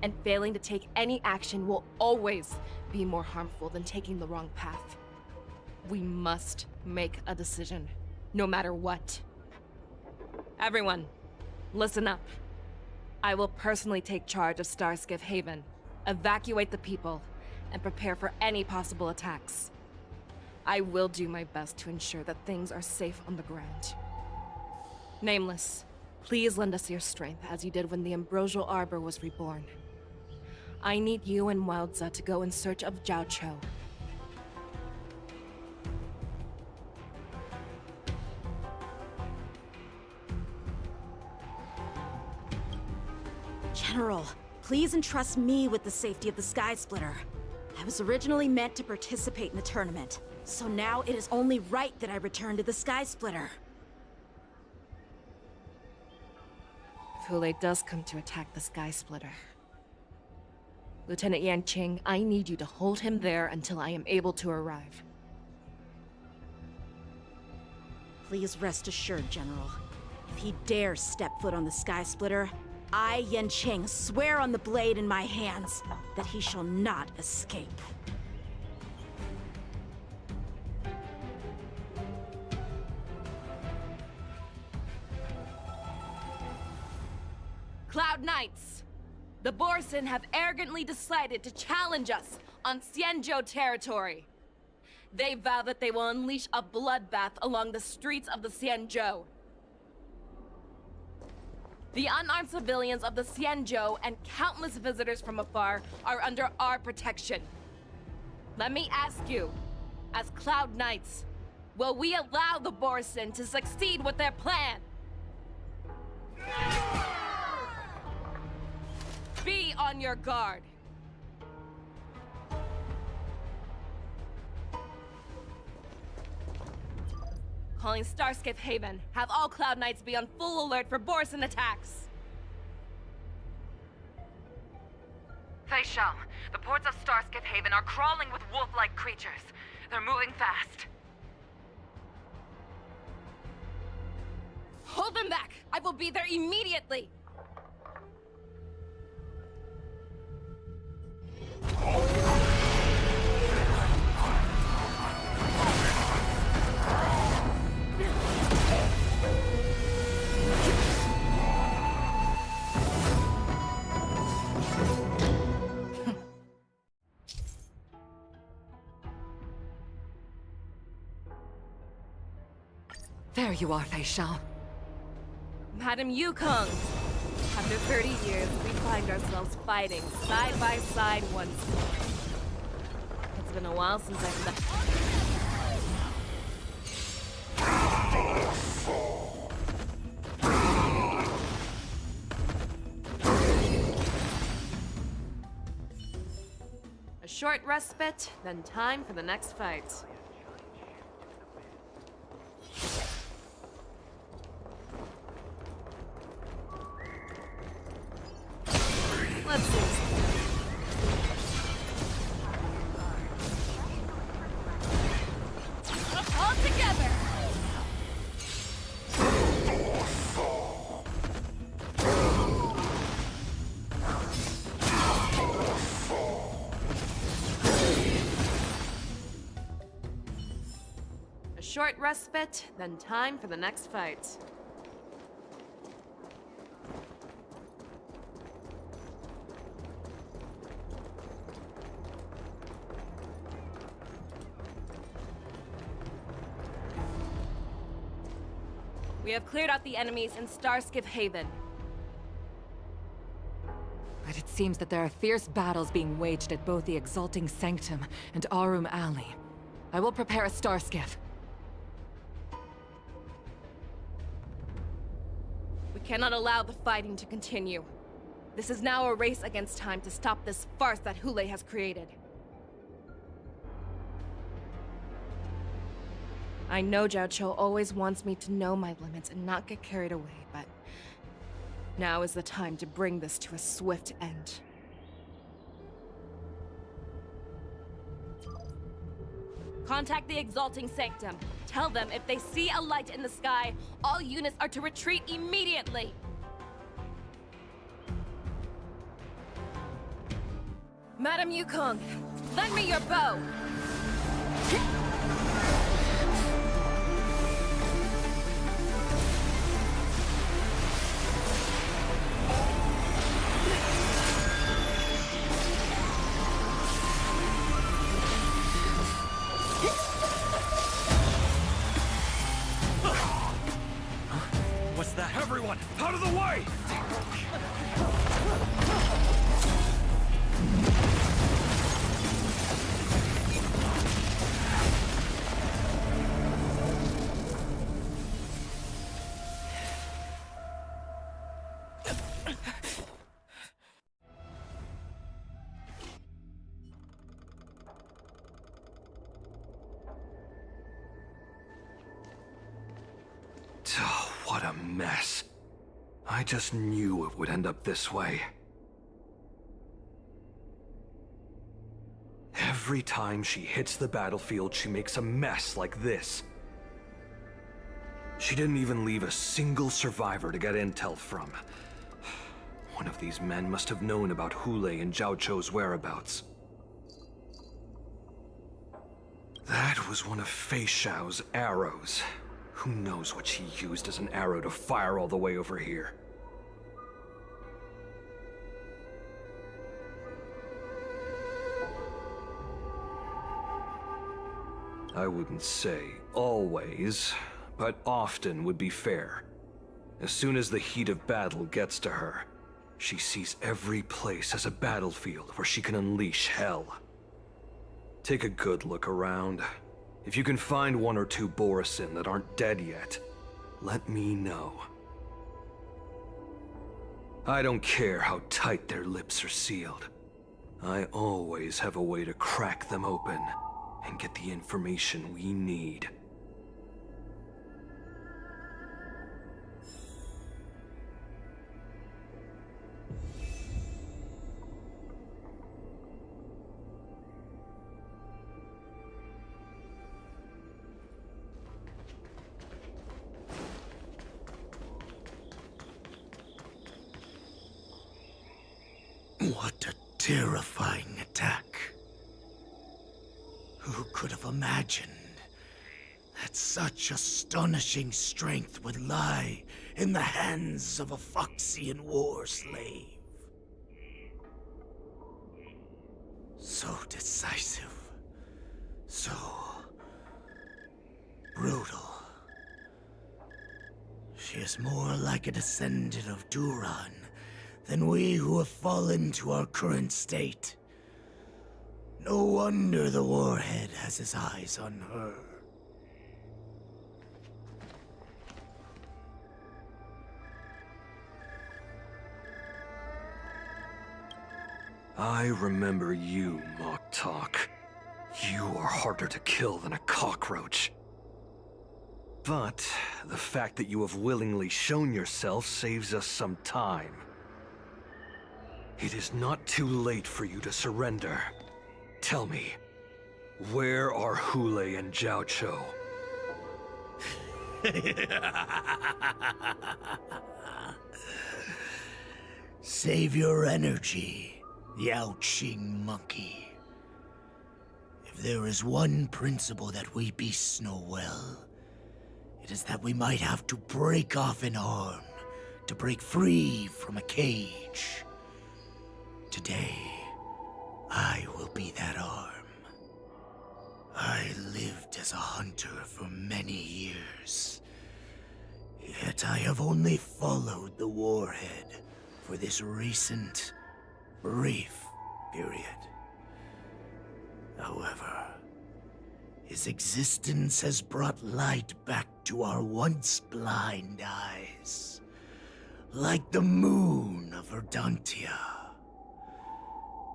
and failing to take any action will always be more harmful than taking the wrong path. We must make a decision, no matter what. Everyone, listen up. I will personally take charge of Starskiff Haven, evacuate the people, and prepare for any possible attacks. I will do my best to ensure that things are safe on the ground. Nameless, please lend us your strength as you did when the Ambrosial Arbor was reborn. I need you and Wildza to go in search of Zhao Cho. General, please entrust me with the safety of the Sky Splitter. I was originally meant to participate in the tournament, so now it is only right that I return to the Sky Splitter. If Hulei does come to attack the Sky Splitter, Lieutenant Yanqing, I need you to hold him there until I am able to arrive. Please rest assured, General. If he dares step foot on the Sky Splitter, I, Yanqing, swear on the blade in my hands that he shall not escape. Cloud Knights! The Borson have arrogantly decided to challenge us on Xianzhou territory. They vow that they will unleash a bloodbath along the streets of the Xianzhou. The unarmed civilians of the Xianzhou and countless visitors from afar are under our protection. Let me ask you, as Cloud Knights, will we allow the Borson to succeed with their plan? Be on your guard. Calling Starskiff Haven. Have all Cloud Knights be on full alert for Borson attacks. Fei Shao, the ports of Starskiff Haven are crawling with wolf-like creatures. They're moving fast. Hold them back! I will be there immediately! There you are, Fei Shao. Madam Yukong! After 30 years, we find ourselves fighting side by side once more. It's been a while since I've met. A short respite, then time for the next fight. Let's see. All together! A short respite, then time for the next fight. We have cleared out the enemies in Starskiff Haven. But it seems that there are fierce battles being waged at both the Exalting Sanctum and Arum Alley. I will prepare a Starskiff. We cannot allow the fighting to continue. This is now a race against time to stop this farce that Hulei has created. I know Zhao Cho always wants me to know my limits and not get carried away, but now is the time to bring this to a swift end. Contact the Exalting Sanctum. Tell them if they see a light in the sky, all units are to retreat immediately. Madam Yukong, lend me your bow! What's that? Everyone, out of the way! Oh, what a mess. I just knew it would end up this way. Every time she hits the battlefield, she makes a mess like this. She didn't even leave a single survivor to get intel from. One of these men must have known about Hulei and Zhao Chou's whereabouts. That was one of Fei Xiao's arrows. Who knows what she used as an arrow to fire all the way over here? I wouldn't say always, but often would be fair. As soon as the heat of battle gets to her, she sees every place as a battlefield where she can unleash hell. Take a good look around. If you can find one or two Borisin that aren't dead yet, let me know. I don't care how tight their lips are sealed. I always have a way to crack them open and get the information we need. What a terrifying attack. Who could have imagined that such astonishing strength would lie in the hands of a Foxian war slave? So decisive, so brutal. She is more like a descendant of Duran than we who have fallen to our current state. No wonder the Warhead has his eyes on her. I remember you, Mock Talk. You are harder to kill than a cockroach. But the fact that you have willingly shown yourself saves us some time. It is not too late for you to surrender. Tell me, where are Hulei and Zhao Chou? Save your energy, Yaoqing monkey. If there is one principle that we beasts know well, it is that we might have to break off an arm to break free from a cage. Today, I will be that arm. I lived as a hunter for many years, yet I have only followed the Warhead for this recent, brief period. However, his existence has brought light back to our once blind eyes, like the moon of Verdantia.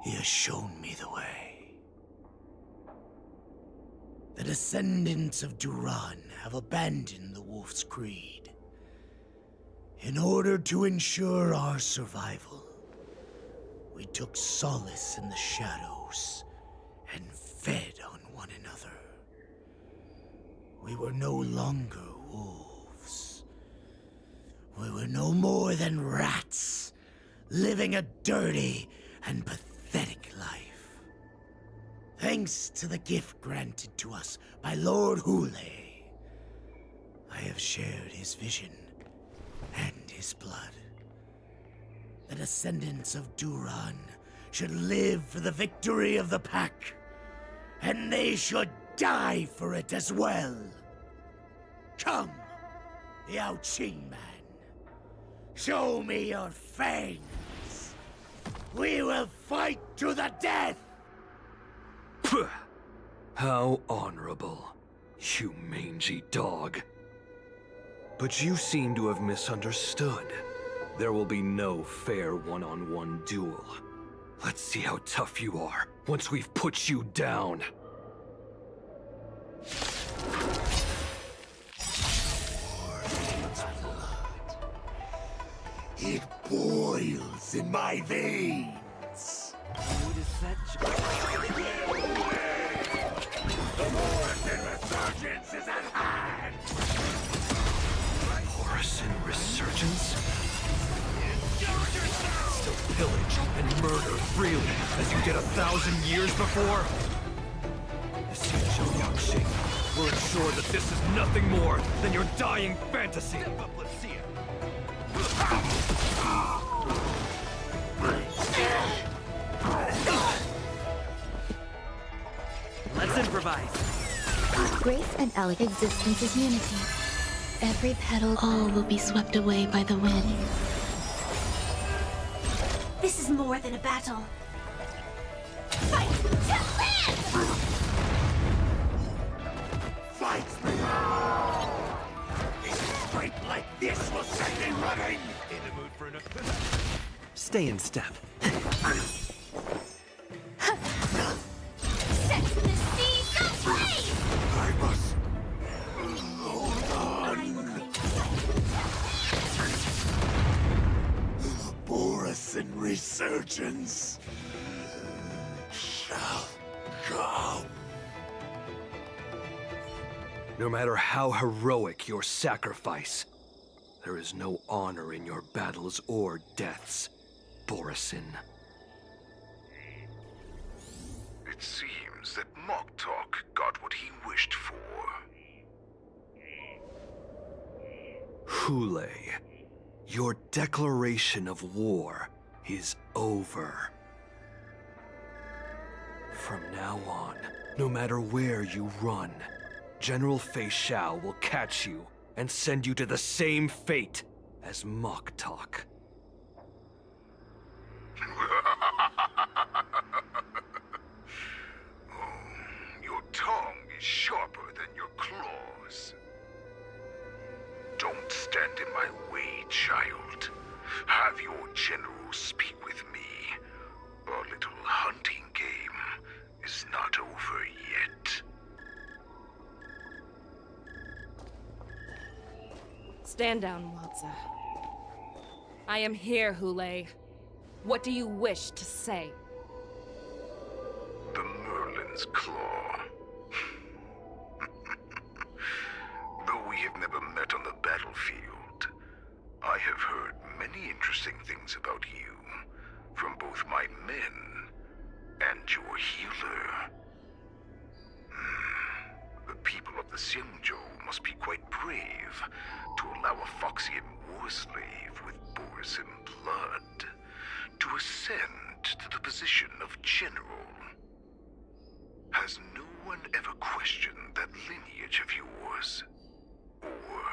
He has shown me the way. The descendants of Duran have abandoned the Wolf's Creed. In order to ensure our survival, we took solace in the shadows and fed on one another. We were no longer wolves. We were no more than rats, living a dirty and pathetic life. Thanks to the gift granted to us by Lord Hule, I have shared his vision and his blood. The descendants of Duran should live for the victory of the Pack, and they should die for it as well. Come, Yao Qing man. Show me your fangs. We will fight to the death! Pugh! How honorable, you mangy dog. But you seem to have misunderstood. There will be no fair one-on-one duel. Let's see how tough you are once we've put you down. It boils in my veins. The Morrison Resurgence is at hand! Morrison Resurgence? Still pillage and murder freely, as you did 1,000 years before? The Xianzhou Yangxing will ensure that this is nothing more than your dying fantasy. Let's see it. Let's improvise. Grace and elegant existence is unity. Every petal, all will be swept away by the wind. This is more than a battle. Fight to live! Fight me! A strength like this will send me running! In the mood for another. Stay in step. Set the seas aflame! I must hold on. The Borison Resurgence shall come. No matter how heroic your sacrifice, there is no honor in your battles or deaths, Borison. It seems that Moktok got what he wished for. Hule, your declaration of war is over. From now on, no matter where you run, General Fei Shao will catch you and send you to the same fate as Moktok. Your tongue is sharper than your claws. Don't stand in my way, child. Have your general speak with me. Our little hunting game is not over yet. Stand down, Watsa. I am here, Hule. What do you wish to say? The Merlin's Claw. Though we have never met on the battlefield, I have heard many interesting things about you from both my men and your healer. The people of the Xianzhou must be quite brave to allow a Foxian war slave with Borison blood to ascend to the position of general. Has no one ever questioned that lineage of yours? Or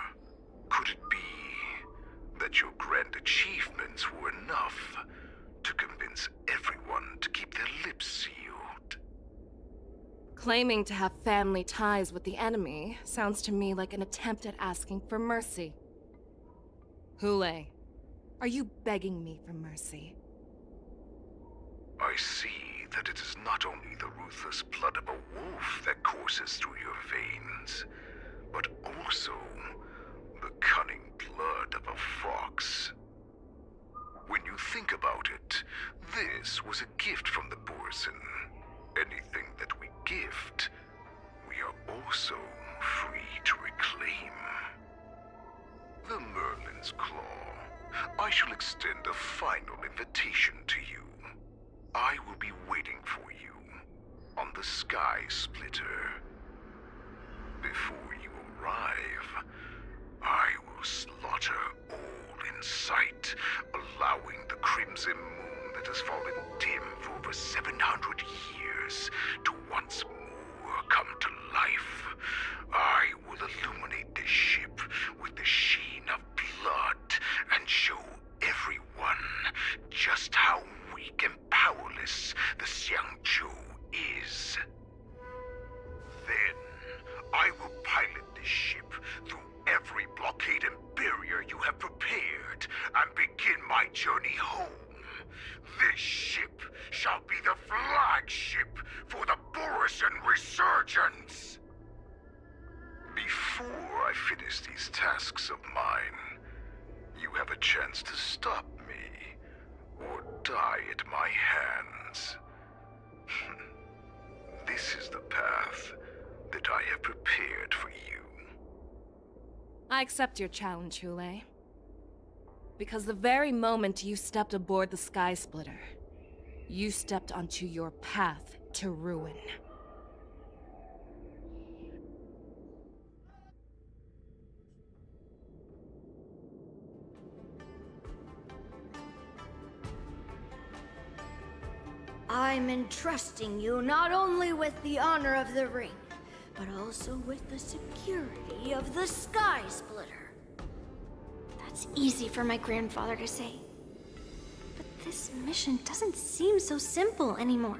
could it be that your grand achievements were enough to convince everyone to keep their lips sealed? Claiming to have family ties with the enemy sounds to me like an attempt at asking for mercy. Hule, are you begging me for mercy? I see that it is not only the ruthless blood of a wolf that courses through your veins, but also the cunning blood of a fox. When you think about it, this was a gift from the Borison. Anything that we gift, we are also free to reclaim. The Merlin's Claw. I shall extend a final invitation to you. I will be waiting for you on the Sky Splitter. Before you arrive, I will slaughter all in sight, allowing the crimson moon that has fallen dim for over 700 years to once more come to life. I will illuminate this ship with the sheen of blood and show everyone just how weak and powerless the Xiangzhou is. Then, I will pilot this ship through every blockade and barrier you have prepared and begin my journey home. This ship shall be the flagship for the Borisin Resurgence. Before I finish these tasks of mine, you have a chance to stop me or die at my hands. This is the path that I have prepared for you. I accept your challenge, Hule. Because the very moment you stepped aboard the Sky Splitter, you stepped onto your path to ruin. I'm entrusting you not only with the honor of the ring, but also with the security of the Sky Splitter. That's easy for my grandfather to say. But this mission doesn't seem so simple anymore.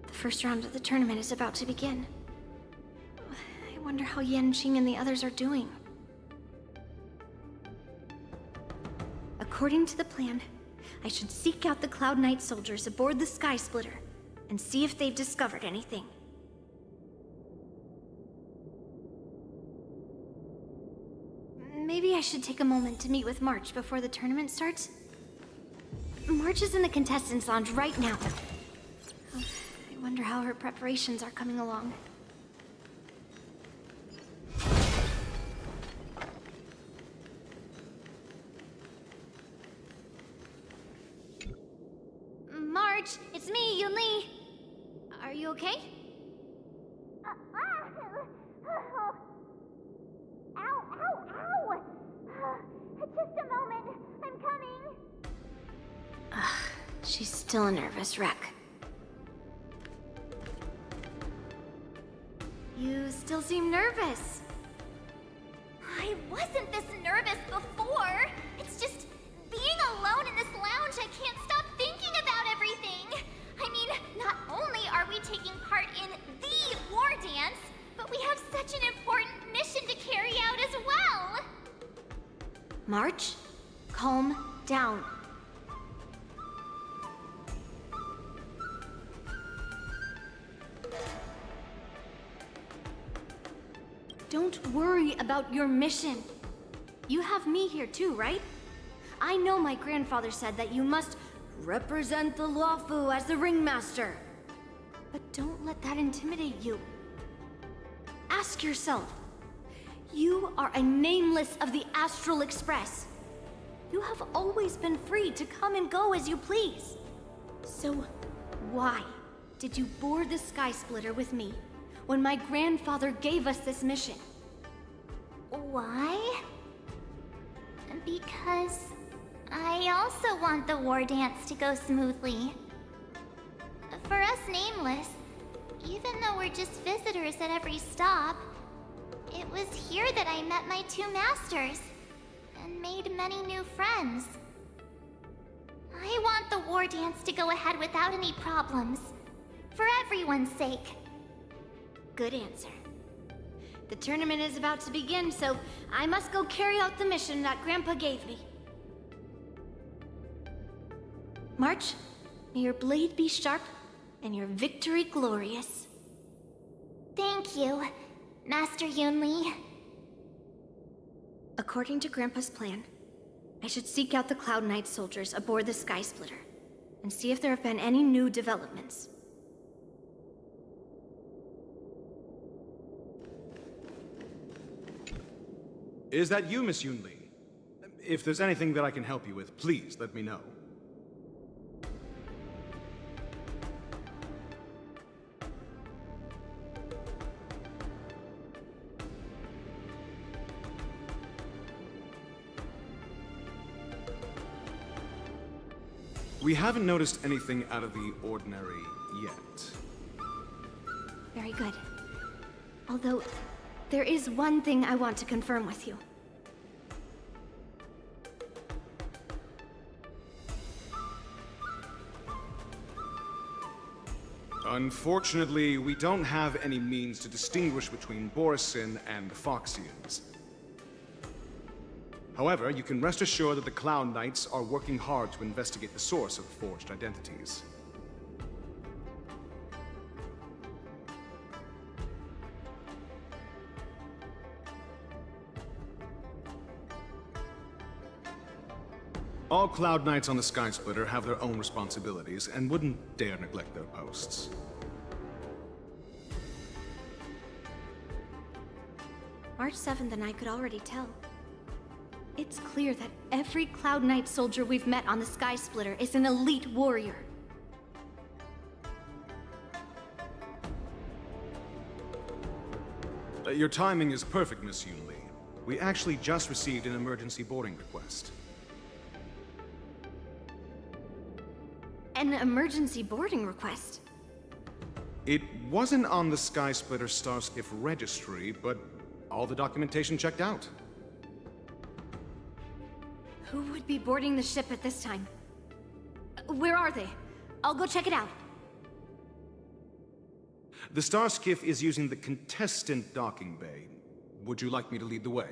The first round of the tournament is about to begin. I wonder how Yanqing and the others are doing. According to the plan, I should seek out the Cloud Knight soldiers aboard the Sky Splitter and see if they've discovered anything. Maybe I should take a moment to meet with March before the tournament starts. March is in the contestants' lounge right now. I wonder how her preparations are coming along. March, it's me, Yunli. Are you okay? Ow, ow, ow! Just a moment, I'm coming. She's still a nervous wreck. You still seem nervous. I wasn't this nervous before. It's just being alone in this lounge, I can't stop thinking about everything. I mean, not only are we taking part in the war dance, but we have such an important mission to carry out as well. March, calm down. Don't worry about your mission. You have me here too, right? I know my grandfather said that you must represent the Luofu as the ringmaster. But don't let that intimidate you. Ask yourself, you are a nameless of the Astral Express. You have always been free to come and go as you please. So why did you board the Sky Splitter with me when my grandfather gave us this mission? Why? Because I also want the war dance to go smoothly. For us Nameless, even though we're just visitors at every stop, it was here that I met my two masters and made many new friends. I want the war dance to go ahead without any problems, for everyone's sake. Good answer. The tournament is about to begin, so I must go carry out the mission that Grandpa gave me. March, may your blade be sharp and your victory glorious. Thank you, Master Yunli. According to Grandpa's plan, I should seek out the Cloud Knight soldiers aboard the Sky Splitter and see if there have been any new developments. Is that you, Miss Yunli? If there's anything that I can help you with, please let me know. We haven't noticed anything out of the ordinary yet. Very good. Although, there is one thing I want to confirm with you. Unfortunately, we don't have any means to distinguish between Borisin and the Foxians. However, you can rest assured that the Cloud Knights are working hard to investigate the source of the forged identities. All Cloud Knights on the Sky Splitter have their own responsibilities and wouldn't dare neglect their posts. March 7th and I could already tell. It's clear that every Cloud Knight soldier we've met on the Sky Splitter is an elite warrior. Your timing is perfect, Miss Yunli. We actually just received an emergency boarding request. An emergency boarding request? It wasn't on the Sky Splitter Starskiff registry, but all the documentation checked out. Who would be boarding the ship at this time? Where are they? I'll go check it out. The Starskiff is using the contestant docking bay. Would you like me to lead the way?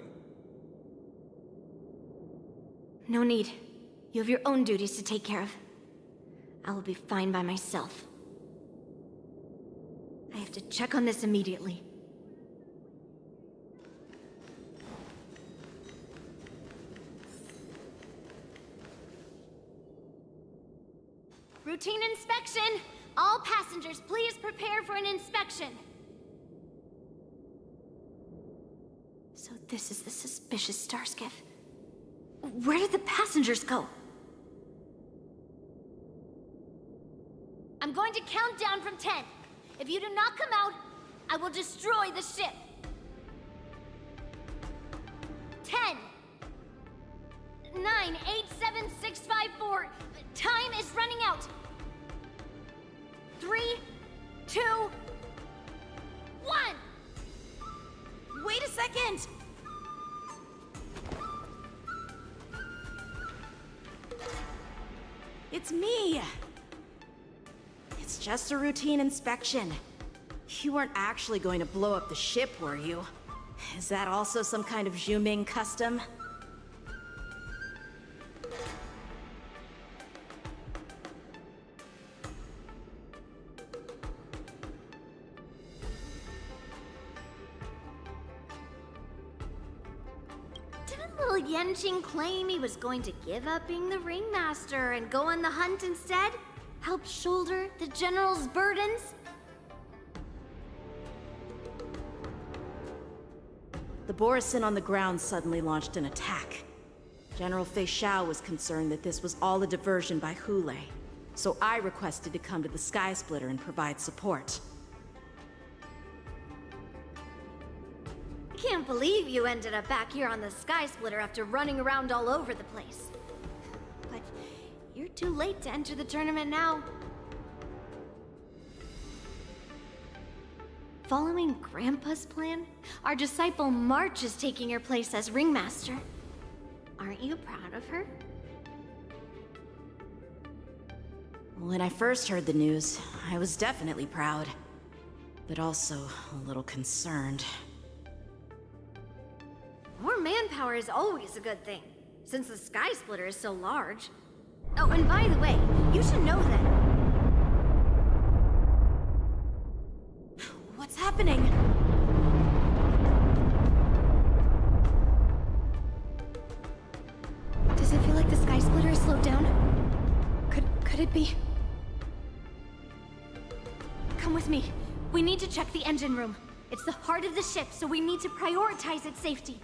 No need. You have your own duties to take care of. I will be fine by myself. I have to check on this immediately. Routine inspection! All passengers, please prepare for an inspection! So this is the suspicious Starskiff. Where did the passengers go? I'm going to count down from 10. If you do not come out, I will destroy the ship. 10, 9, 8, 7, 6, 5, 4. Time is running out. 3, 2, 1. Wait a second! It's me! It's just a routine inspection. You weren't actually going to blow up the ship, were you? Is that also some kind of Zhuming custom? Didn't little Yanqing claim he was going to give up being the ringmaster and go on the hunt instead? Help shoulder the general's burdens? The Borisin on the ground suddenly launched an attack. General Fei Xiao was concerned that this was all a diversion by Hulei, so I requested to come to the Sky Splitter and provide support. I can't believe you ended up back here on the Sky Splitter after running around all over the place. But you're too late to enter the tournament now. Following Grandpa's plan, our disciple March is taking your place as ringmaster. Aren't you proud of her? When I first heard the news, I was definitely proud, but also a little concerned. More manpower is always a good thing, since the Sky Splitter is so large. Oh, and by the way, you should know that... What's happening? Does it feel like the Sky Splitter is slowed down? Could it be? Come with me. We need to check the engine room. It's the heart of the ship, so we need to prioritize its safety.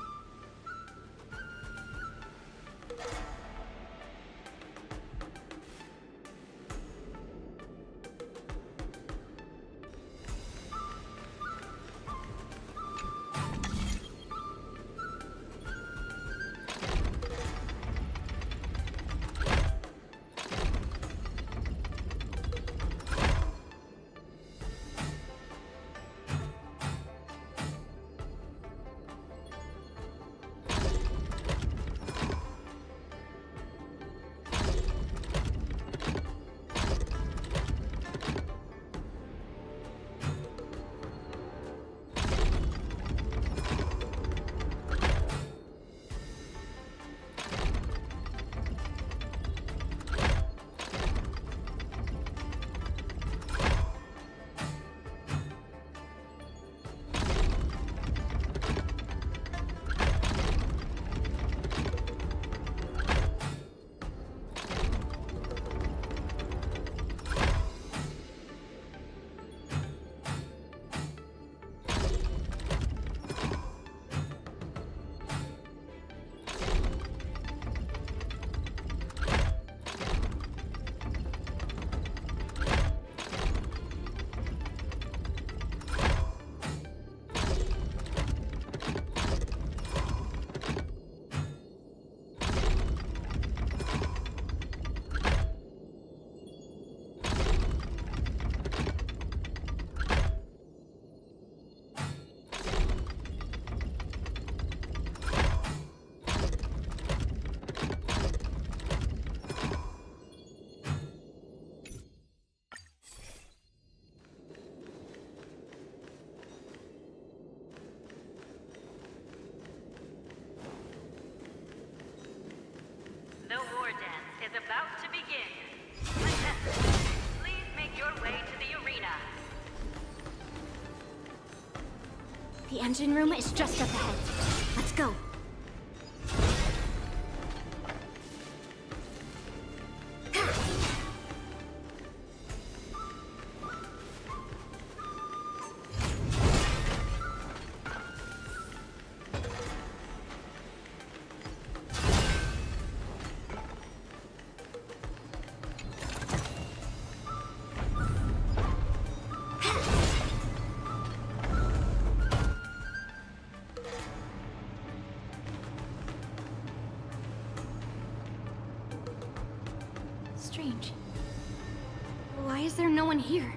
dance is about to begin. Contestants, please make your way to the arena. The engine room is just up ahead. Let's go. Strange. Why is there no one here?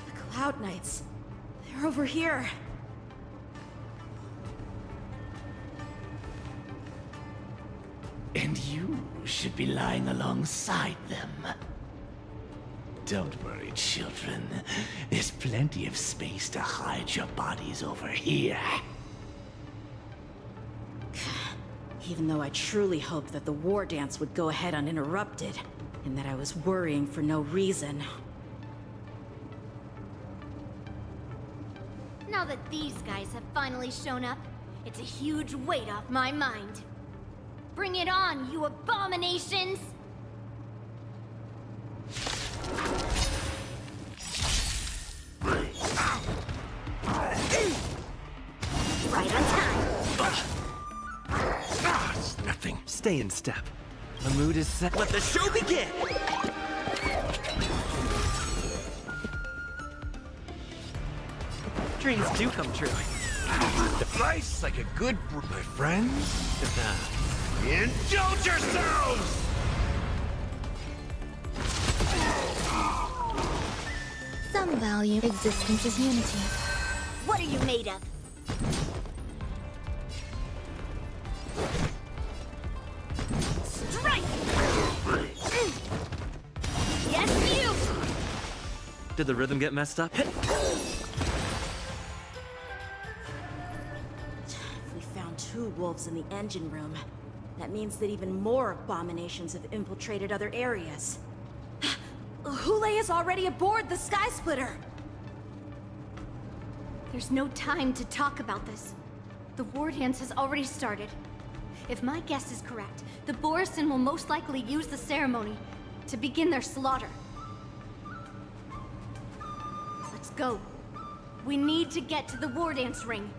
The Cloud Knights. They're over here. And you should be lying alongside them. Don't worry, children. There's plenty of space to hide your bodies over here. Even though I truly hoped that the war dance would go ahead uninterrupted, and that I was worrying for no reason. Now that these guys have finally shown up, it's a huge weight off my mind. Bring it on, you abominations! Right on time. It's nothing. Stay in step. The mood is set. Let the show begin! Dreams do come true. Nice, like a good my friends. Indulge yourselves! Some value existence is unity. What are you made of? Strike! Yes, you! Did the rhythm get messed up? If we found 2 wolves in the engine room, that means that even more abominations have infiltrated other areas. Hule is already aboard the Sky Splitter! There's no time to talk about this. The war dance has already started. If my guess is correct, the Borisin will most likely use the ceremony to begin their slaughter. Let's go. We need to get to the war dance ring.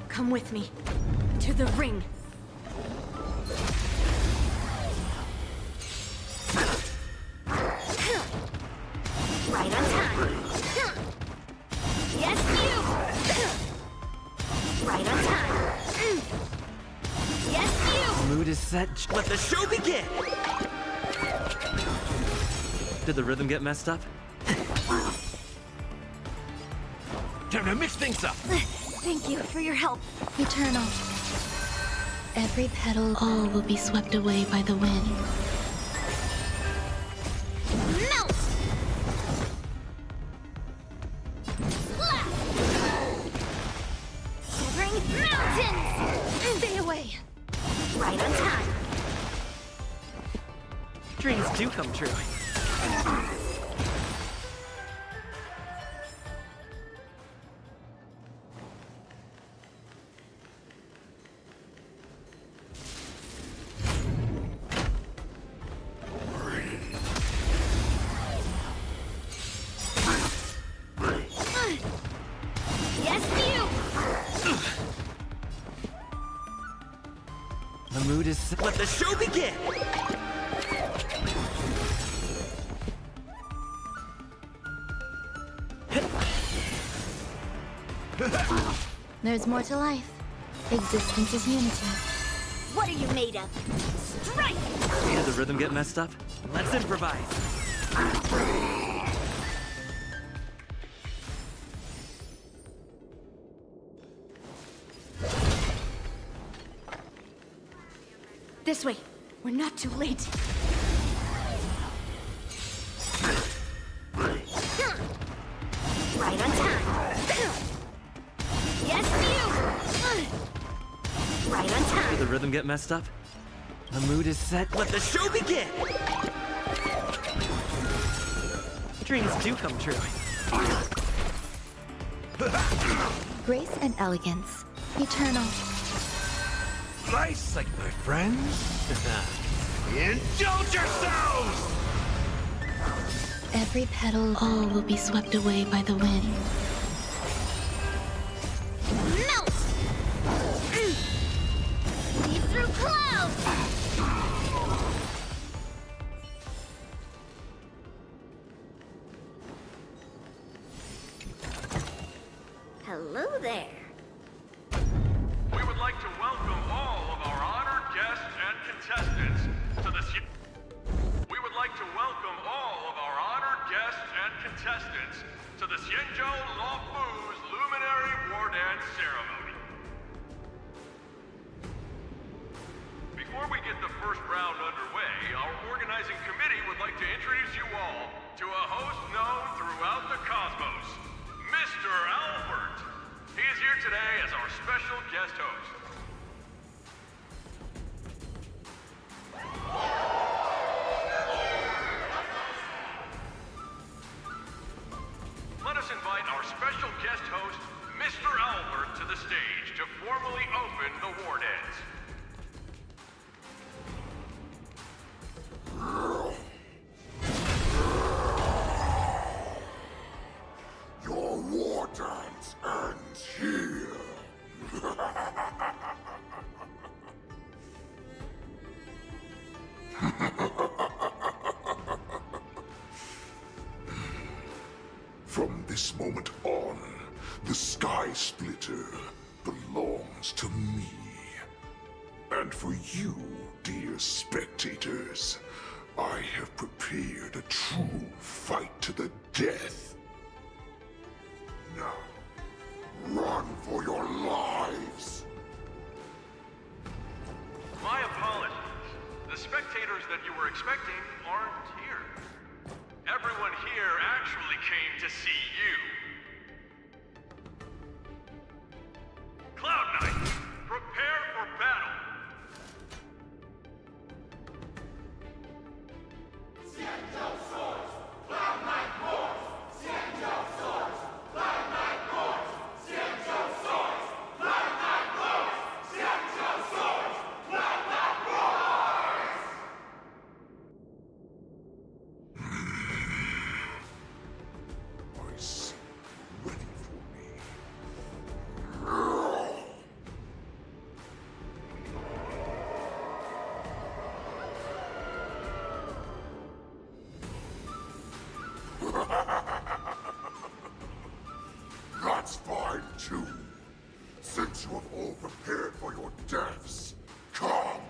Come with me. To the ring. Right on time. Yes, you! Right on time. Yes, you! The mood is set. Let the show begin! Did the rhythm get messed up? Time to mix things up! Thank you for your help. Eternal. Every petal, all will be swept away by the wind. Melt! Slap! Severing mountains! Stay away! Right on time. Dreams do come true. Yes, you! The mood is set. Let the show begin! There's more to life. Existence is unity. What are you made of? Strike! Did the rhythm get messed up? Let's improvise. This way. We're not too late. Right on time. Yes, you! Right on time. Did the rhythm get messed up? The mood is set. Let the show begin! Dreams do come true. Grace and elegance. Eternal. Nice, like my friends. Indulge yourselves! Every petal, all will be swept away by the wind. Melt! See through clouds! Hello there. We would like to welcome all of our honored guests and contestants to the We would like to welcome all of our honored guests and contestants to the Xianzhou Luofu's Luminary War Dance Ceremony. Before we get the first round underway, our organizing committee would like to introduce you all to a host known throughout the cosmos, Mr. Albert. He is here today as our special guest host. Let us invite our special guest host, Mr. Albert, to the stage to formally open the war dance. Your war dance ends here. From this moment on, the Sky Splitter belongs to me. And for you, dear spectators, I have prepared a true fight to the death. Now, run for your lives! My apologies. The spectators that you were expecting aren't here. Everyone here actually came to see you. Cloud Knight, prepare for battle! Xianzhou swords! Cloud Knight wars! Xianzhou swords! Cloud Knight wars! Xianzhou swords! Cloud Knight wars! Xianzhou swords! Cloud Knight wars! I see. Ready for me. That's fine too. Since you have all prepared for your deaths, come,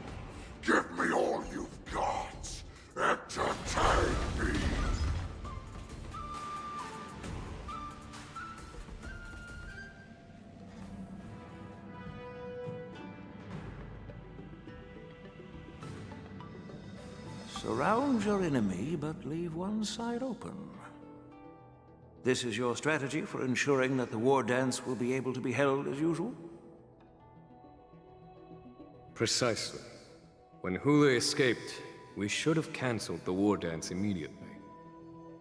give me all you've got. Entertain me. Surround your enemy, but leave one side open. This is your strategy for ensuring that the war dance will be able to be held as usual? Precisely. When Hule escaped, we should have cancelled the war dance immediately.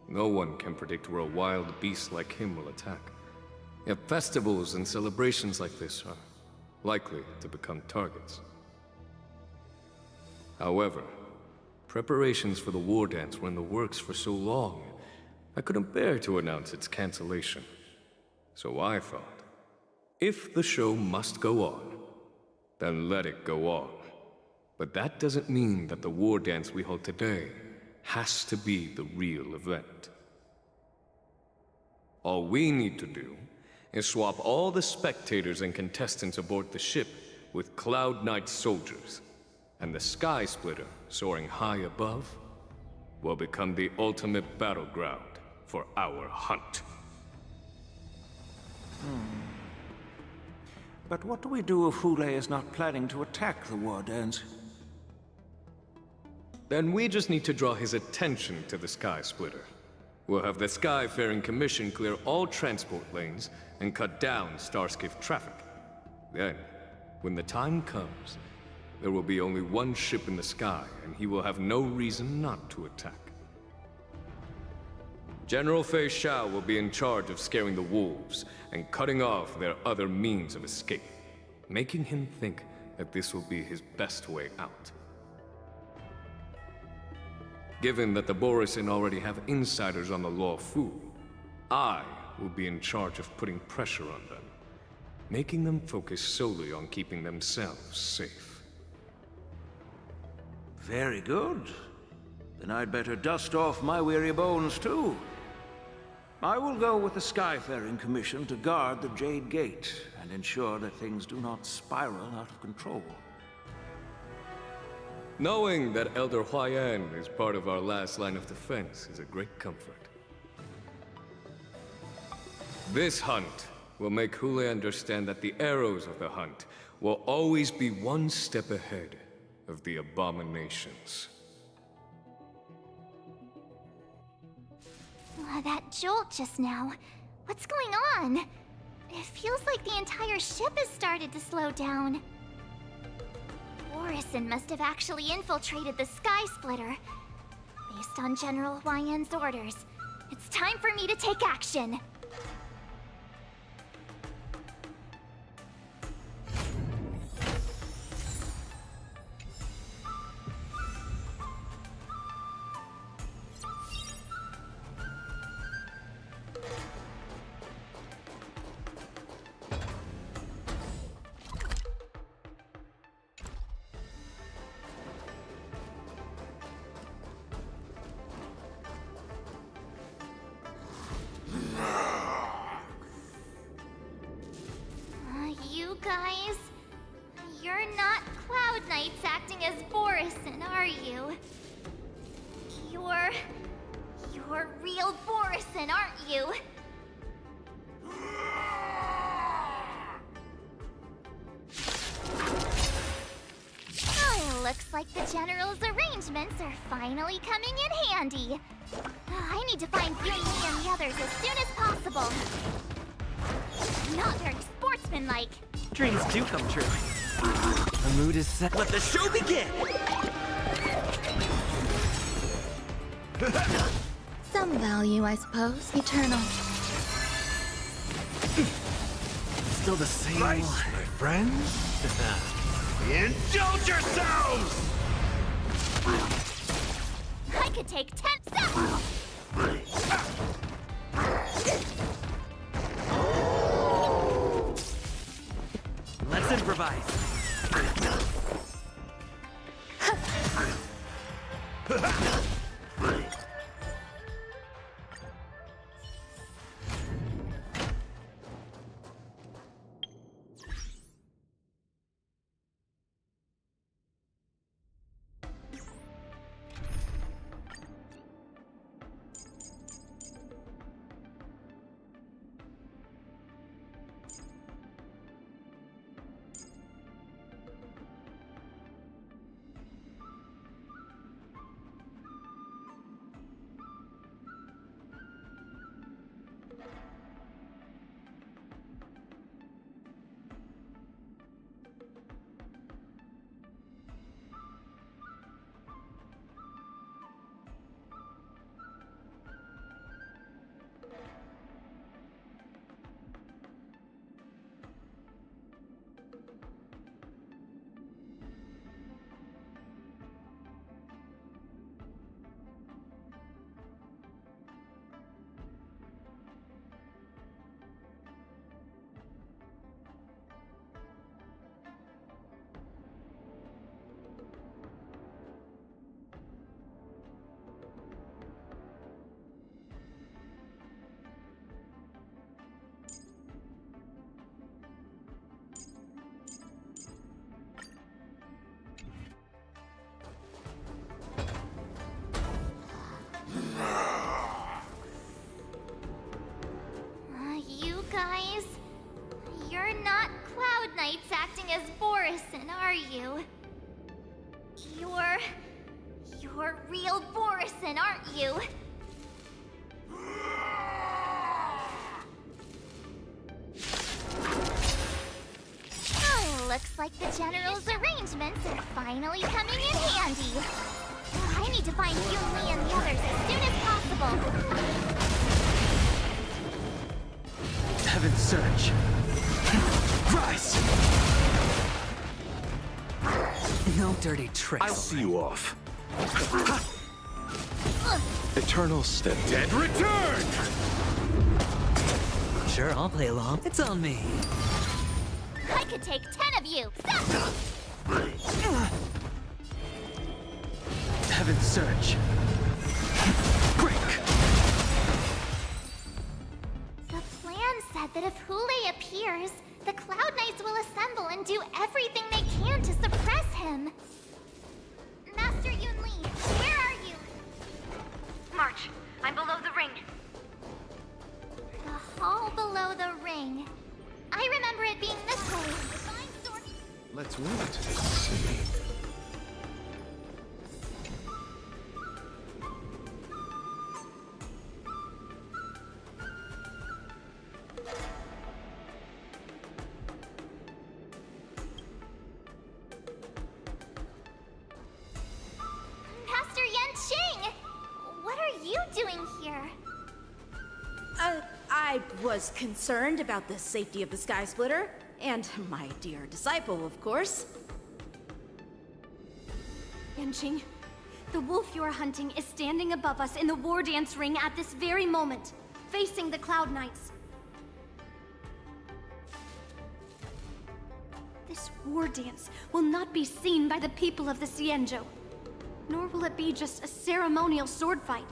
No one can predict where a wild beast like him will attack. Yet festivals and celebrations like this are likely to become targets. However, preparations for the war dance were in the works for so long, I couldn't bear to announce its cancellation. So I thought, if the show must go on, then let it go on. But that doesn't mean that the war dance we hold today has to be the real event. All we need to do is swap all the spectators and contestants aboard the ship with Cloud Knight soldiers, and the Sky Splitter, soaring high above, will become the ultimate battleground for our hunt. But what do we do if Hule is not planning to attack the war dance? Then we just need to draw his attention to the Sky Splitter. We'll have the Skyfaring Commission clear all transport lanes and cut down Starskiff traffic. Then, when the time comes, there will be only one ship in the sky, and he will have no reason not to attack. General Fei Xiao will be in charge of scaring the wolves and cutting off their other means of escape, making him think that this will be his best way out. Given that the Borisin already have insiders on the Law Fu, I will be in charge of putting pressure on them, making them focus solely on keeping themselves safe. Very good. Then I'd better dust off my weary bones too. I will go with the Skyfaring Commission to guard the Jade Gate and ensure that things do not spiral out of control. Knowing that Elder Huayan is part of our last line of defense is a great comfort. This hunt will make Hule understand that the arrows of the hunt will always be one step ahead of the abominations. That jolt just now. What's going on? It feels like the entire ship has started to slow down. Borisin must have actually infiltrated the Sky Splitter. Based on General Huayan's orders, it's time for me to take action. You guys, you're not Cloud Knights acting as Borisin, are you? You're real Borisin, aren't you? Oh, it looks like the General's arrangements are finally coming in handy. I need to find Yun Li and the others as soon as possible. Not very sportsmanlike. Dreams do come true. The mood is set. Let the show begin! Some value, I suppose. Eternal. Still the same. Nice, my friends. Indulge yourselves! I could take 10 seconds! Let's improvise. You guys, you're not Cloud Knights acting as Borisin, are you? You're You're real Borison, aren't you? Oh, looks like the General's arrangements are finally coming in handy. I need to find Yunli and the others as soon as possible. Heaven's Surge. Rise! No dirty tricks. I'll see you off. Eternal Step. Dead return! Sure, I'll play along. It's on me. I could take 10 of you. Heaven's Surge. Break! The plan said that if Hule appears, the Cloud Knights will assemble and do everything they can to suppress him. Master Yunli, where are you? March, I'm below the ring. The hall below the ring. I remember it being this way. Let's wait and see. Master Yanqing! What are you doing here? I was concerned about the safety of the Sky Splitter, and my dear disciple, of course. Yanqing, the wolf you are hunting is standing above us in the war dance ring at this very moment, facing the Cloud Knights. This war dance will not be seen by the people of the Xianzhou, nor will it be just a ceremonial sword fight.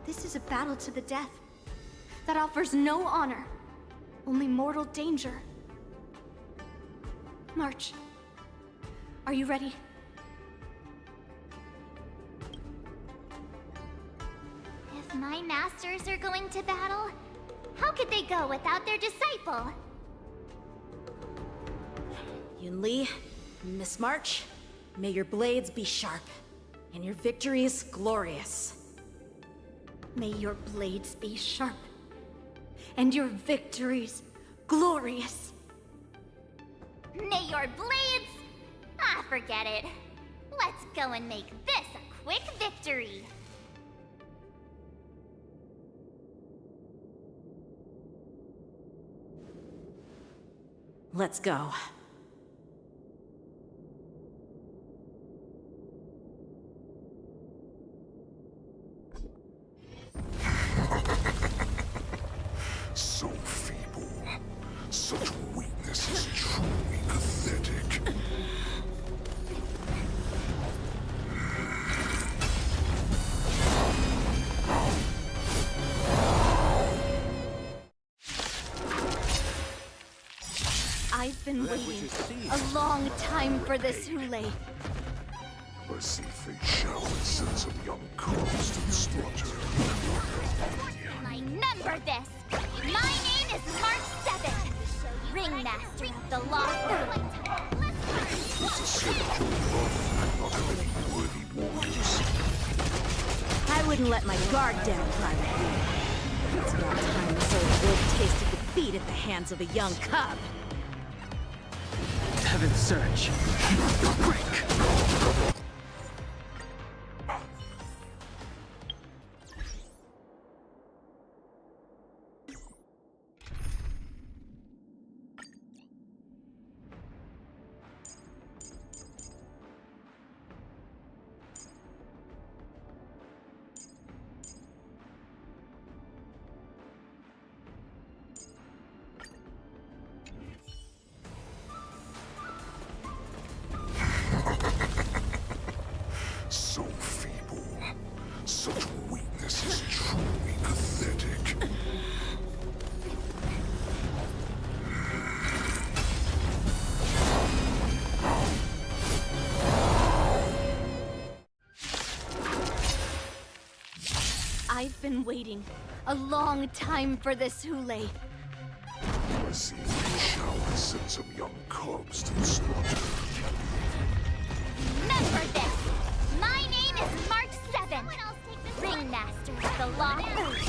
This is a battle to the death that offers no honor, only mortal danger. March, are you ready? If my masters are going to battle, how could they go without their disciple? Yunli, Miss March, may your blades be sharp, and your victories glorious. May your blades be sharp, and your victories glorious. May your blades... Ah, forget it. Let's go and make this a quick victory. Let's go. So feeble. Such weakness is truly pathetic. I've been waiting a long time for this, Hule. I see fate shower sends of young cubs to the slaughter. Remember this. My name is March 7th, Ringmaster of the Lost. It's a Xianzhou love, not many worthy warriors. I wouldn't let my guard down, Private Lee. It's about time this old wolf tasted defeat at the hands of a young cub. Heaven's Surge. Break! So feeble. Such weakness is truly pathetic. I've been waiting a long time for this, Hule. I see fate shower sends of young cubs to the slaughter. Remember this. My name is March 7th. Ringmaster of the Law First.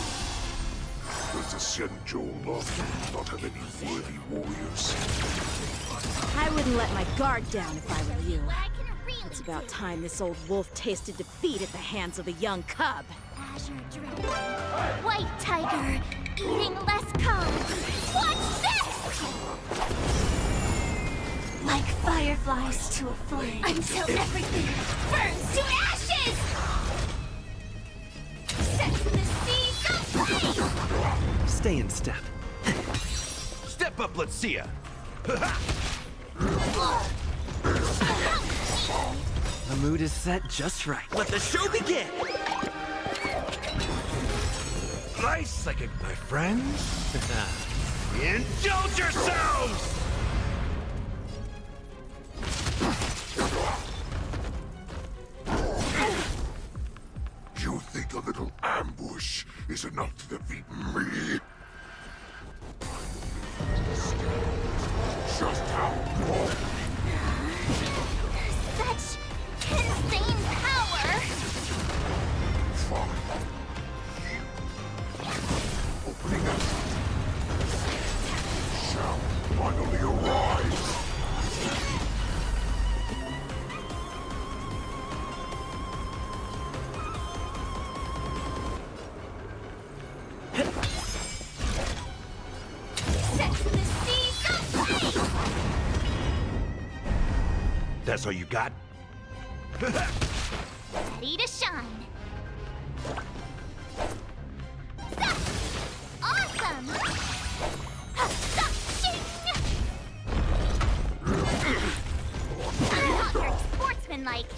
Does the Xianzhou Lawful not have any worthy warriors? I wouldn't let my guard down if I were you. It's about time this old wolf tasted defeat at the hands of a young cub. Azure Dragon. White Tiger. Eating less cubs. Watch this! Like fireflies to a flame. Until everything burns to ashes! Set the seas aflame! Stay in step. Step up, let's see ya! The mood is set just right. Let the show begin! Nice, like my friends. Indulge yourselves! You think a little ambush is enough to defeat me? Just how long? Such insane power! Fine. Opening up shall finally arise. Set the seas aflame! That's all you got? Ready to shine. Awesome! Not sportsmanlike.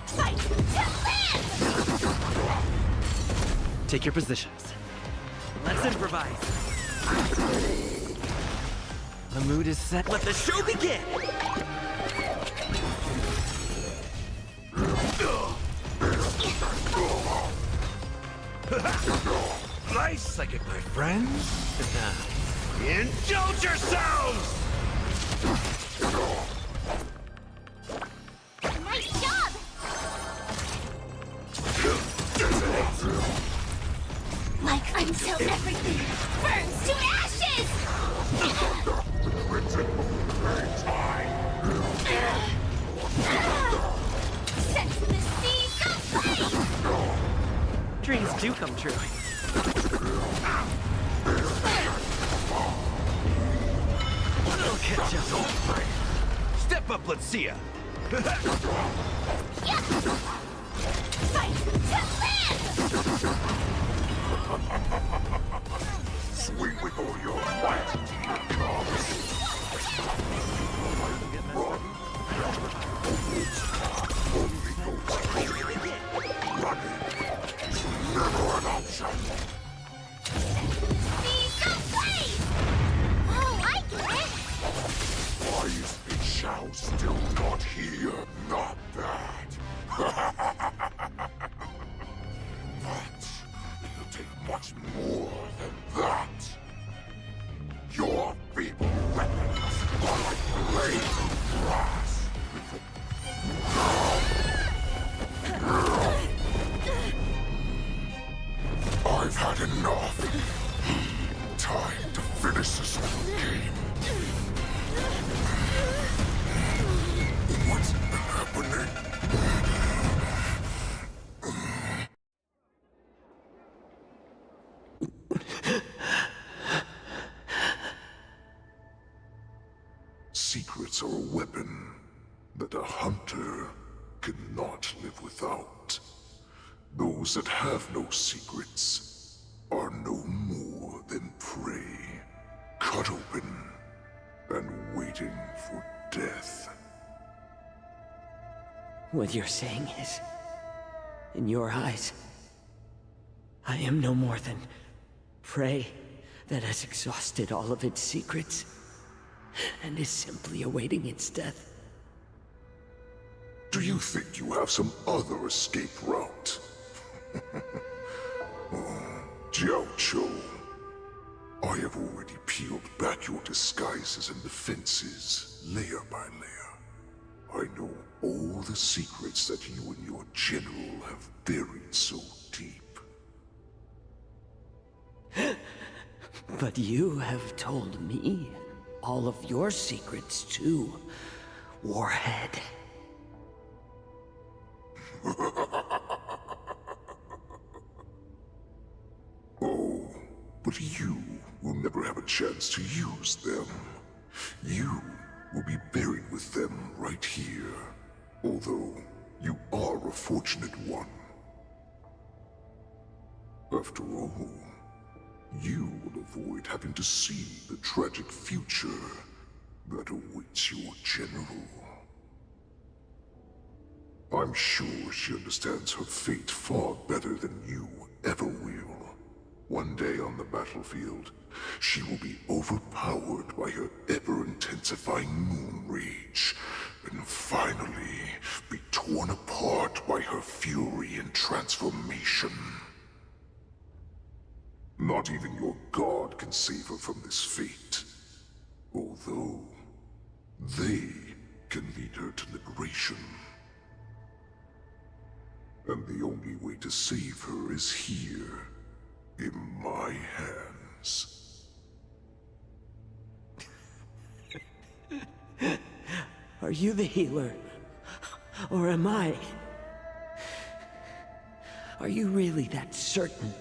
Fight to live! Take your positions. Let's improvise. The mood is set. Let the show begin! Nice, like my friends. Indulge yourselves! Nice job! Like until everything burns to ashes! Set the seas aflame! Dreams do come true. I'll catch up. Step up, let's see ya! Fight to live! Swing with all your might, cubs. Running is never an option. Seas aflame! Oh, I get it! Why is Big Shao still not here? Not that. But it'll take much more than that. Your feeble weapons are like blades of grass. I've had enough. Time to finish this little game. What's happening? Secrets are a weapon that a hunter cannot live without. Those that have no secrets are no more than prey, cut open and waiting for death. What you're saying is, in your eyes, I am no more than prey that has exhausted all of its secrets and is simply awaiting its death. Do you think you have some other escape route? Jiao I have already peeled back your disguises and defenses, layer by layer. I know all the secrets that you and your general have buried so deep. But you have told me all of your secrets too, Warhead. Oh, but you will never have a chance to use them. You will be buried with them right here. Although, you are a fortunate one. After all, you will avoid having to see the tragic future that awaits your general. I'm sure she understands her fate far better than you ever will. One day on the battlefield, she will be overpowered by her ever-intensifying moon rage, and finally be torn apart by her fury and transformation. Not even your god can save her from this fate, although they can lead her to liberation. And the only way to save her is here, in my hands. Are you the healer? Or am I? Are you really that certain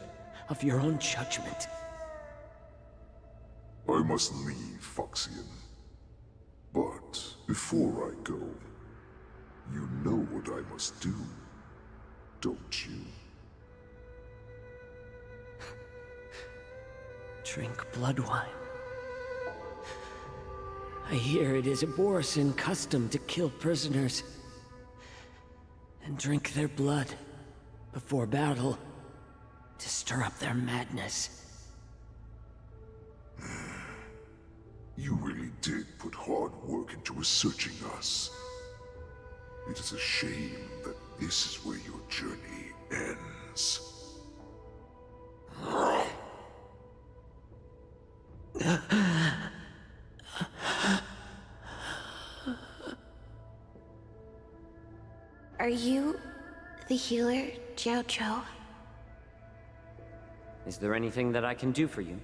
of your own judgment? I must leave, Foxian. But before I go, you know what I must do, don't you? Drink blood wine. I hear it is a Borisin custom to kill prisoners and drink their blood before battle to stir up their madness. You really did put hard work into researching us. It is a shame that this is where your journey ends. Are you the healer, Jiao Cho? Is there anything that I can do for you?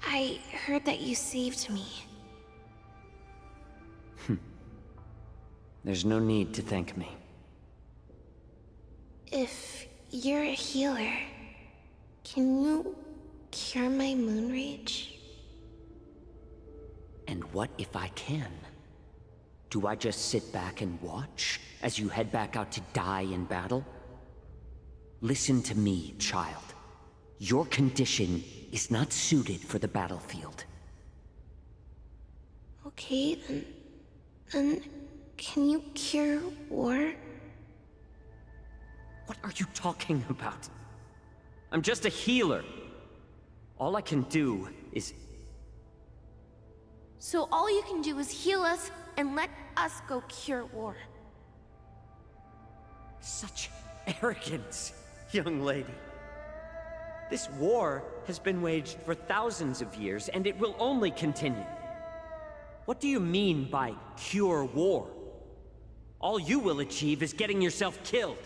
I heard that you saved me. There's no need to thank me. If you're a healer, can you cure my moon rage? And what if I can? Do I just sit back and watch as you head back out to die in battle? Listen to me, child. Your condition is not suited for the battlefield. Okay, then can you cure war? What are you talking about? I'm just a healer. All I can do is... So all you can do is heal us and let us go cure war. Such arrogance, young lady. This war has been waged for thousands of years, and it will only continue. What do you mean by cure war? All you will achieve is getting yourself killed.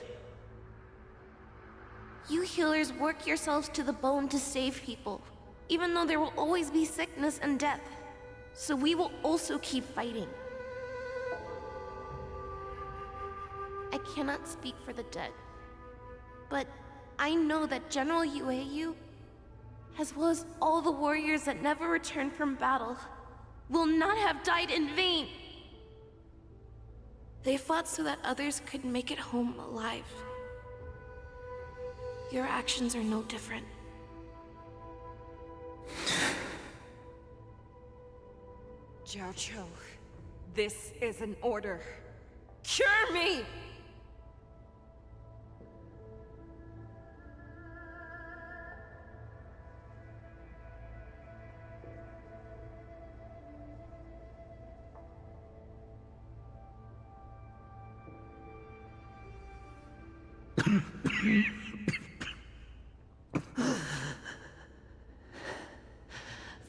You healers work yourselves to the bone to save people, even though there will always be sickness and death. So we will also keep fighting. I cannot speak for the dead, but I know that General Yueyu, as well as all the warriors that never returned from battle, will not have died in vain. They fought so that others could make it home alive. Your actions are no different. Jiao Cho, this is an order. Cure me!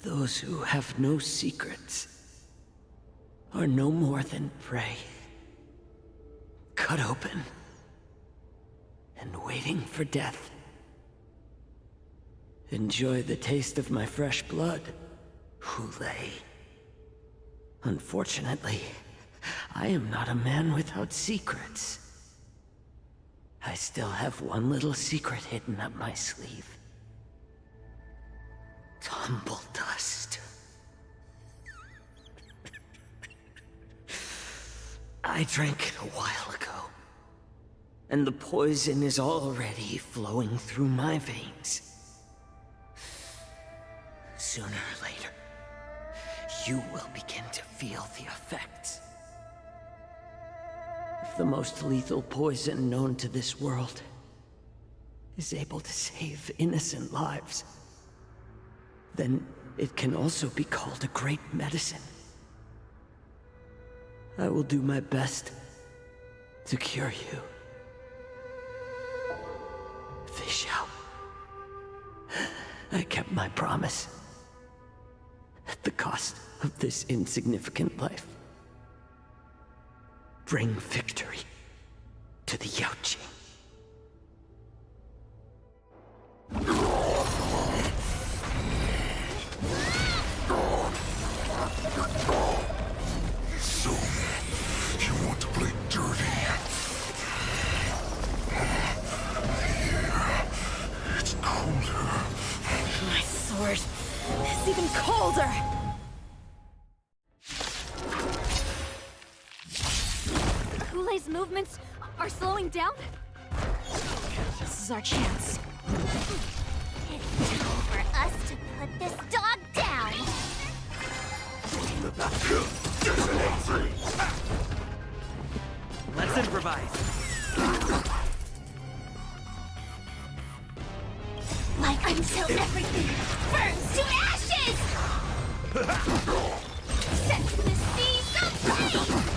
Those who have no secrets are no more than prey. Cut open and waiting for death. Enjoy the taste of my fresh blood, Hulei. Unfortunately, I am not a man without secrets. I still have one little secret hidden up my sleeve. Tumble dust. I drank it a while ago, and the poison is already flowing through my veins. Sooner or later, you will begin to feel the effects. If the most lethal poison known to this world is able to save innocent lives, then it can also be called a great medicine. I will do my best to cure you. Fish out. I kept my promise. At the cost of this insignificant life. Bring victory to the Yaoqing. So, you want to play dirty? Yeah, it's colder. My sword is even colder! Kulei's movements are slowing down? This is our chance. It's time for us to put this dog down! Let's improvise. Like until everything burns to ashes! Set the seas aflame!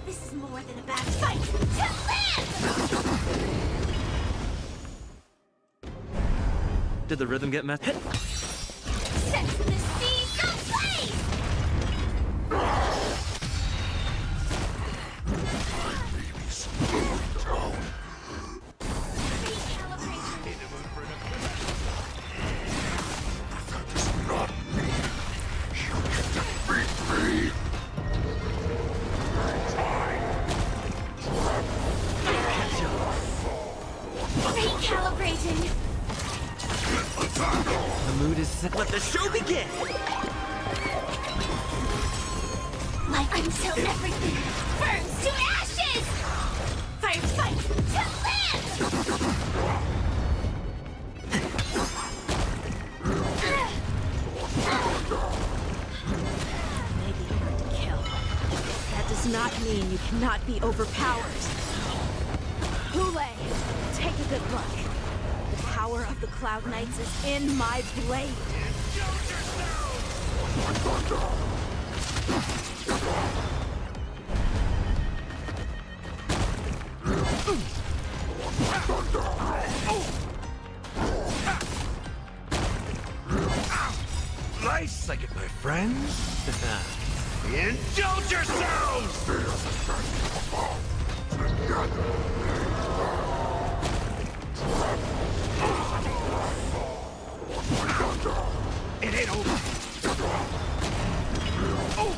This is more than a bad fight! To live! Did the rhythm get messed? Set the seas aflame! Recalibrating! The mood is set. Let the show begin! Like until everything burns to ashes! Fire fight to live! May be hard to kill. That does not mean you cannot be overpowered. Hulei, take a good look. The power of the Cloud Knights is in my blade. Nice, like it, my friends. Indulge yourselves! It ain't over. Oh!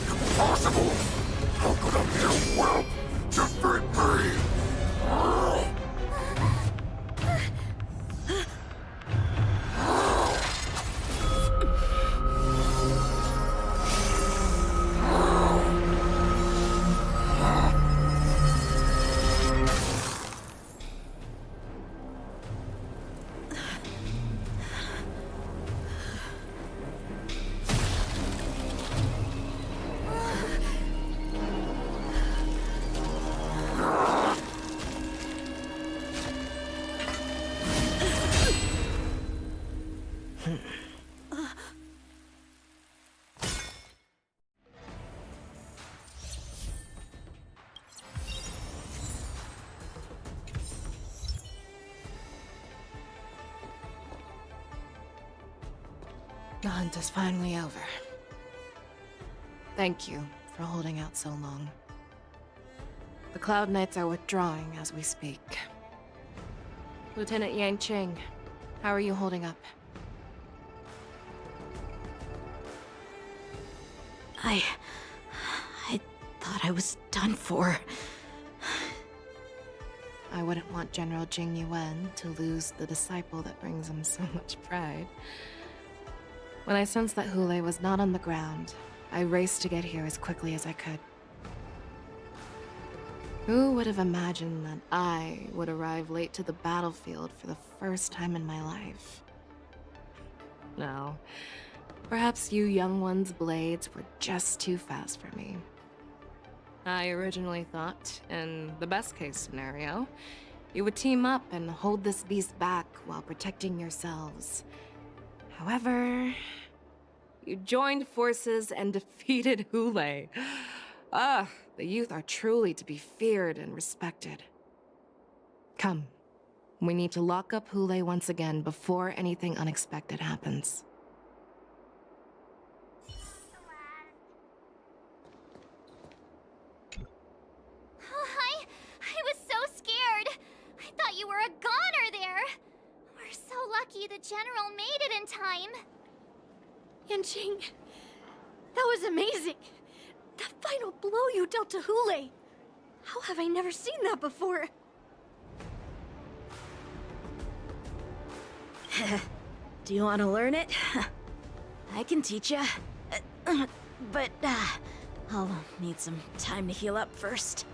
Impossible! How could a mere whelp defeat me? The hunt is finally over. Thank you for holding out so long. The Cloud Knights are withdrawing as we speak. Lieutenant Yang Cheng, how are you holding up? I thought I was done for. I wouldn't want General Jing Yuan to lose the disciple that brings him so much pride. When I sensed that Hule was not on the ground, I raced to get here as quickly as I could. Who would have imagined that I would arrive late to the battlefield for the first time in my life? No. Perhaps you young ones' blades were just too fast for me. I originally thought, in the best-case scenario, you would team up and hold this beast back while protecting yourselves. However, you joined forces and defeated Hule. The youth are truly to be feared and respected. Come, we need to lock up Hule once again before anything unexpected happens. I was so scared. I thought you were a goner there. We're so lucky the General made it in time. Yanqing, that was amazing. The final blow you dealt to Hule. How have I never seen that before? Do you want to learn it? I can teach you. But I'll need some time to heal up first.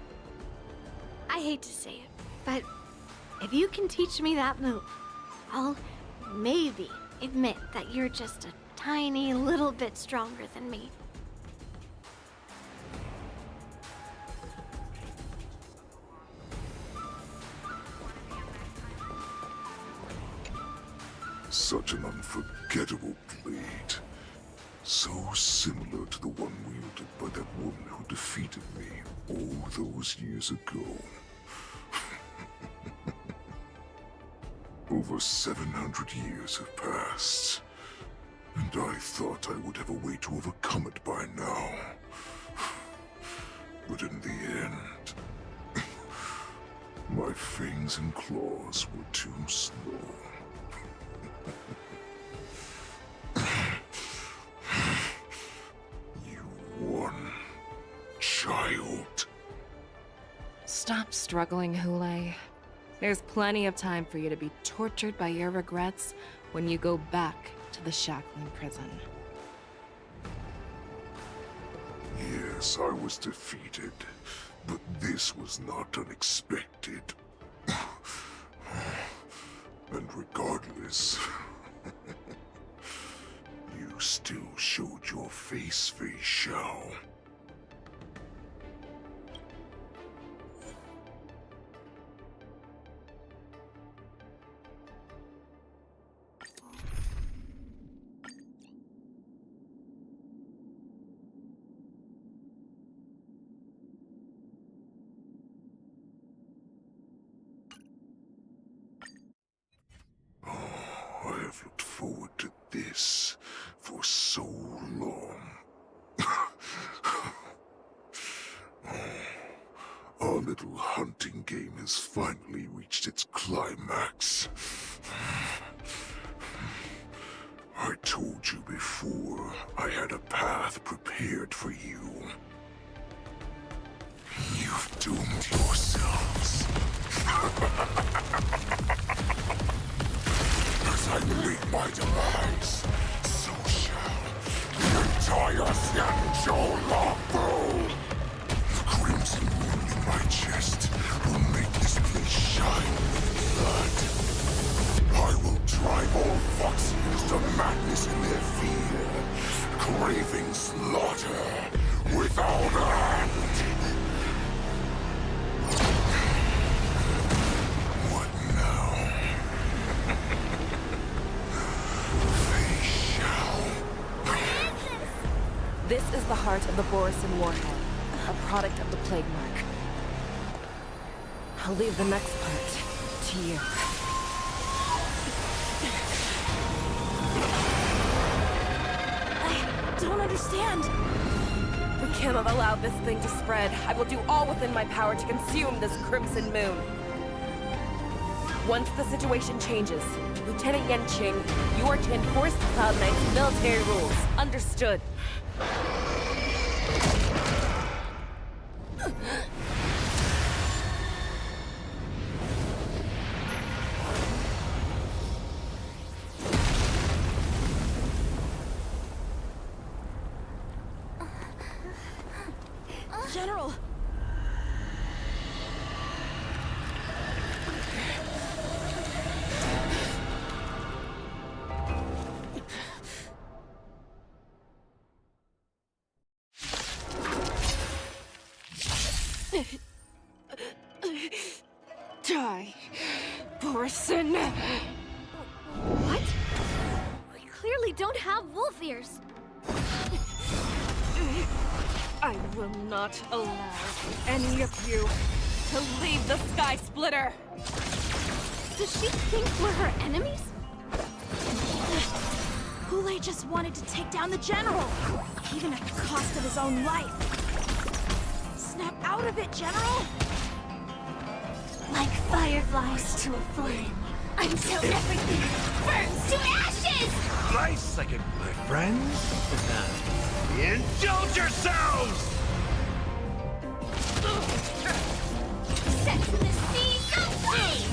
I hate to say it, but if you can teach me that move, I'll maybe admit that you're just a tiny little bit stronger than me. Such an unforgettable blade. So similar to the one wielded by that woman who defeated me all those years ago. Over 700 years have passed, and I thought I would have a way to overcome it by now. But in the end, my fangs and claws were too slow. You won, child. Stop struggling, Hule. There's plenty of time for you to be tortured by your regrets when you go back to the shackling prison. Yes, I was defeated, but this was not unexpected. And regardless, you still showed your face, Fei Xiao. I have looked forward to this for so long. Our little hunting game has finally reached its climax. I told you before, I had a path prepared for you. You've doomed yourselves. As I meet my demise, so shall the entire Xianzhou Longbow. The crimson wound in my chest will make this place shine with blood. I will drive all Foxians to madness in their fear, craving slaughter without end. What now? This is the heart of the Borisin warhead, a product of the Plague Mark. I'll leave the next part to you. don't understand. We cannot allow this thing to spread. I will do all within my power to consume this Crimson Moon. Once the situation changes, Lieutenant Yenqing, you are to enforce the Cloud Knight's military rules. Understood. General! Die, Borison! What? We clearly don't have wolf ears. I will not allow any of you to leave the Sky Splitter! Does she think we're her enemies? Hule just wanted to take down the General, even at the cost of his own life. Snap out of it, General! Like fireflies to a flame, until everything burns to ashes! Life second, my friends. Indulge yourselves! Set the seas aflame!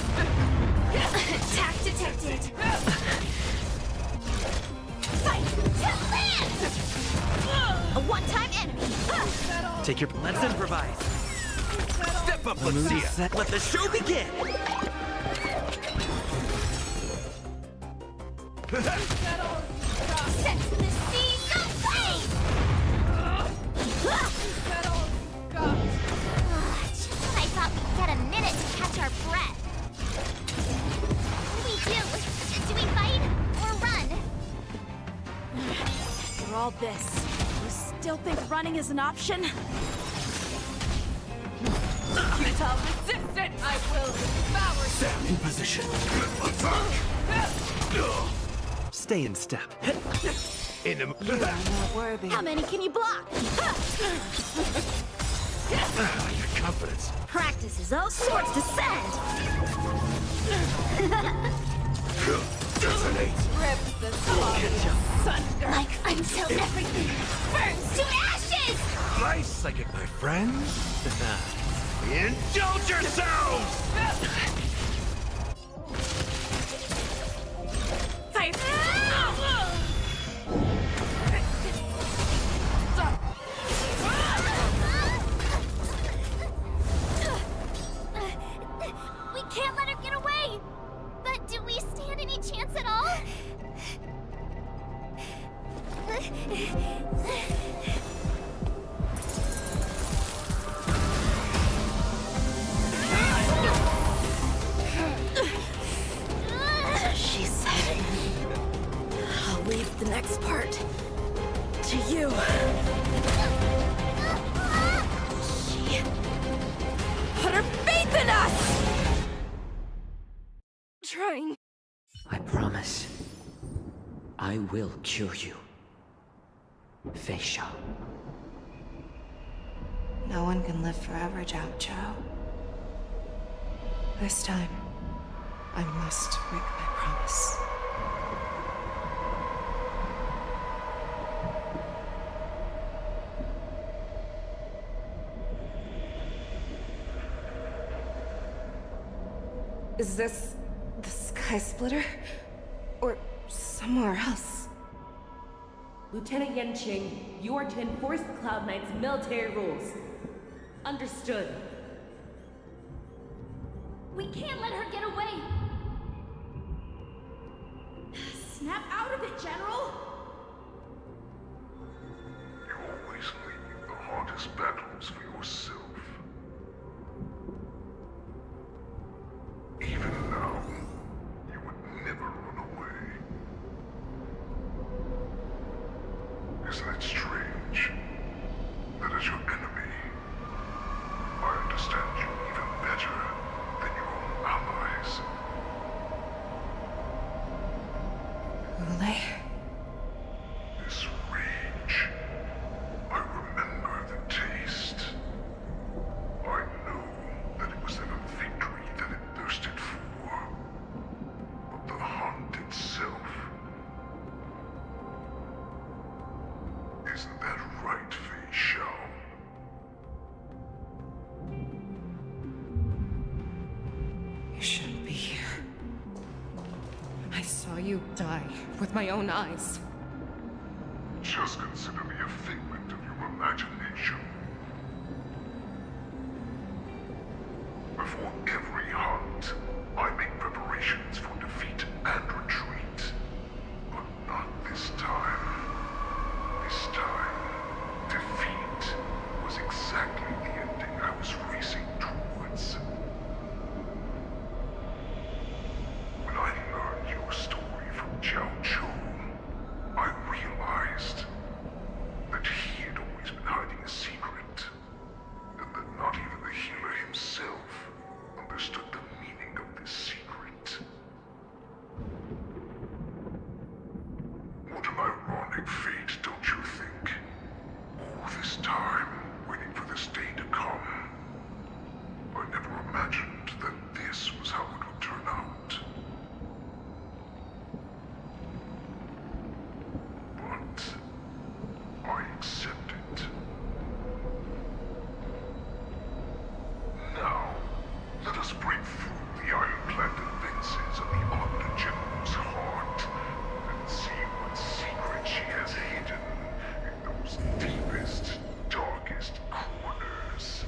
Attack detected! Fight to land! A one-time enemy! Take your... Let's improvise! Step up, The mood is Lucia! set. Let the show begin! Set the seas aflame! Just when I thought we'd get a minute to catch our breath. What do we do? Do we fight or run? After all this, you still think running is an option? Futile resistance! I will devour you! Stand in position. Attack! Stay in step. In the... You are not worthy. How many can you block? Your confidence. Practice is all sorts to send! Detonate! Rip the thunder! Like until everything burns to ashes! Life second, my friends. Indulge yourselves! Fight! We can't let her get away! But do we stand any chance at all? She said, I'll leave the next part to you. She put her faith in us! Trying. I promise. I will cure you. Feisha. No one can live forever, Zhao Zhao. This time, I must break my promise. Is this the Sky Splitter? Or somewhere else? Lieutenant Yenqing, you are to enforce the Cloud Knight's military rules. Understood. We can't let her get away! Snap out of it, General! You always leave the hardest battles for yourself. Even now, you would never run away. Isn't it strange that as your enemy, I understand you even better than your own allies? Hule? you die with my own eyes. Just consider me a figment of your imagination. Before every hunt, I make preparations for defeat and retreat. But not this time. This time, defeat was exactly the ending I was racing towards. When I learned your story from Jiao Cho, I realized that he had always been hiding a secret, and that not even the healer himself understood the meaning of this secret. What an ironic fate, don't you think? All this time, waiting for this day to come. I never imagined that this was how it would turn out. But I accept it. Now, let us break through the iron-clad defenses of the Omni General's heart and see what secret she has hidden in those deepest, darkest corners.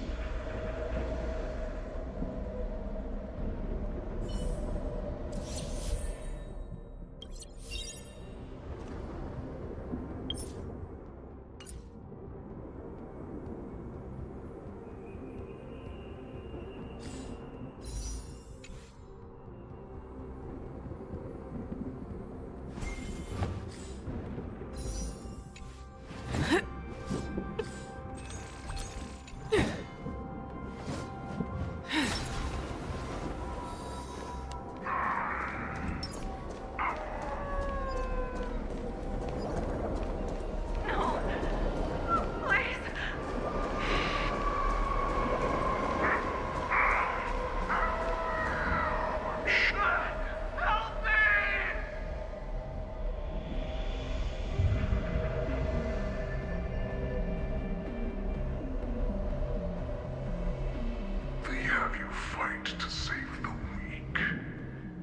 They have you fight to save the weak.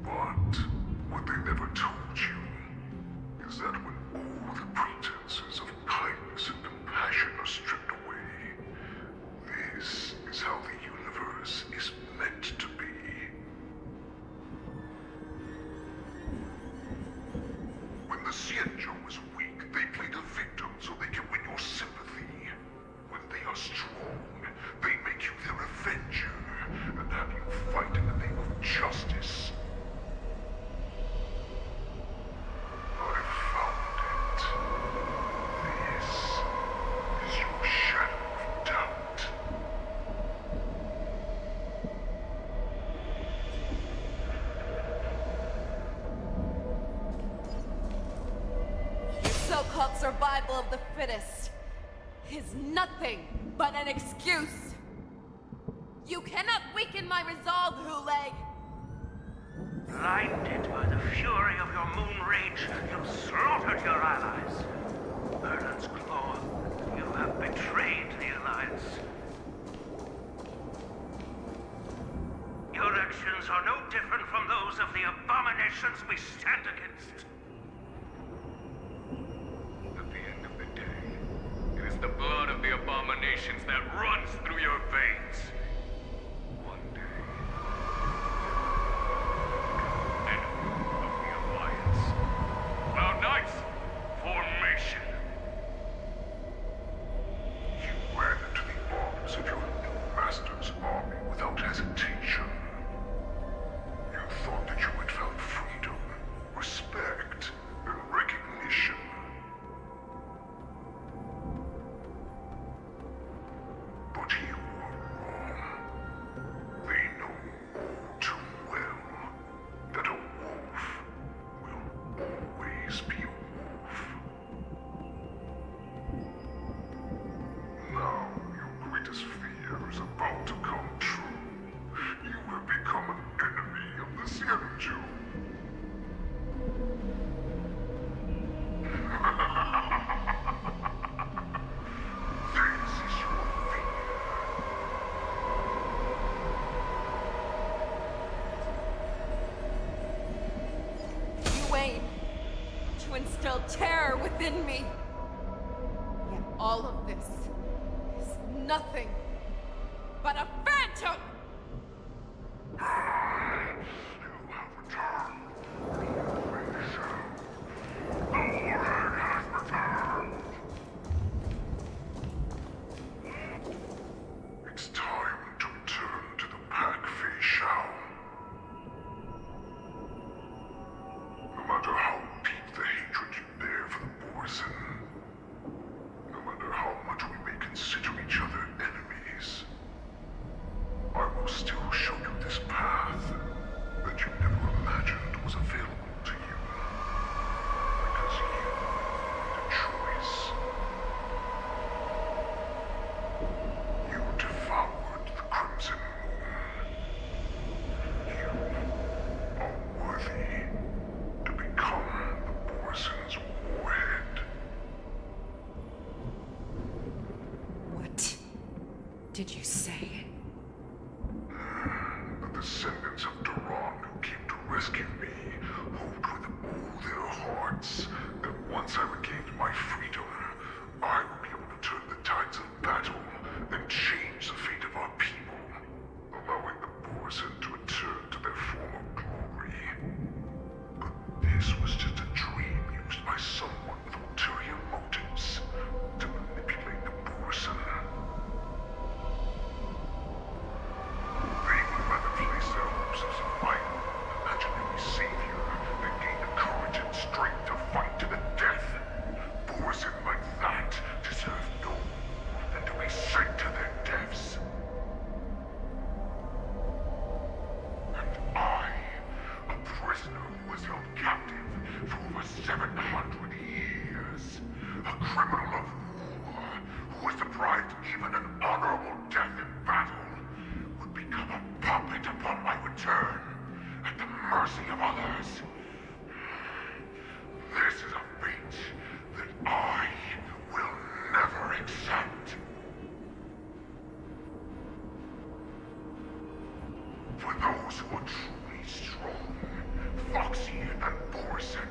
But what they never told you is that when all the pretenses of kindness and compassion are stripped away, this is how the universe is meant to be. When the Xianzhou is weak, they play the victim so they can win your sympathy. When they are strong, they make you their avenger and have you fight in the name of justice. I found it. This is your shadow of doubt. Your so-called survival of the fittest is nothing but an excuse. You cannot weaken my resolve, Hule. Blinded by the fury of your moon rage, you slaughtered your allies. Erlen's Claw, you have betrayed the Alliance. Your actions are no different from those of the abominations we stand against. At the end of the day, it is the blood of the abominations that runs through your veins. One day, enemy of the Alliance. Cloud Knights, formation. You ran into the arms of your new master's army without hesitation. You thought that you had found freedom, respect, and recognition. But you were wrong. They know all too well that a wolf will always be a wolf. Now your greatest fear is about to come true. You have become an enemy of the Xianzhou. This is your fear. You Wayne, still terror within me. Yet all of this is nothing but a phantom! It's time to return to the pack, Fei Shao. No matter how deep the hatred you bear for the Borson, no matter how much we may consider each other enemies, I will still show you this path that you never imagined was available to you. Because you made a choice. You devoured the Crimson Moon. You are worthy to become the Borson's warhead. What did you say? The descendants of Duran who came to rescue me hoped with all their hearts that once I regained my freedom, I would be able to turn the tides of battle and change the fate of our people, allowing the Borson to return to their former glory. But this was just a dream used by someone with ulterior motives to manipulate the Borson. They would rather place their hopes in some violent, imaginary savior than gain the courage and strength to fight to the death. Borson like that deserve no more than to be sent to their deaths. And I, a prisoner who was held captive for over 700 years, a criminal of war who was deprived even an honorable death in battle, would become a puppet upon my return, at the mercy of others. This is a fate that I will never accept. For those who are truly strong, Foxian and Borson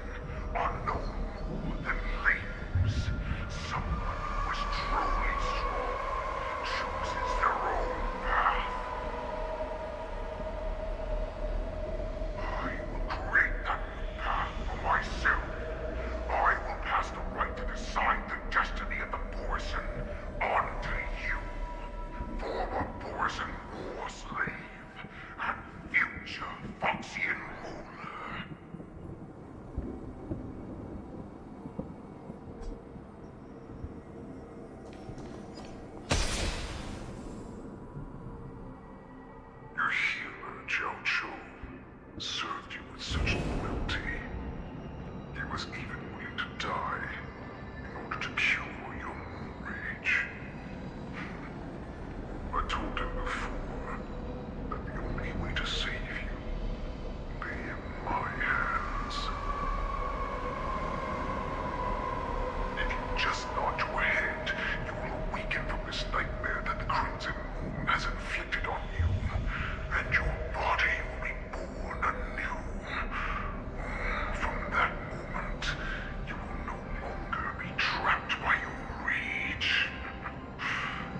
are no more than labels. Someone who is truly strong chooses their own path. I will create that new path for myself. I will pass the right to decide the destiny of the Borson on to you, former Borson war slave and future Foxian ruler. Your healer, Zhao Cho, served you with such loyalty. He was even willing to die in order to cure your moon rage. I told him before that the only way to save you lay in my hands. If you just nod your head, you will awaken from this nightmare that the Crimson Moon has inflicted on you, and your body will be born anew. From that moment, you will no longer be trapped by your rage.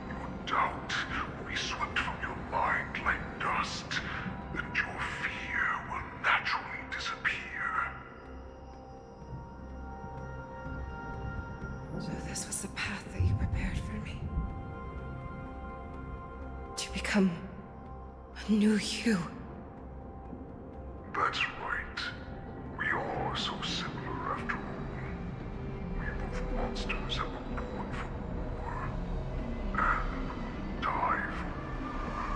Your doubt will be swept from your mind like dust, and your fear will naturally disappear. So this was the path that you prepared for me. To become a new you. That's right. We are so similar after all. We are both monsters that were born for war, and will die for war.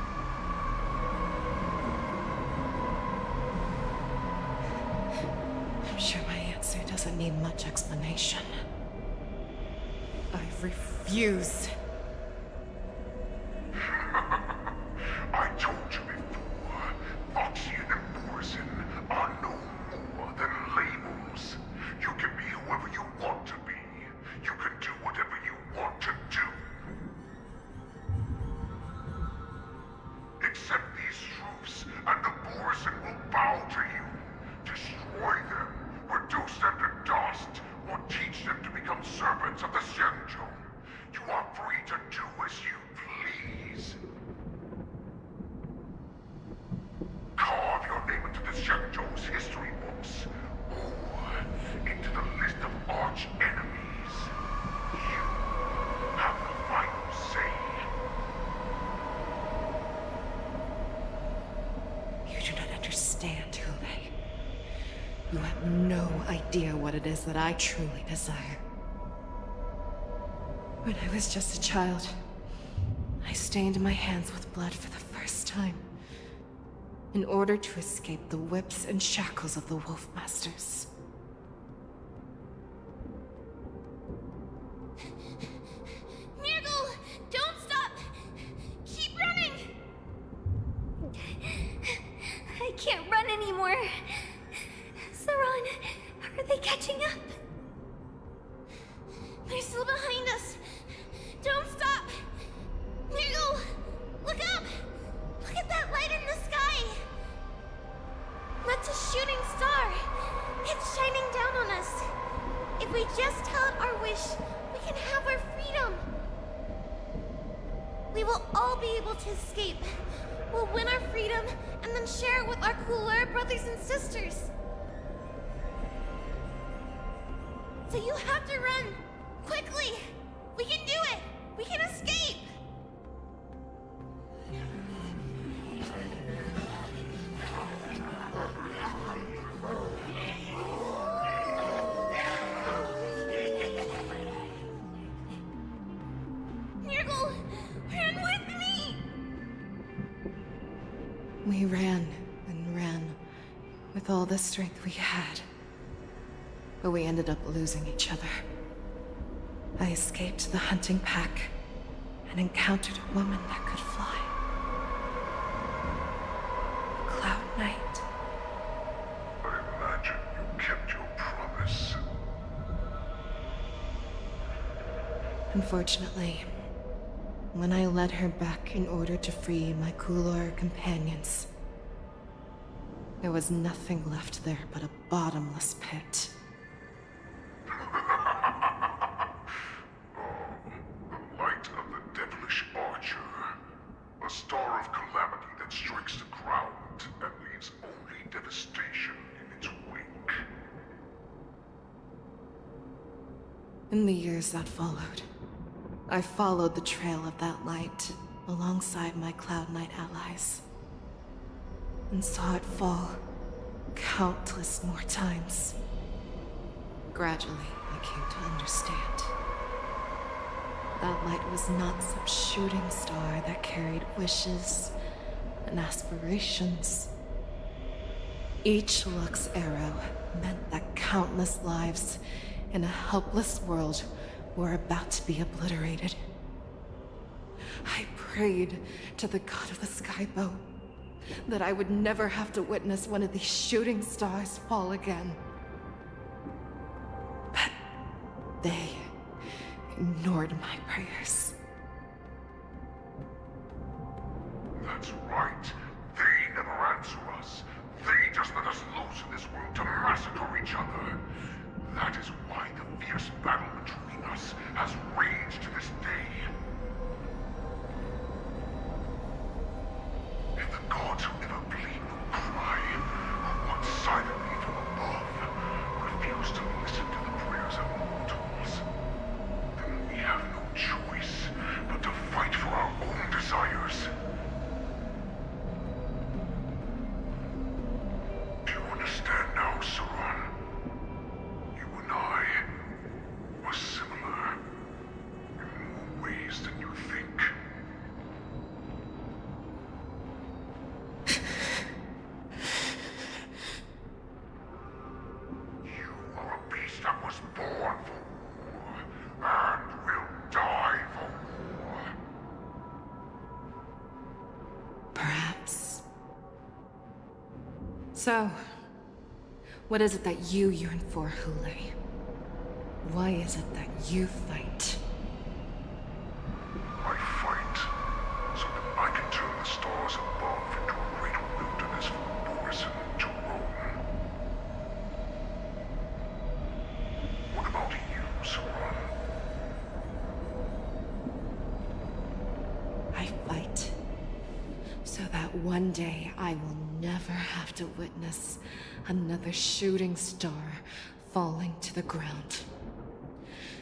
I'm sure my answer doesn't need much explanation. I refuse. I told you before, Foxian and Borson are no more than labels. You can be whoever you want to be. You can do whatever you want to do. Accept these truths, and the Borson will bow to you. Destroy them, reduce them to dust, or Xiangzhou's history books, or into the list of arch enemies. You have the final say. You do not understand, Hule. You have no idea what it is that I truly desire. When I was just a child, I stained my hands with blood for the first time, in order to escape the whips and shackles of the Wolf Masters. Nirgal, don't stop! Keep running! I can't run anymore. Saran, are they catching up? They're still behind us. Don't stop! Nirgal, look up! Look at that light in the sky! That's a shooting star. It's shining down on us. If we just tell it our wish, we can have our freedom. We will all be able to escape. We'll win our freedom and then share it with our cooler brothers and sisters. So you have to run. Quickly! We can do it! We can escape! Nirgal, run with me! We ran and ran with all the strength we had, but we ended up losing each other. I escaped the hunting pack and encountered a woman that could fly. Cloud Knight. I imagine you kept your promise. Unfortunately, when I led her back in order to free my Kulor companions, there was nothing left there but a bottomless pit. The light of the devilish archer. A star of calamity that strikes the ground and leaves only devastation in its wake. In the years that followed, I followed the trail of that light alongside my Cloud Knight allies, and saw it fall countless more times. Gradually, I came to understand. That light was not some shooting star that carried wishes and aspirations. Each Lux arrow meant that countless lives in a helpless world were about to be obliterated. I prayed to the god of the skybow that I would never have to witness one of these shooting stars fall again. But they ignored my prayers. That's right. They never answer us. They just let us loose in this world to massacre each other. That is why the fierce battle between us has raged to this day. If the gods who never bleed nor cry, who watch silently from above, refuse to listen to the prayers of mortals, then we have no choice but to fight for our own desires. Do you understand now, Saran? You and I are similar in more ways than you think. You are a beast that was born for war, and will die for war. Perhaps. So, what is it that you yearn for, Hule? Why is it that you fight? I fight so that I can turn the stars above into a great wilderness for Borison to roam. What about you, Saran? I fight so that one day I will never have to witness another shooting star falling to the ground.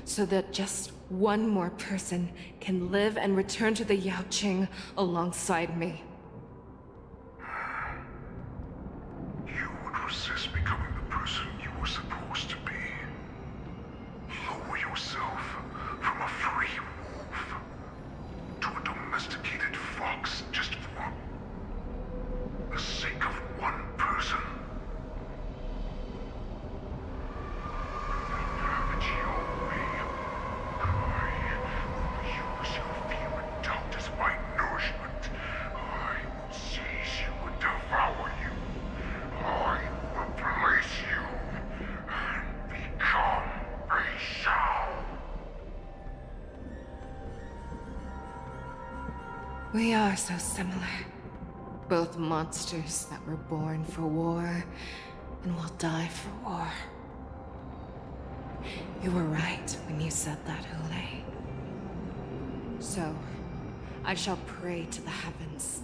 So that just one more person can live and return to the Yaoqing alongside me. You would resist becoming the person you were supposed to be. Lower yourself from a free wolf to a domesticated fox just for the sake of one person. Have it your way. I will use your fear and doubt as my nourishment. I will seize you and devour you. I will replace you and become a Shao. We are so similar. Both monsters that were born for war and will die for war. You were right when you said that, Hule. So, I shall pray to the heavens.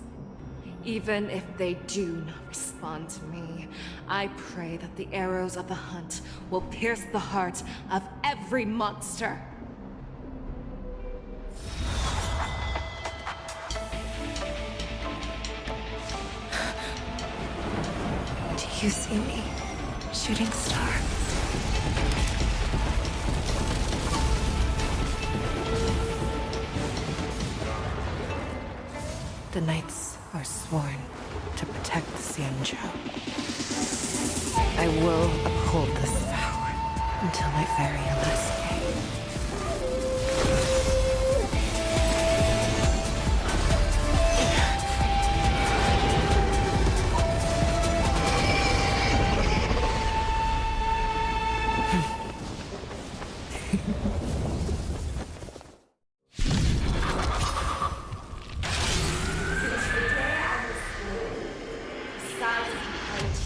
Even if they do not respond to me, I pray that the arrows of the hunt will pierce the heart of every monster. Do you see me, shooting star? The knights are sworn to protect the Xianzhou. I will uphold this vow until my very last day.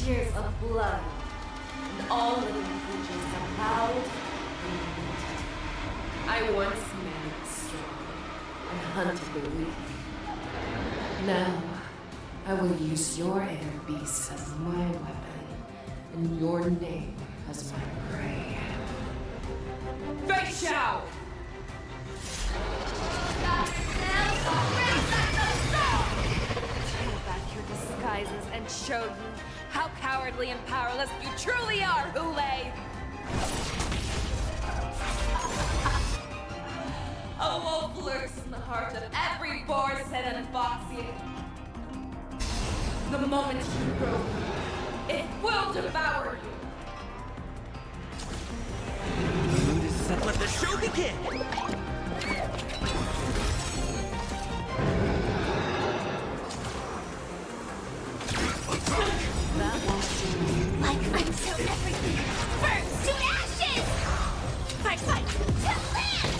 Tears of blood, and all living creatures are proud and united. I once managed the strong and hunted the weak. Now, I will use your air beast as my weapon, and your name as my prey. Fei Shao! Peel back your disguises and show you how cowardly and powerless you truly are, Hule! A wolf lurks in the heart of every Borisson and Foxian. The moment you grow, it will devour you. Mood is set. Let the show begin! That won't do. Like until everything burns to ashes! Fight, fight, to live!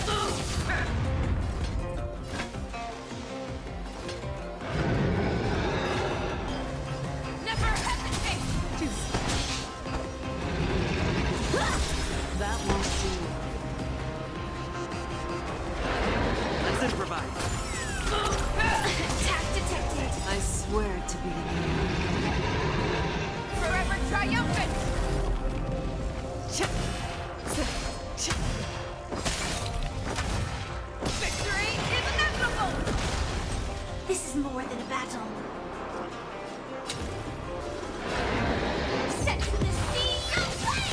Never hesitate! That won't do. Let's improvise. Attack detected! I swear to be Forever triumphant! Victory is inevitable! This is more than a battle. Set to the sea, no play!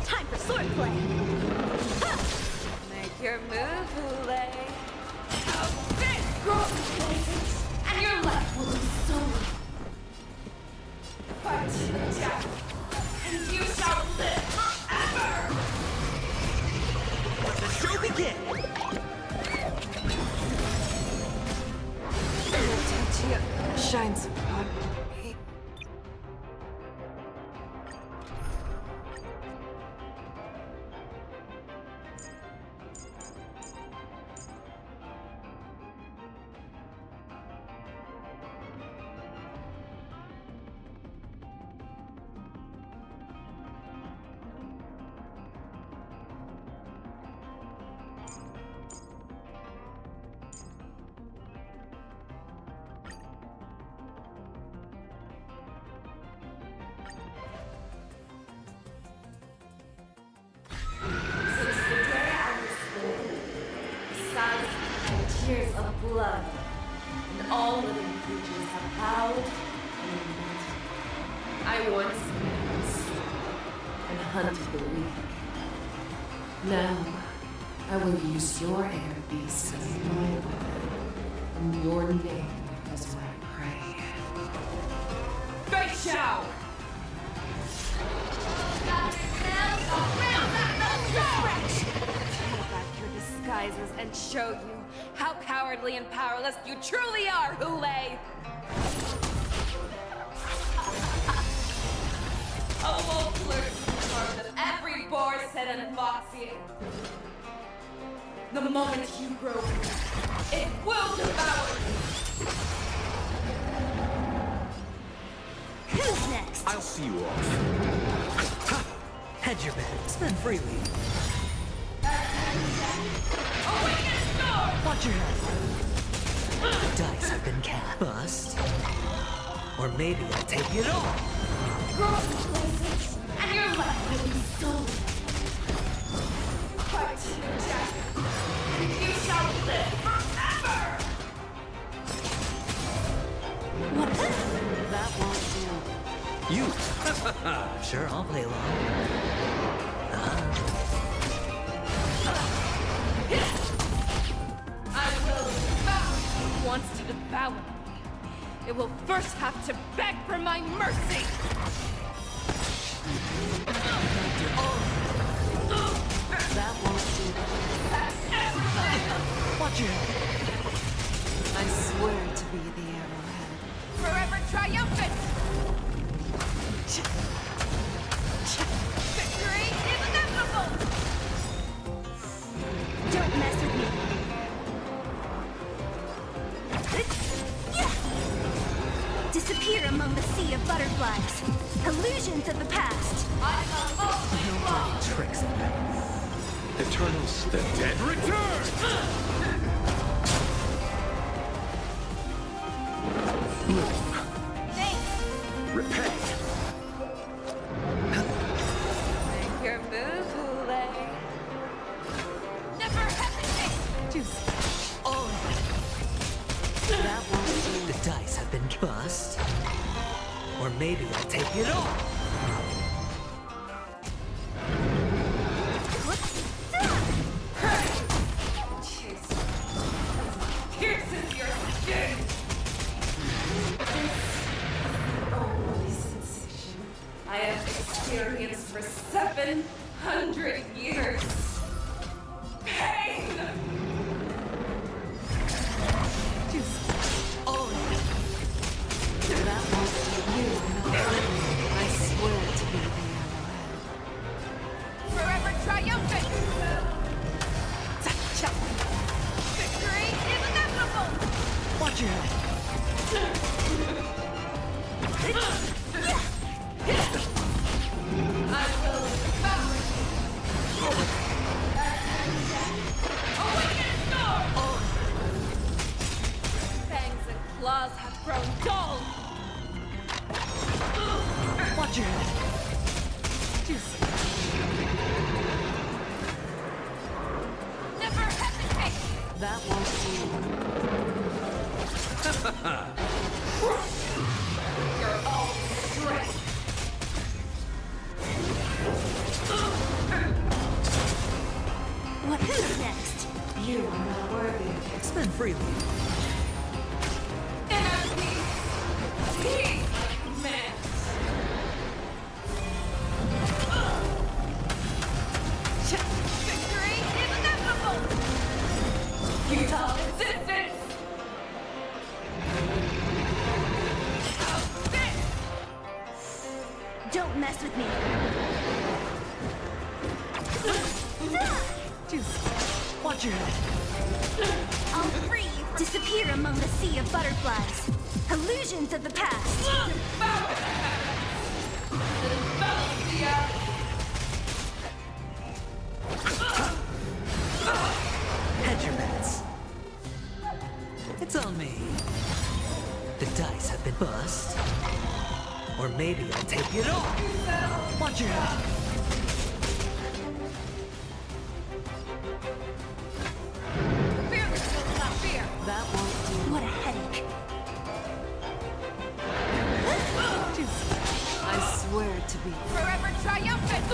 Time for swordplay! Make your move, Hule. Out this grows places, and your life will be stolen. Fight to the death, and you shall live forever! Let the show begin! Tatia shines upon me. proud and I once met and hunted the weak. Now, I will use your air beast as my weapon, and your name as my prey. Face Shao! Peel back your disguises and show you how cowardly and powerless you truly are, Hule! A wolf lurks in the heart of every Borset and Foxian. The moment you grow, it will devour you! Who's next? I'll see you off. Ha! Hedge your bet. Spend freely. Watch your head. The dice have been cast. Bust. Or maybe I'll take it all. Grow places, and your life will be stolen. Fight, Jack, and you shall live forever! What? That won't do. You! Sure, I'll play along. I will devour who wants to devour me. It will first have to beg for my mercy! That won't do. Watch your head. I swear to be the arrowhead. Forever triumphant! Victory is inevitable! Don't mess with me. Disappear among the sea of butterflies. Illusions of the past. No dirty tricks in there. Eternals, the dead return! Repay! Make your move, Hule. Never hesitate! Just on. That won't do. The dice have been bust. Or maybe I'll take it all. Pierces your skin! Only sensation I have experienced for 700 years. Pain! Just on. That won't do. I swear to be the arrowhead. Forever triumphant! Victory is inevitable! Watch your head. I will devour you! Awaken storm! Fangs and claws have grown dull! Watch your head. Just Never hesitate! That won't You're all strength! What? Who's next? You are not worthy. spend freely. Inner peace! Peace! Man! Victory is inevitable! Futile resistance! Don't mess with me. Just watch your head. I'll free you. Disappear among the sea of butterflies. Illusions of the past. Hedge your bets. It's on me. The dice have been bust. Or maybe I'll take it all. Watch your head. Fearless will not fear. That won't do. What a headache. to be. Forever triumphant!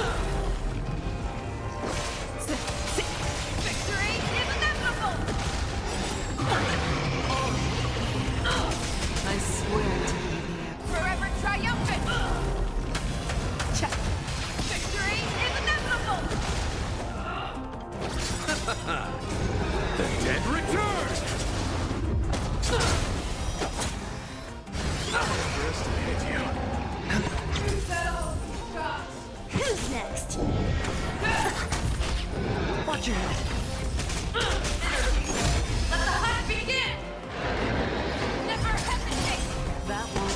Victory is inevitable! I swear to be the emperor. Forever triumphant! Victory is inevitable! The dead return! Underestimate you. Who's next? Watch your head. Let the hunt begin! Never hesitate! That won't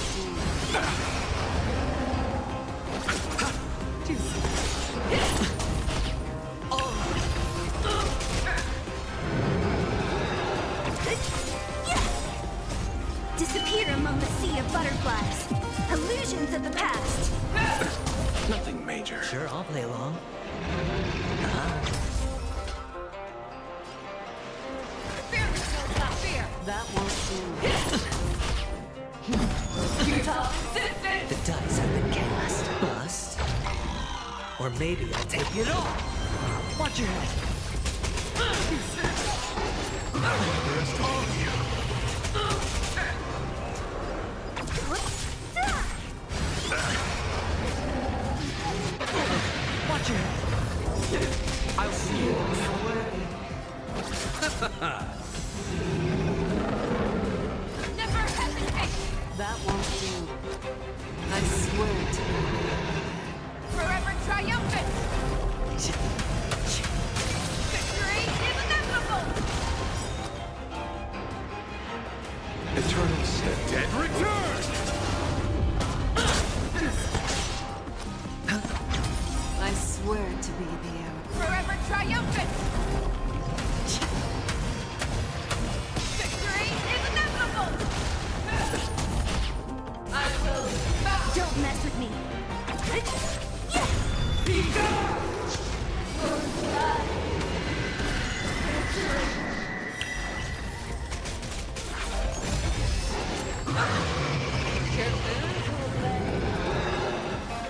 Disappear among the sea of butterflies. Illusions of the past. Nothing major. Sure, I'll play along. Fear knows not fear! That won't Futile insistence! The dice have been cast. Bust. Or maybe I'll take it all. Watch your head. Underestimate you. Watch your head. I'll see you. Never hesitate! That won't do. I swear to be. Forever triumphant! Victory is inevitable! Eternal the dead return! I swear to be the emperor. Forever triumphant! Victory is inevitable! I will not! Don't mess with me.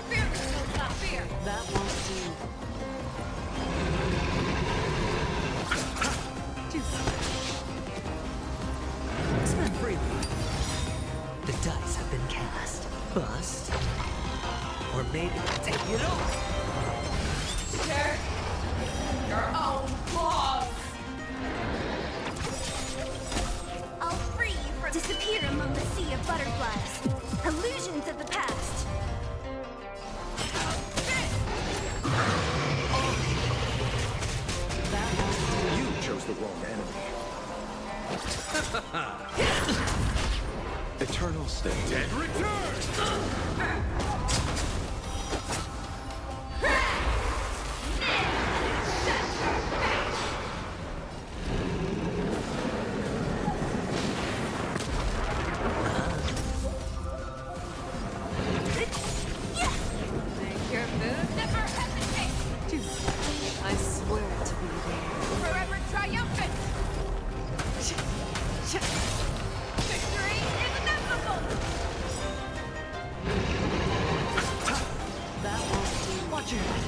Fear knows not fear! That won't do. Spin freely. The dice have been cast. Bust. Or maybe I'll take it all. Share your own claws! I'll free you from disappear among the sea of butterflies. Illusions of the past. You chose the wrong enemy. Eternal state. Dead return! Make your move, never hesitate! I swear to be the emperor. Forever triumphant! Victory is inevitable! That won't do. Watch your head.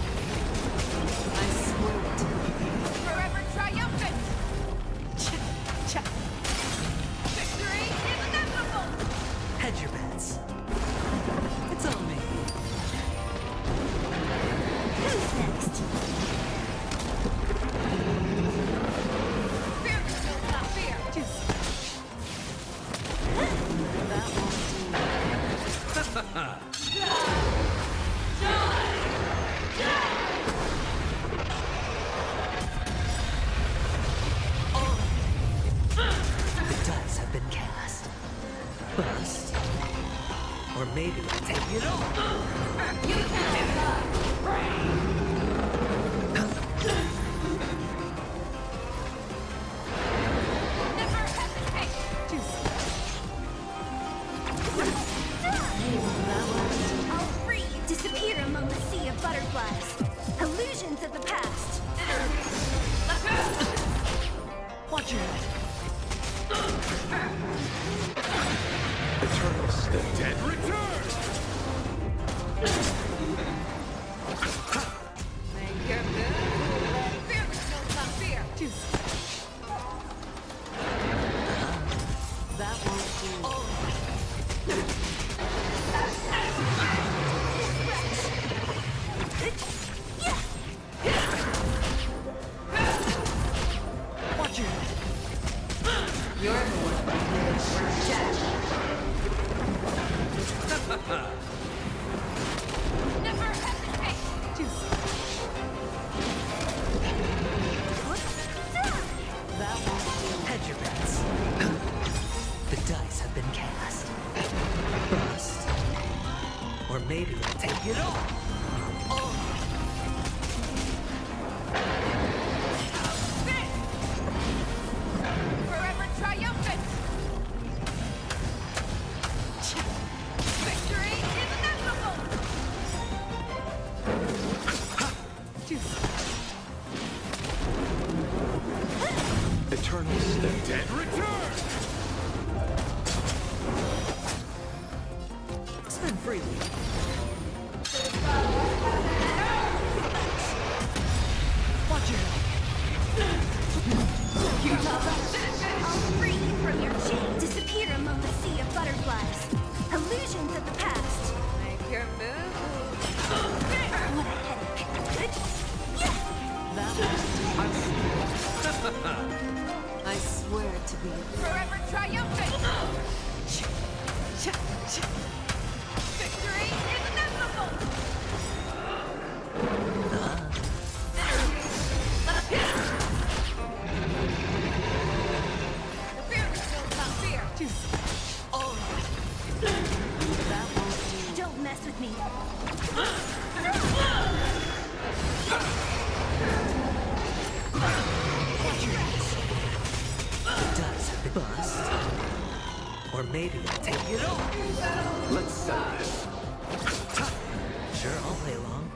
I swear to be the emperor. Forever triumphant! Victory is inevitable! Hedge your bets. It's on me. Who's next? Fear knows not fear! That won't do. The dice have been cast. Bust. Or maybe I'll take it all. You can't never hesitate! I'll free you. Disappear among the sea of butterflies. Illusions of the past. Watch your head. Eternal state. Dead return! Never hesitate! That won't do. Hedge your bets. The dice have been cast. Bust. Or maybe I'll take it all. Forever triumphant! Victory is inevitable! Eternal state. Dead return! Spend freely. Watch your I'll free you from your chain. Disappear among the sea of butterflies. Illusions of the past. Make your move. What a headache. I swear to be Forever triumphant! Victory is inevitable! Fear kills not fear! Don't mess with me. the dice have been bust. Or maybe I'll take it all. Let's settle this. Sure, I'll play along.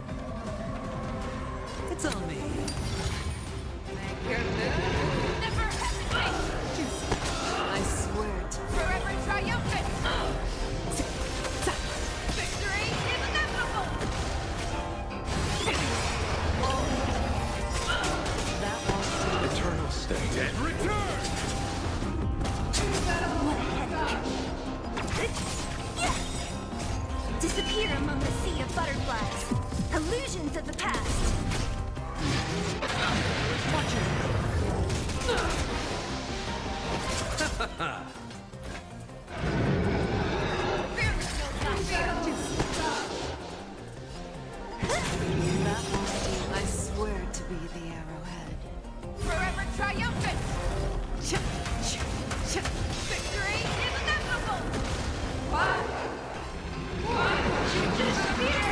It's on me. Make your move! Never hesitate! I swear to Forever triumphant! Victory is inevitable! that won't do. Eternal state. Dead return! Disappear among the sea of butterflies. Illusions of the past. Fear kills not fear! That won't do. I swear to be the arrowhead. Forever triumphant! Victory is inevitable! Disappear!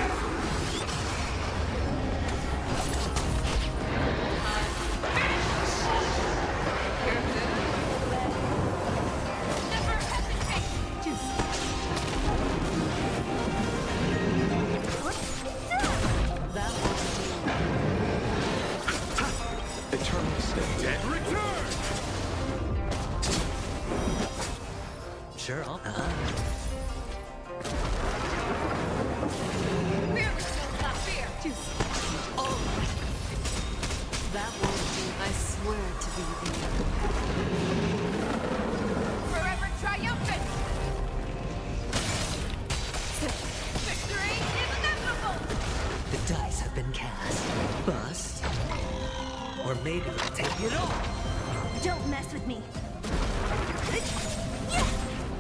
Never hesitate! That won't do. Eternal state. Dead return! Sure, I'll... Fear kills not fear! That won't do. I swear to be the arrowhead. Forever triumphant! Victory is inevitable! The dice have been cast. Bust. Or maybe I'll take it all. Don't mess with me.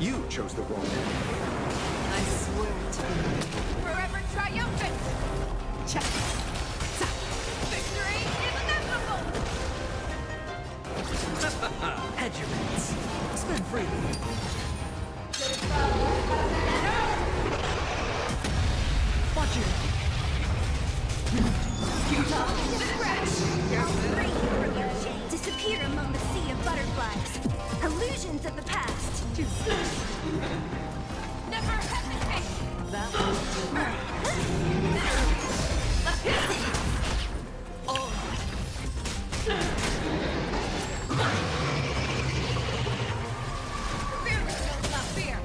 You chose the wrong end. I swear to be. Forever triumphant! Victory is inevitable! Hedge your bets. Spend freely. Watch your... Disappear among the sea of butterflies. Illusions of the past. Never hesitate! That won't do. Fear kills not fear!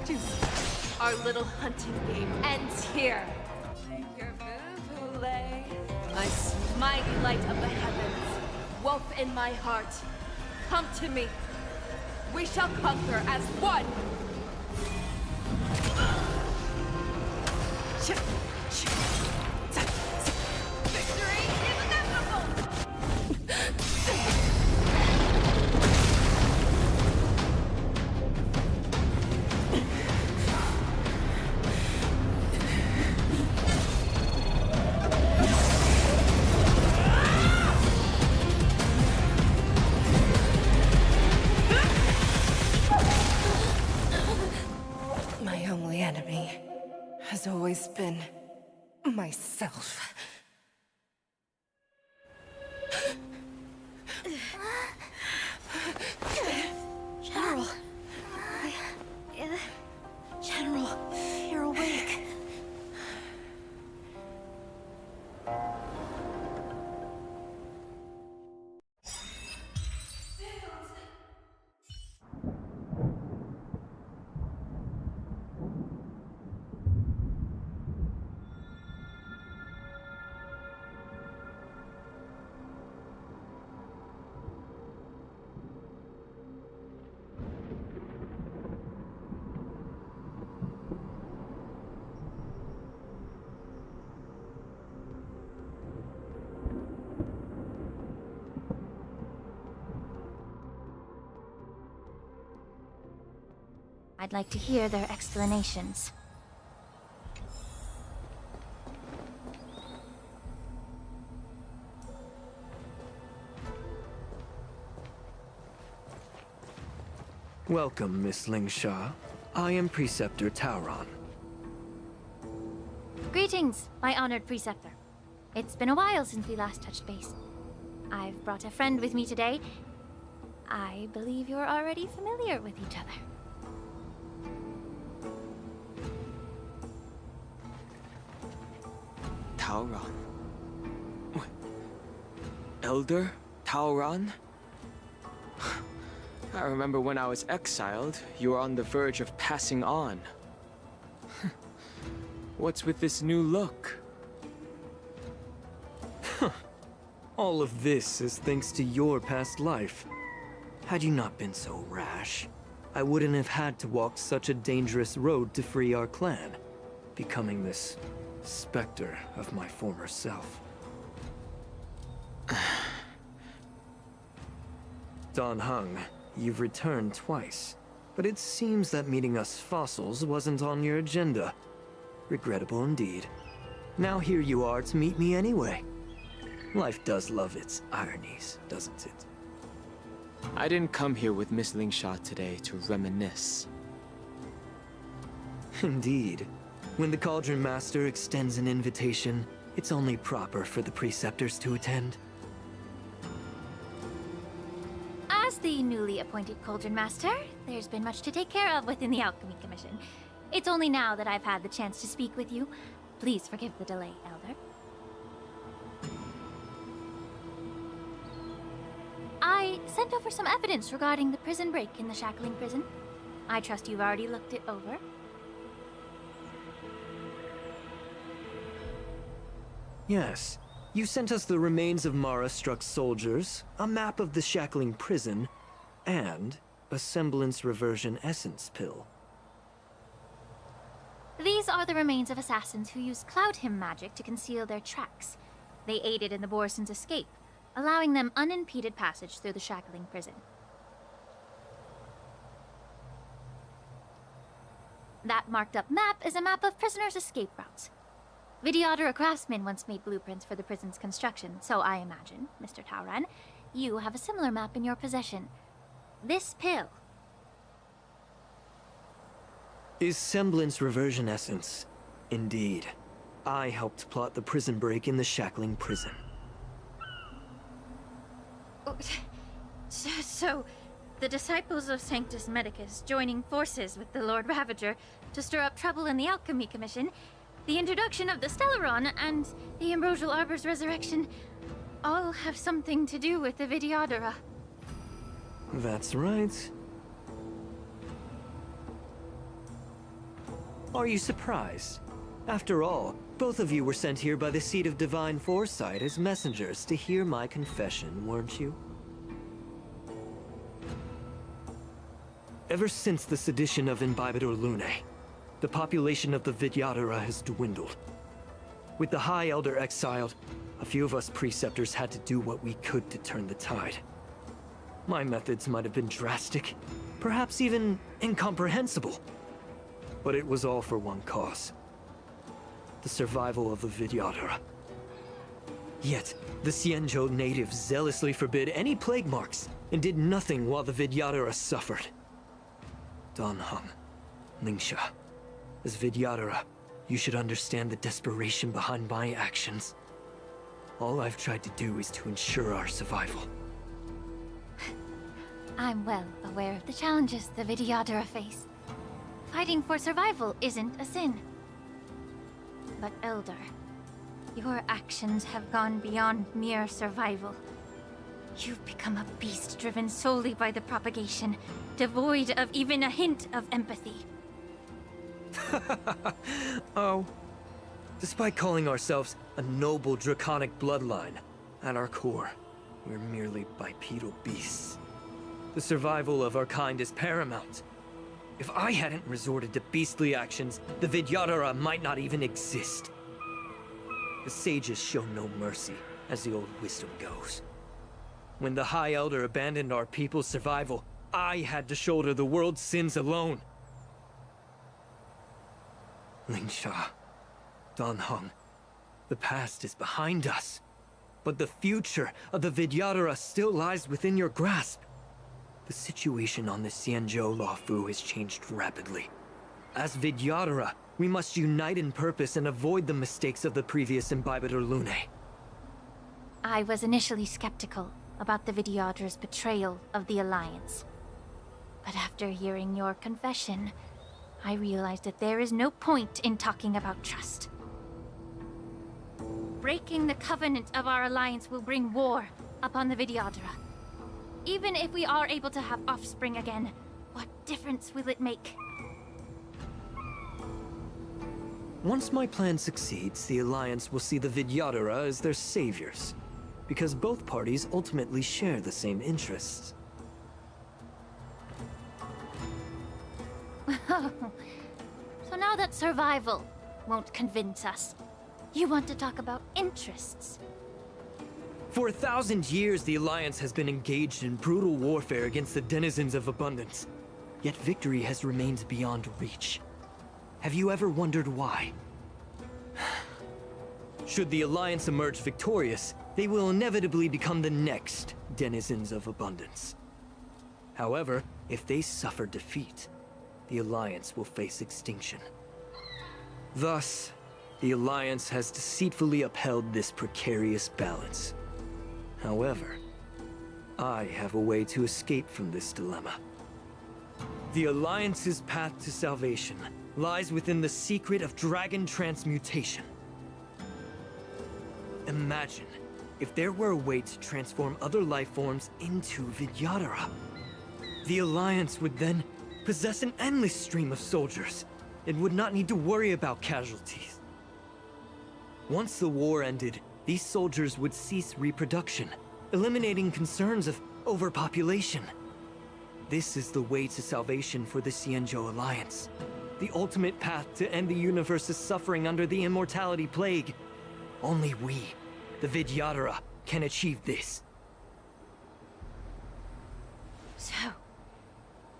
Our little hunting game ends here. Make your move, Hule. Mighty light of the heavens, wolf in my heart, come to me. We shall conquer as one. Victory is inevitable! has always been myself. General. General, you're awake. I'd like to hear their explanations. Welcome, Miss Lingsha. I am Preceptor Tauron. Greetings, my honored preceptor. It's been a while since we last touched base. I've brought a friend with me today. I believe you're already familiar with each other. Tauron? Elder Tauron? I remember when I was exiled, you were on the verge of passing on. What's with this new look? All of this is thanks to your past life. Had you not been so rash, I wouldn't have had to walk such a dangerous road to free our clan, becoming this specter of my former self. Dan Heng, you've returned twice, but it seems that meeting us fossils wasn't on your agenda. Regrettable indeed. Now here you are to meet me anyway. Life does love its ironies, doesn't it? I didn't come here with Miss Lingsha today to reminisce. Indeed. When the Cauldron Master extends an invitation, it's only proper for the Preceptors to attend. As the newly appointed Cauldron Master, there's been much to take care of within the Alchemy Commission. It's only now that I've had the chance to speak with you. Please forgive the delay, Elder. I sent over some evidence regarding the prison break in the Shackling prison. I trust you've already looked it over. Yes. You sent us the remains of Mara-struck soldiers, a map of the Shackling prison, and a semblance reversion essence pill. These are the remains of assassins who used Cloud Hymn magic to conceal their tracks. They aided in the Borison's escape, allowing them unimpeded passage through the Shackling prison. That marked-up map is a map of prisoners' escape routes. Vidyadhara craftsmen once made blueprints for the prison's construction, so I imagine, Mr. Tauron, you have a similar map in your possession. This pill. Is semblance reversion essence. Indeed. I helped plot the prison break in the Shackling prison. So, the disciples of Sanctus Medicus joining forces with the Lord Ravager to stir up trouble in the Alchemy Commission, the introduction of the Stellaron, and the Ambrosial Arbor's resurrection all have something to do with the Vidyadhara. That's right. Are you surprised? After all, both of you were sent here by the Seat of Divine Foresight as messengers to hear my confession, weren't you? Ever since the sedition of Imbibidor Lune, the population of the Vidyadhara has dwindled. With the High Elder exiled, a few of us Preceptors had to do what we could to turn the tide. My methods might have been drastic, perhaps even incomprehensible. But it was all for one cause. The survival of the Vidyadhara. Yet, the Xianzhou natives zealously forbid any plague marks, and did nothing while the Vidyadhara suffered. Dan Heng, Lingsha. As Vidyadhara, You should understand the desperation behind my actions. All I've tried to do is to ensure our survival. I'm well aware of the challenges the Vidyadhara face. Fighting for survival isn't a sin. But Elder, your actions have gone beyond mere survival. You've become a beast driven solely by the propagation, devoid of even a hint of empathy. Oh. Despite calling ourselves a noble draconic bloodline, at our core, we're merely bipedal beasts. The survival of our kind is paramount. If I hadn't resorted to beastly actions, the Vidyadhara might not even exist. The sages show no mercy, as the old wisdom goes. When the High Elder abandoned our people's survival, I had to shoulder the world's sins alone. Lingsha, Dan Heng, the past is behind us, but the future of the Vidyadhara still lies within your grasp. The situation on the Xianzhou Luofu has changed rapidly. As Vidyadhara, we must unite in purpose and avoid the mistakes of the previous Imbibitor Lunae. I was initially skeptical about the Vidyadhara's betrayal of the Alliance. But after hearing your confession, I realized that there is no point in talking about trust. Breaking the covenant of our alliance will bring war upon the Vidyadhara. Even if we are able to have offspring again, what difference will it make? Once my plan succeeds, the Alliance will see the Vidyadhara as their saviors, because both parties ultimately share the same interests. So now that survival won't convince us, you want to talk about interests? For 1,000 years, the Alliance has been engaged in brutal warfare against the denizens of abundance. Yet victory has remained beyond reach. Have you ever wondered why? Should the Alliance emerge victorious, they will inevitably become the next denizens of abundance. However, if they suffer defeat, the Alliance will face extinction. Thus, the Alliance has deceitfully upheld this precarious balance. However, I have a way to escape from this dilemma. The Alliance's path to salvation lies within the secret of dragon transmutation. Imagine if there were a way to transform other life forms into Vidyadhara. The Alliance would then possess an endless stream of soldiers and would not need to worry about casualties. Once the war ended, these soldiers would cease reproduction, eliminating concerns of overpopulation. This is the way to salvation for the Xianzhou Alliance. The ultimate path to end the universe's suffering under the Immortality Plague. Only we, the Vidyadhara, can achieve this. So,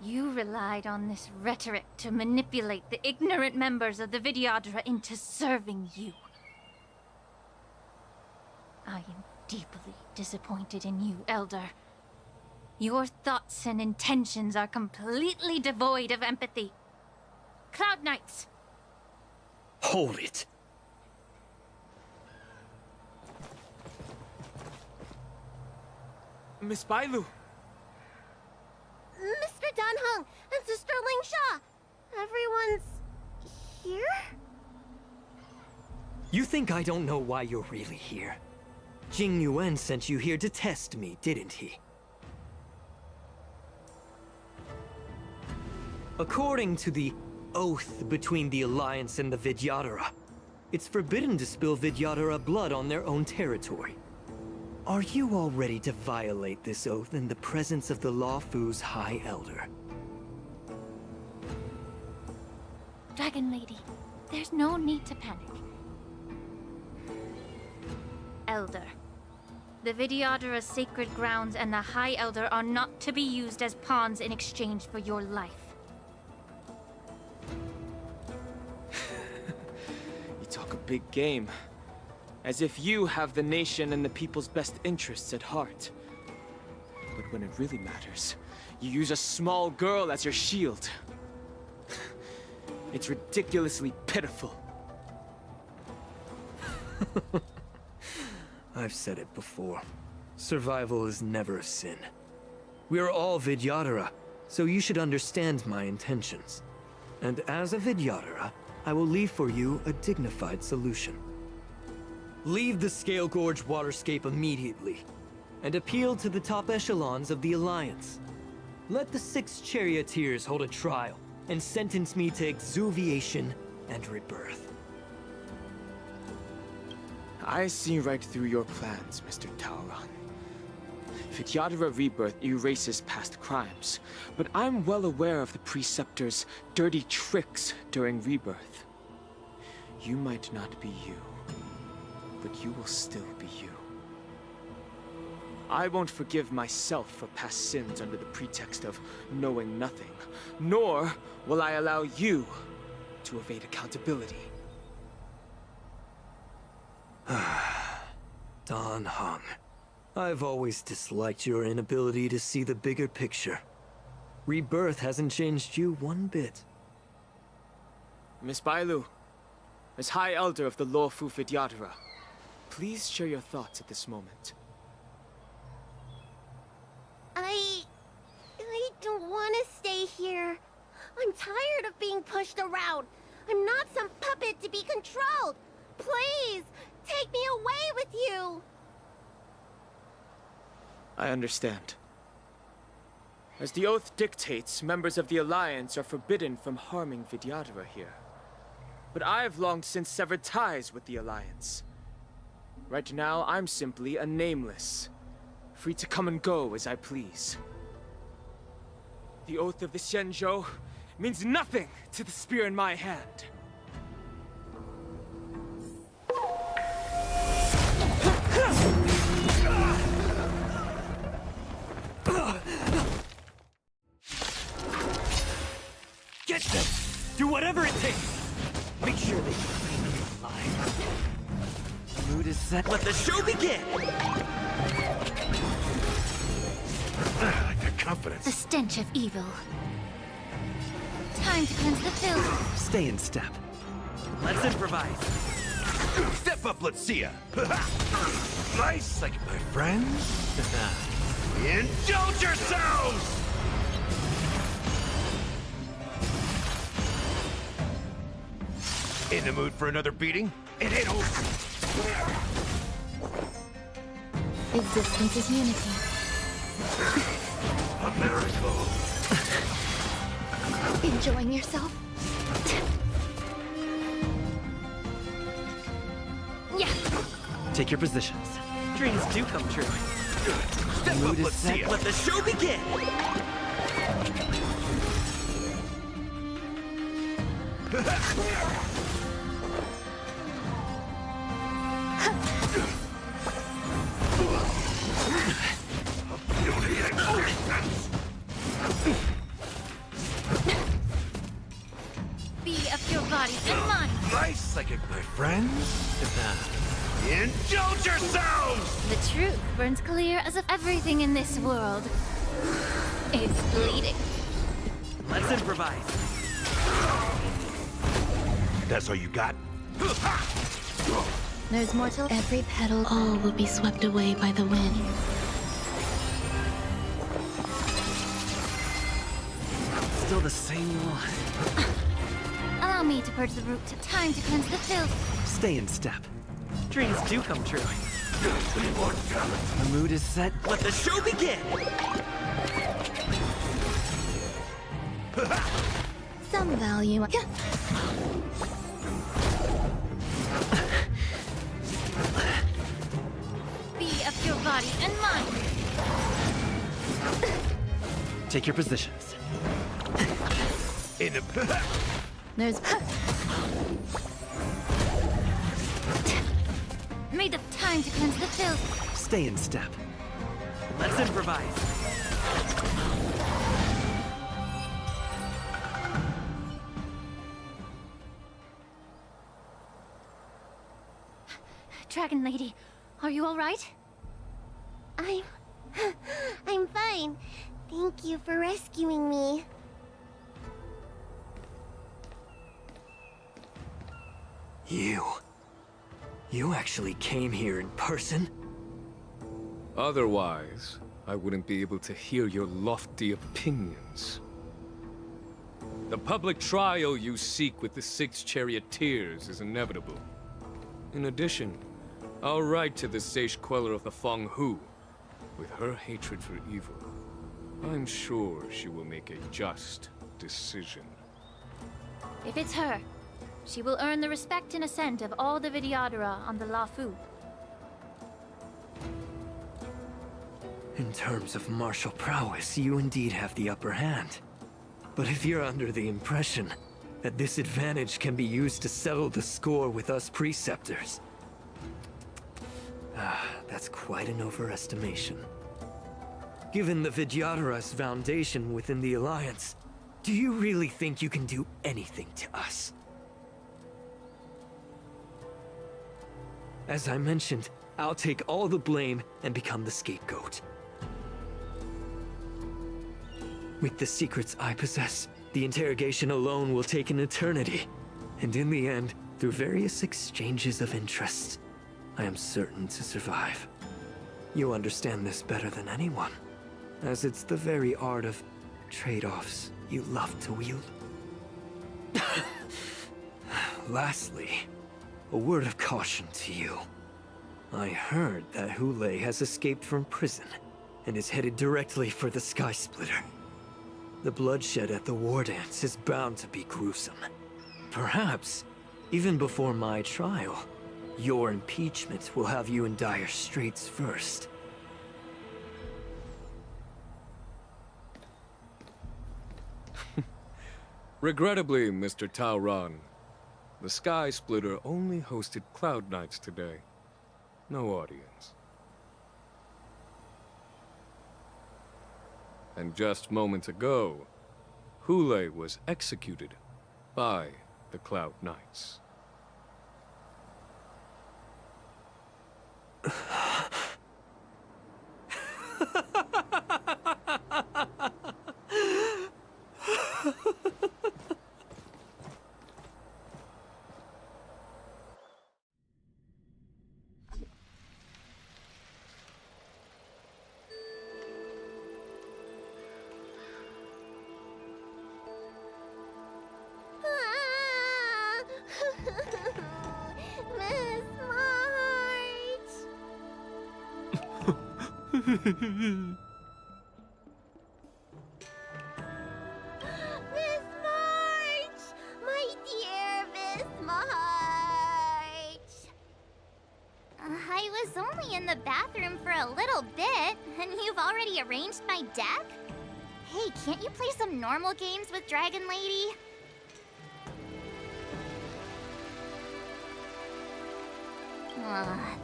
you relied on this rhetoric to manipulate the ignorant members of the Vidyadhara into serving you. I am deeply disappointed in you, Elder. Your thoughts and intentions are completely devoid of empathy. Cloud Knights! Hold it! Miss Bailu! Mr. Dan Heng and Sister Lingsha! Everyone's here? You think I don't know why you're really here? Jing Yuan sent you here to test me, didn't he? According to the oath between the Alliance and the Vidyadhara, it's forbidden to spill Vidyadhara blood on their own territory. Are you all ready to violate this oath in the presence of the Luofu's High Elder? Dragon Lady, there's no need to panic. Elder, the Vidyadhara's sacred grounds and the High Elder are not to be used as pawns in exchange for your life. You talk a big game. As if you have the nation and the people's best interests at heart. But when it really matters, you use a small girl as your shield. It's ridiculously pitiful. I've said it before. Survival is never a sin. We are all Vidyadhara, so you should understand my intentions. And as a Vidyadhara, I will leave for you a dignified solution. Leave the Scale Gorge waterscape immediately, and appeal to the top echelons of the Alliance. Let the 6 charioteers hold a trial, and sentence me to exuviation and rebirth. I see right through your plans, Mr. Tauron. Vidyadhara Rebirth erases past crimes, but I'm well aware of the Preceptor's dirty tricks during Rebirth. You might not be you, but you will still be you. I won't forgive myself for past sins under the pretext of knowing nothing, nor will I allow you to evade accountability. Dan Heng, I've always disliked your inability to see the bigger picture. Rebirth hasn't changed you one bit. Miss Bailu, as High Elder of the Lawfu Vidyadhara, please share your thoughts at this moment. I don't want to stay here. I'm tired of being pushed around. I'm not some puppet to be controlled. Please, take me away with you. I understand. As the oath dictates, members of the Alliance are forbidden from harming Vidyadhara here. But I've long since severed ties with the Alliance. Right now, I'm simply a nameless, free to come and go as I please. The oath of the Xianzhou means nothing to the spear in my hand. Get them! Do whatever it takes! Make sure they remain alive. The mood is set. Let the show begin! I like their confidence. The stench of evil. Time to cleanse the filth. Stay in step. Let's improvise. Step up, let's see ya. Nice, like my friends. Indulge yourselves! In the mood for another beating? It ain't over. Existence is unity. A miracle. Enjoying yourself? Yeah. Take your positions. Dreams do come true. Step The up, mood is let's see set. ya. Let the show begin! Be of your body and mind. Nice, like my friends. Indulge yourselves! The truth burns clear as if everything in this world is bleeding. Let's improvise. That's all you got? There's more to every petal. All will be swept away by the wind. Still the same one. Allow me to purge the root. Time to cleanse the filth. Stay in step. Dreams do come true. The mood is set. Let the show begin! Some value. Be of your body and mind. Take your positions. In the... There's... Made of time to cleanse the filth. Stay in step. Let's improvise. Dragon Lady, are you all right? I'm fine. Thank you for rescuing me. You. You actually came here in person? Otherwise, I wouldn't be able to hear your lofty opinions. The public trial you seek with the 6 charioteers is inevitable. In addition, I'll write to the sage queller of the Feng Hu. With her hatred for evil, I'm sure she will make a just decision. If it's her, she will earn the respect and assent of all the Vidyadhara on the Lafu. In terms of martial prowess, you indeed have the upper hand. But if you're under the impression that this advantage can be used to settle the score with us preceptors, that's quite an overestimation. Given the Vidyadhara's foundation within the Alliance, do you really think you can do anything to us? As I mentioned, I'll take all the blame and become the scapegoat. With the secrets I possess, the interrogation alone will take an eternity. And in the end, through various exchanges of interest, I am certain to survive. You understand this better than anyone, as it's the very art of trade-offs you love to wield. Lastly, a word of caution to you. I heard that Hule has escaped from prison and is headed directly for the Sky Splitter. The bloodshed at the war dance is bound to be gruesome. Perhaps, even before my trial, your impeachment will have you in dire straits first. Regrettably, Mr. Taoran, the Sky Splitter only hosted Cloud Knights today. No audience. And just moments ago, Hule was executed by the Cloud Knights. Miss March! Miss March! My dear Miss March! I was only in the bathroom for a little bit, and you've already arranged my deck? Hey, can't you play some normal games with Dragon Lady?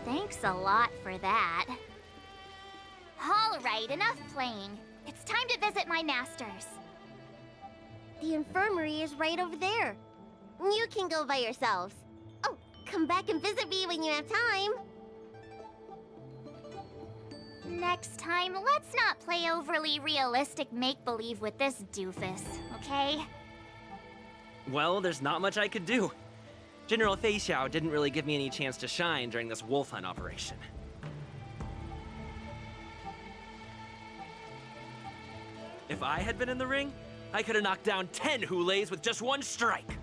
Thanks a lot for that. All right, enough playing. It's time to visit my masters. The infirmary is right over there. You can go by yourselves. Oh, come back and visit me when you have time. Next time, let's not play overly realistic make-believe with this doofus, okay? Well, there's not much I could do. General Fei Xiao didn't really give me any chance to shine during this wolf hunt operation. If I had been in the ring, I could have knocked down 10 Huleis with just one strike.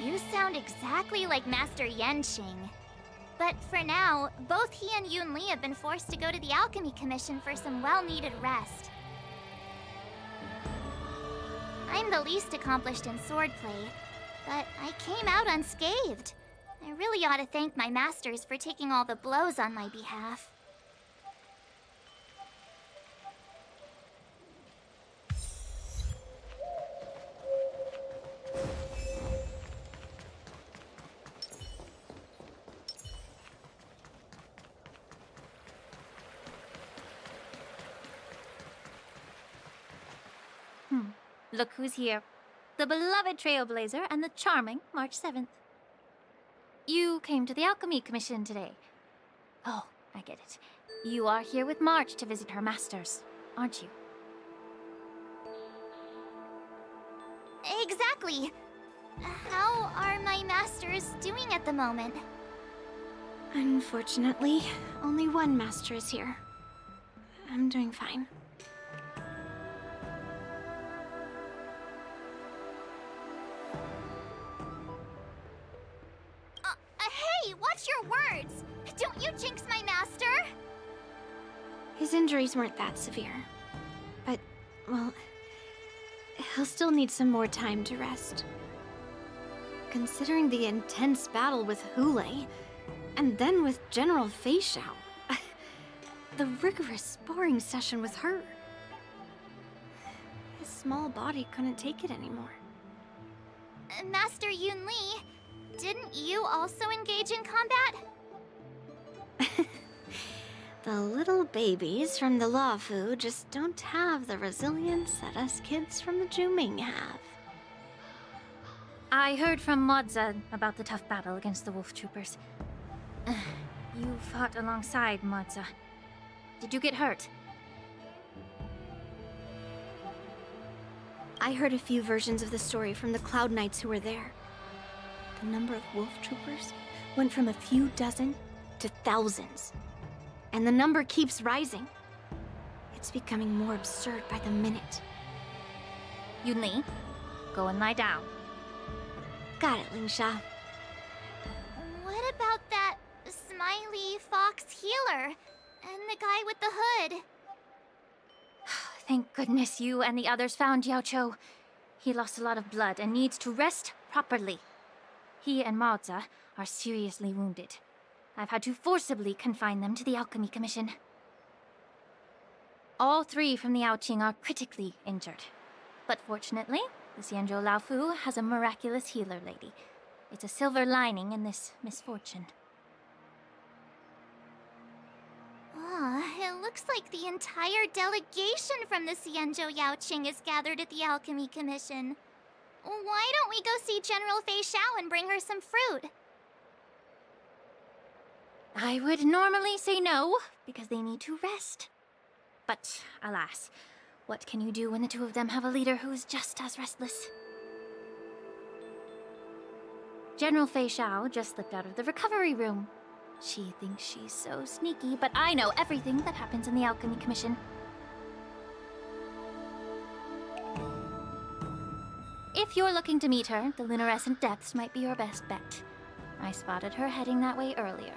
You sound exactly like Master Yenqing. But for now, both he and Yun Li have been forced to go to the Alchemy Commission for some well-needed rest. I'm the least accomplished in swordplay, but I came out unscathed. I really ought to thank my masters for taking all the blows on my behalf. Look who's here. The beloved Trailblazer and the charming March 7th. You came to the Alchemy Commission today. Oh, I get it. You are here with March to visit her masters, aren't you? Exactly. How are my masters doing at the moment? Unfortunately, only one master is here. I'm doing fine. Hey, watch your words! Don't you jinx my master! His injuries weren't that severe. But, well, he'll still need some more time to rest. Considering the intense battle with Hule, and then with General Fei Xiao, the rigorous sparring session with her. His small body couldn't take it anymore. Master Yun Li, didn't you also engage in combat? The little babies from the Luofu just don't have the resilience that us kids from the Juming have. I heard from Modza about the tough battle against the wolf troopers. You fought alongside Modza. Did you get hurt? I heard a few versions of the story from the Cloud Knights who were there. The number of wolf troopers went from a few dozen to thousands. And the number keeps rising. It's becoming more absurd by the minute. Yun Li, go and lie down. Got it, Lingsha. What about that smiley fox healer and the guy with the hood? Thank goodness you and the others found Yaocho. He lost a lot of blood and needs to rest properly. He and Maoza are seriously wounded. I've had to forcibly confine them to the Alchemy Commission. All three from the Yaoqing are critically injured. But fortunately, the Xianzhou Laofu has a miraculous healer lady. It's a silver lining in this misfortune. It looks like the entire delegation from the Xianzhou Yaoqing is gathered at the Alchemy Commission. Why don't we go see General Fei Xiao and bring her some fruit? I would normally say no, because they need to rest. But, alas, what can you do when the two of them have a leader who is just as restless? General Fei Xiao just slipped out of the recovery room. She thinks she's so sneaky, but I know everything that happens in the Alchemy Commission. If you're looking to meet her, the luminescent depths might be your best bet. I spotted her heading that way earlier.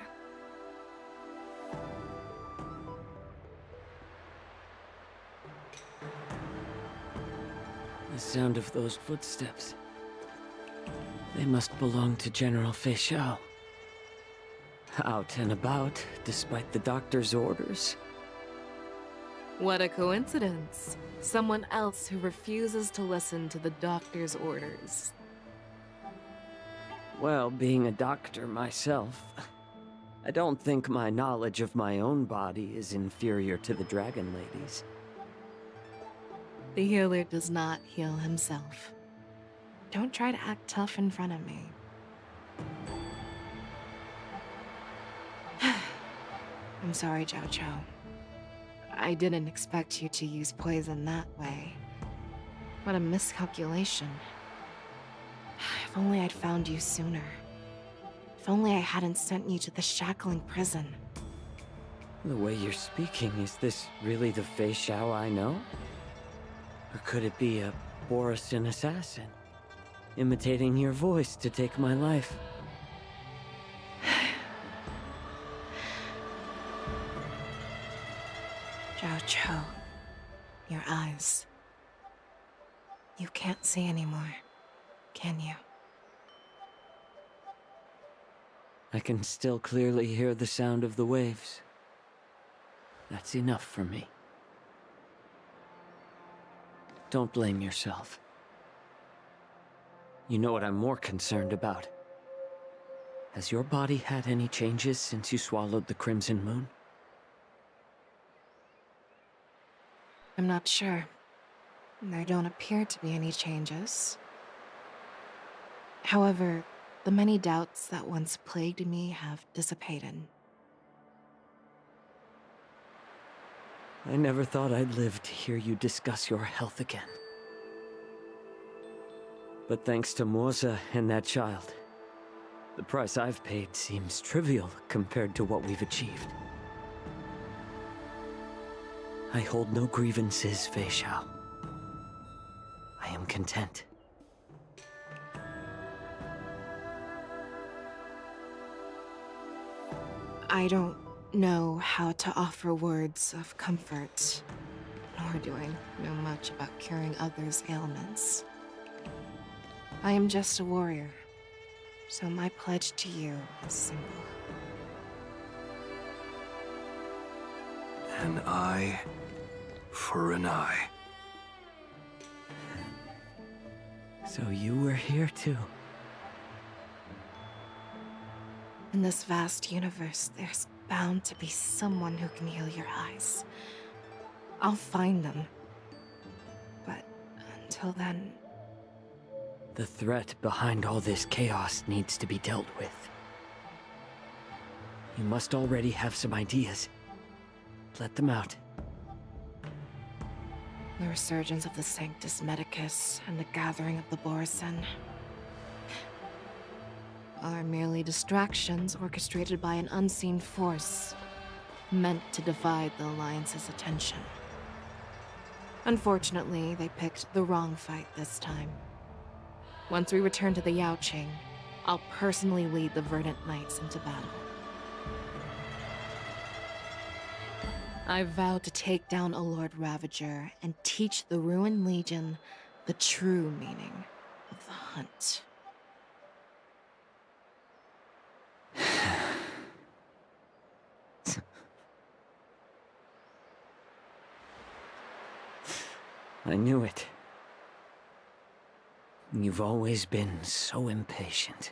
The sound of those footsteps. They must belong to General Fei Xiao. Out and about, despite the doctor's orders. What a coincidence. Someone else who refuses to listen to the doctor's orders. Well, being a doctor myself, I don't think my knowledge of my own body is inferior to the Dragon Lady's. The healer does not heal himself. Don't try to act tough in front of me. I'm sorry, Jiaoqiu. I didn't expect you to use poison that way. What a miscalculation. If only I'd found you sooner. If only I hadn't sent you to the shackling prison. The way you're speaking, is this really the Fei Xiao I know? Or could it be a Borisin assassin, imitating your voice to take my life? Jiaoqiu, your eyes. You can't see anymore, can you? I can still clearly hear the sound of the waves. That's enough for me. Don't blame yourself. You know what I'm more concerned about? Has your body had any changes since you swallowed the Crimson Moon? I'm not sure. There don't appear to be any changes. However, the many doubts that once plagued me have dissipated. I never thought I'd live to hear you discuss your health again. But thanks to Morza and that child, the price I've paid seems trivial compared to what we've achieved. I hold no grievances, Fei Xiao. I am content. I don't know how to offer words of comfort, nor do I know much about curing others' ailments. I am just a warrior, so my pledge to you is simple. An eye for an eye. So you were here too. In this vast universe, there's bound to be someone who can heal your eyes. I'll find them. But until then... The threat behind all this chaos needs to be dealt with. You must already have some ideas. Let them out. The resurgence of the Sanctus Medicus and the gathering of the Borisin are merely distractions orchestrated by an unseen force, meant to divide the Alliance's attention. Unfortunately, they picked the wrong fight this time. Once we return to the Yaoqing, I'll personally lead the Verdant Knights into battle. I vow to take down a Lord Ravager and teach the Ruined Legion the true meaning of the hunt. I knew it. You've always been so impatient.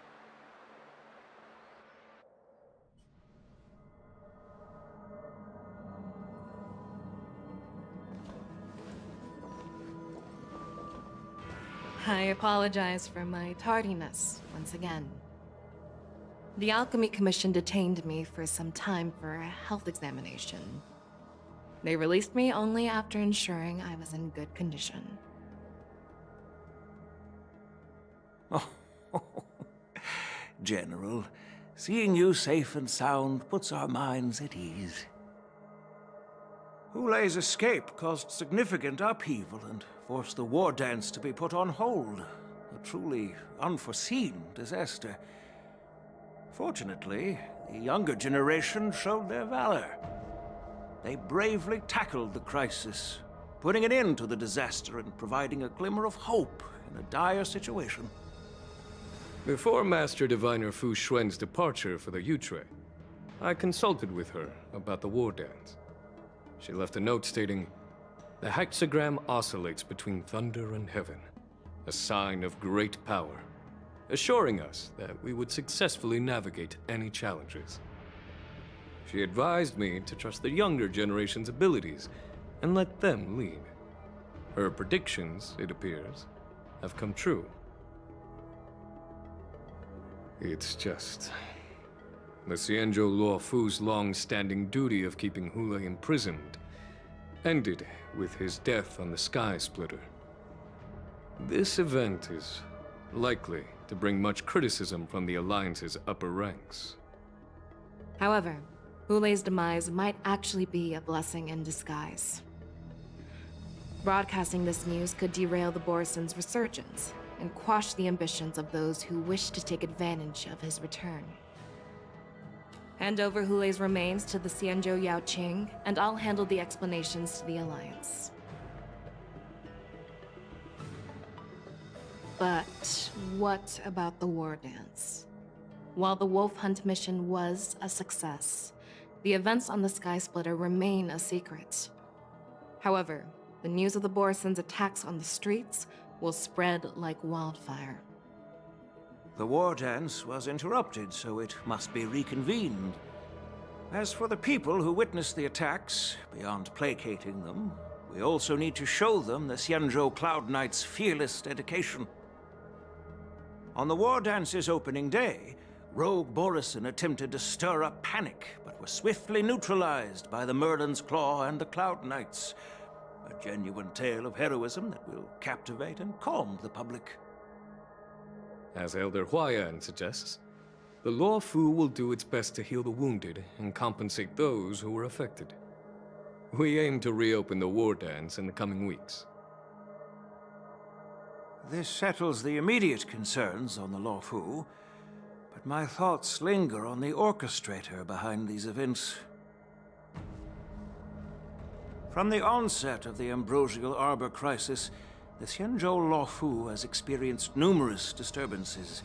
I apologize for my tardiness once again. The Alchemy Commission detained me for some time for a health examination. They released me only after ensuring I was in good condition. Oh, General, seeing you safe and sound puts our minds at ease. Hulei's escape caused significant upheaval and forced the war dance to be put on hold. A truly unforeseen disaster. Fortunately, the younger generation showed their valor. They bravely tackled the crisis, putting an end to the disaster and providing a glimmer of hope in a dire situation. Before Master Diviner Fu Xuan's departure for the Yutre, I consulted with her about the war dance. She left a note stating, "The hexagram oscillates between thunder and heaven, a sign of great power, assuring us that we would successfully navigate any challenges." She advised me to trust the younger generation's abilities and let them lead. Her predictions, it appears, have come true. It's just... the Xianzhou Luofu's long-standing duty of keeping Hulei imprisoned ended with his death on the Sky Splitter. This event is likely to bring much criticism from the Alliance's upper ranks. However, Hulei's demise might actually be a blessing in disguise. Broadcasting this news could derail the Borisin's resurgence and quash the ambitions of those who wish to take advantage of his return. Hand over Hulei's remains to the Xianzhou Yaoqing, and I'll handle the explanations to the Alliance. But what about the war dance? While the Wolf Hunt mission was a success, the events on the Sky Splitter remain a secret. However, the news of the Borisin's attacks on the streets will spread like wildfire. The war dance was interrupted, so it must be reconvened. As for the people who witnessed the attacks, beyond placating them, we also need to show them the Xianzhou Cloud Knight's fearless dedication. On the war dance's opening day, rogue Borisin attempted to stir up panic, but were swiftly neutralized by the Merlin's Claw and the Cloud Knights. A genuine tale of heroism that will captivate and calm the public. As Elder Huayan suggests, the Law Fu will do its best to heal the wounded and compensate those who were affected. We aim to reopen the war dance in the coming weeks. This settles the immediate concerns on the Law Fu, but my thoughts linger on the orchestrator behind these events. From the onset of the Ambrosial Arbor crisis, the Xianzhou Law Fu has experienced numerous disturbances,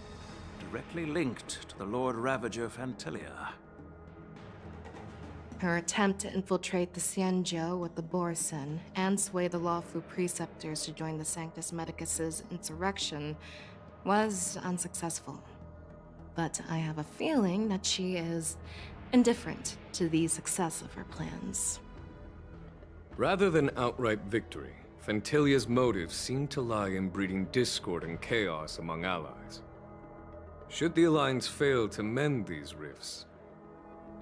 directly linked to the Lord Ravager Fantelia. Her attempt to infiltrate the Xianzhou with the Borsen and sway the Lawfu preceptors to join the Sanctus Medicus's insurrection was unsuccessful. But I have a feeling that she is indifferent to the success of her plans. Rather than outright victory, Fantelia's motives seem to lie in breeding discord and chaos among allies. Should the Alliance fail to mend these rifts,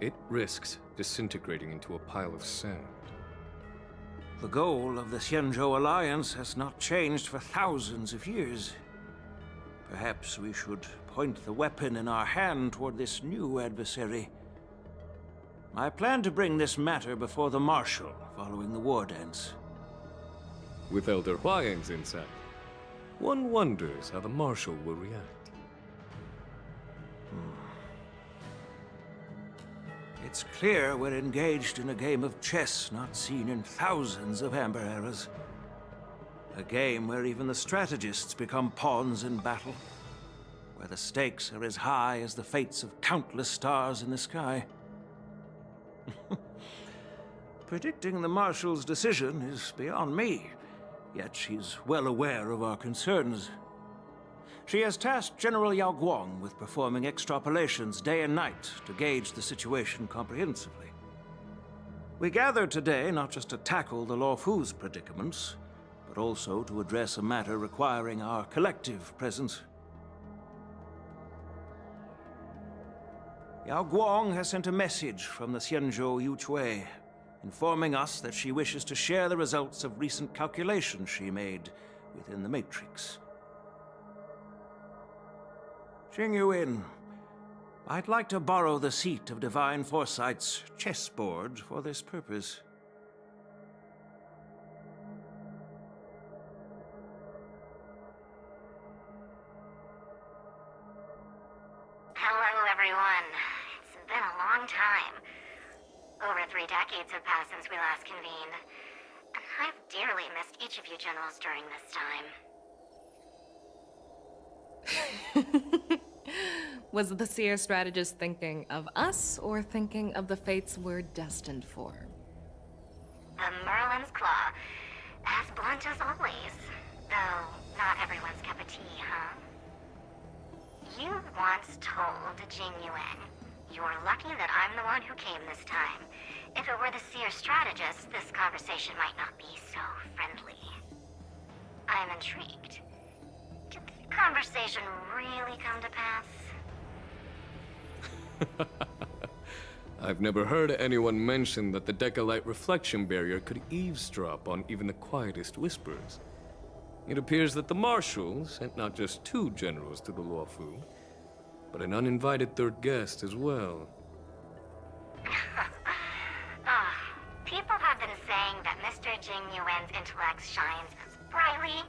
it risks disintegrating into a pile of sand. The goal of the Xianzhou Alliance has not changed for thousands of years. Perhaps we should point the weapon in our hand toward this new adversary. I plan to bring this matter before the Marshal following the war dance. With Elder Huayan's insight, one wonders how the Marshal will react. It's clear we're engaged in a game of chess not seen in thousands of Amber eras. A game where even the strategists become pawns in battle, where the stakes are as high as the fates of countless stars in the sky. Predicting the Marshal's decision is beyond me, yet she's well aware of our concerns. She has tasked General Yao Guang with performing extrapolations day and night to gauge the situation comprehensively. We gathered today not just to tackle the Law Fu's predicaments, but also to address a matter requiring our collective presence. Yao Guang has sent a message from the Xianzhou Yuchui, informing us that she wishes to share the results of recent calculations she made within the Matrix. Jing Yuan, I'd like to borrow the seat of Divine Foresight's chessboard for this purpose. Hello, everyone. It's been a long time. Over 3 decades have passed since we last convened. And I've dearly missed each of you generals during this time. Was the Seer strategist thinking of us, or thinking of the fates we're destined for? The Merlin's Claw. As blunt as always. Though, not everyone's cup of tea, huh? You once told Jing Yuan, "You're lucky that I'm the one who came this time. If it were the Seer strategist, this conversation might not be so friendly." I'm intrigued. Did the conversation really come to pass? I've never heard anyone mention that the Decalite reflection barrier could eavesdrop on even the quietest whispers. It appears that the Marshal sent not just 2 generals to the Law Fu, but an uninvited 3rd guest as well. People have been saying that Mr. Jing Yuan's intellect shines as brightly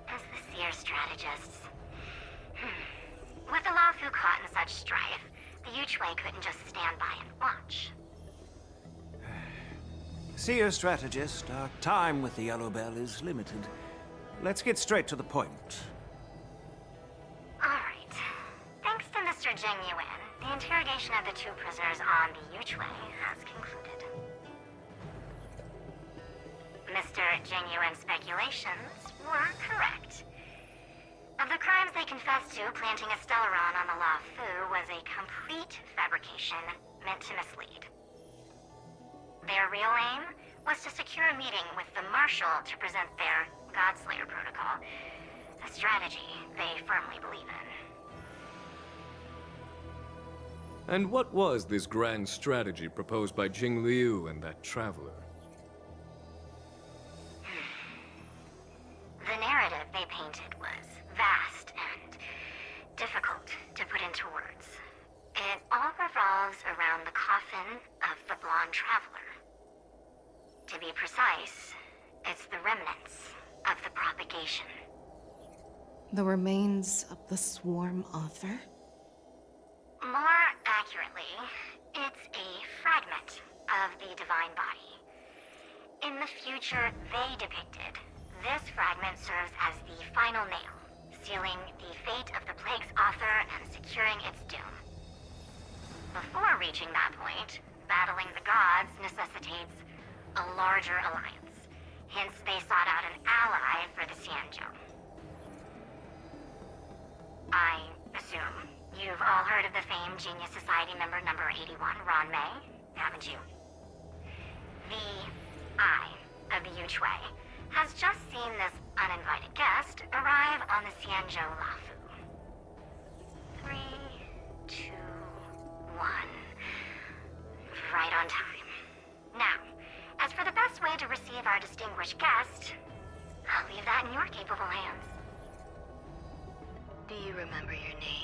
as the Seer strategist's. With the Law Fu caught in such strife, the Yuchui couldn't just stand by and watch. Seer strategist, our time with the Yellow Bell is limited. Let's get straight to the point. Alright. Thanks to Mr. Jing Yuan, the interrogation of the 2 prisoners on the Yuchui has concluded. Mr. Jing Yuan's speculations were correct. Of the crimes they confessed to, planting a Stellaron on the Law Fu was a complete fabrication meant to mislead. Their real aim was to secure a meeting with the Marshal to present their Godslayer protocol, a strategy they firmly believe in. And what was this grand strategy proposed by Jing Liu and that traveler? The narrative they painted was vast and difficult to put into words. It all revolves around the coffin of the blonde traveler. To be precise, it's the remnants of the propagation. The remains of the swarm author? More accurately, it's a fragment of the divine body. In the future they depicted, this fragment serves as the final nail, sealing the fate of the plague's author and securing its doom. Before reaching that point, battling the gods necessitates a larger alliance. Hence, they sought out an ally for the Xianzhou. I assume you've all heard of the famed Genius Society member number 81, Ron May, haven't you? The Eye of the Yuchui has just seen this uninvited guest arrive on the Xianzhou Lafu. 3, 2, 1. Right on time. Now, as for the best way to receive our distinguished guest, I'll leave that in your capable hands. Do you remember your name?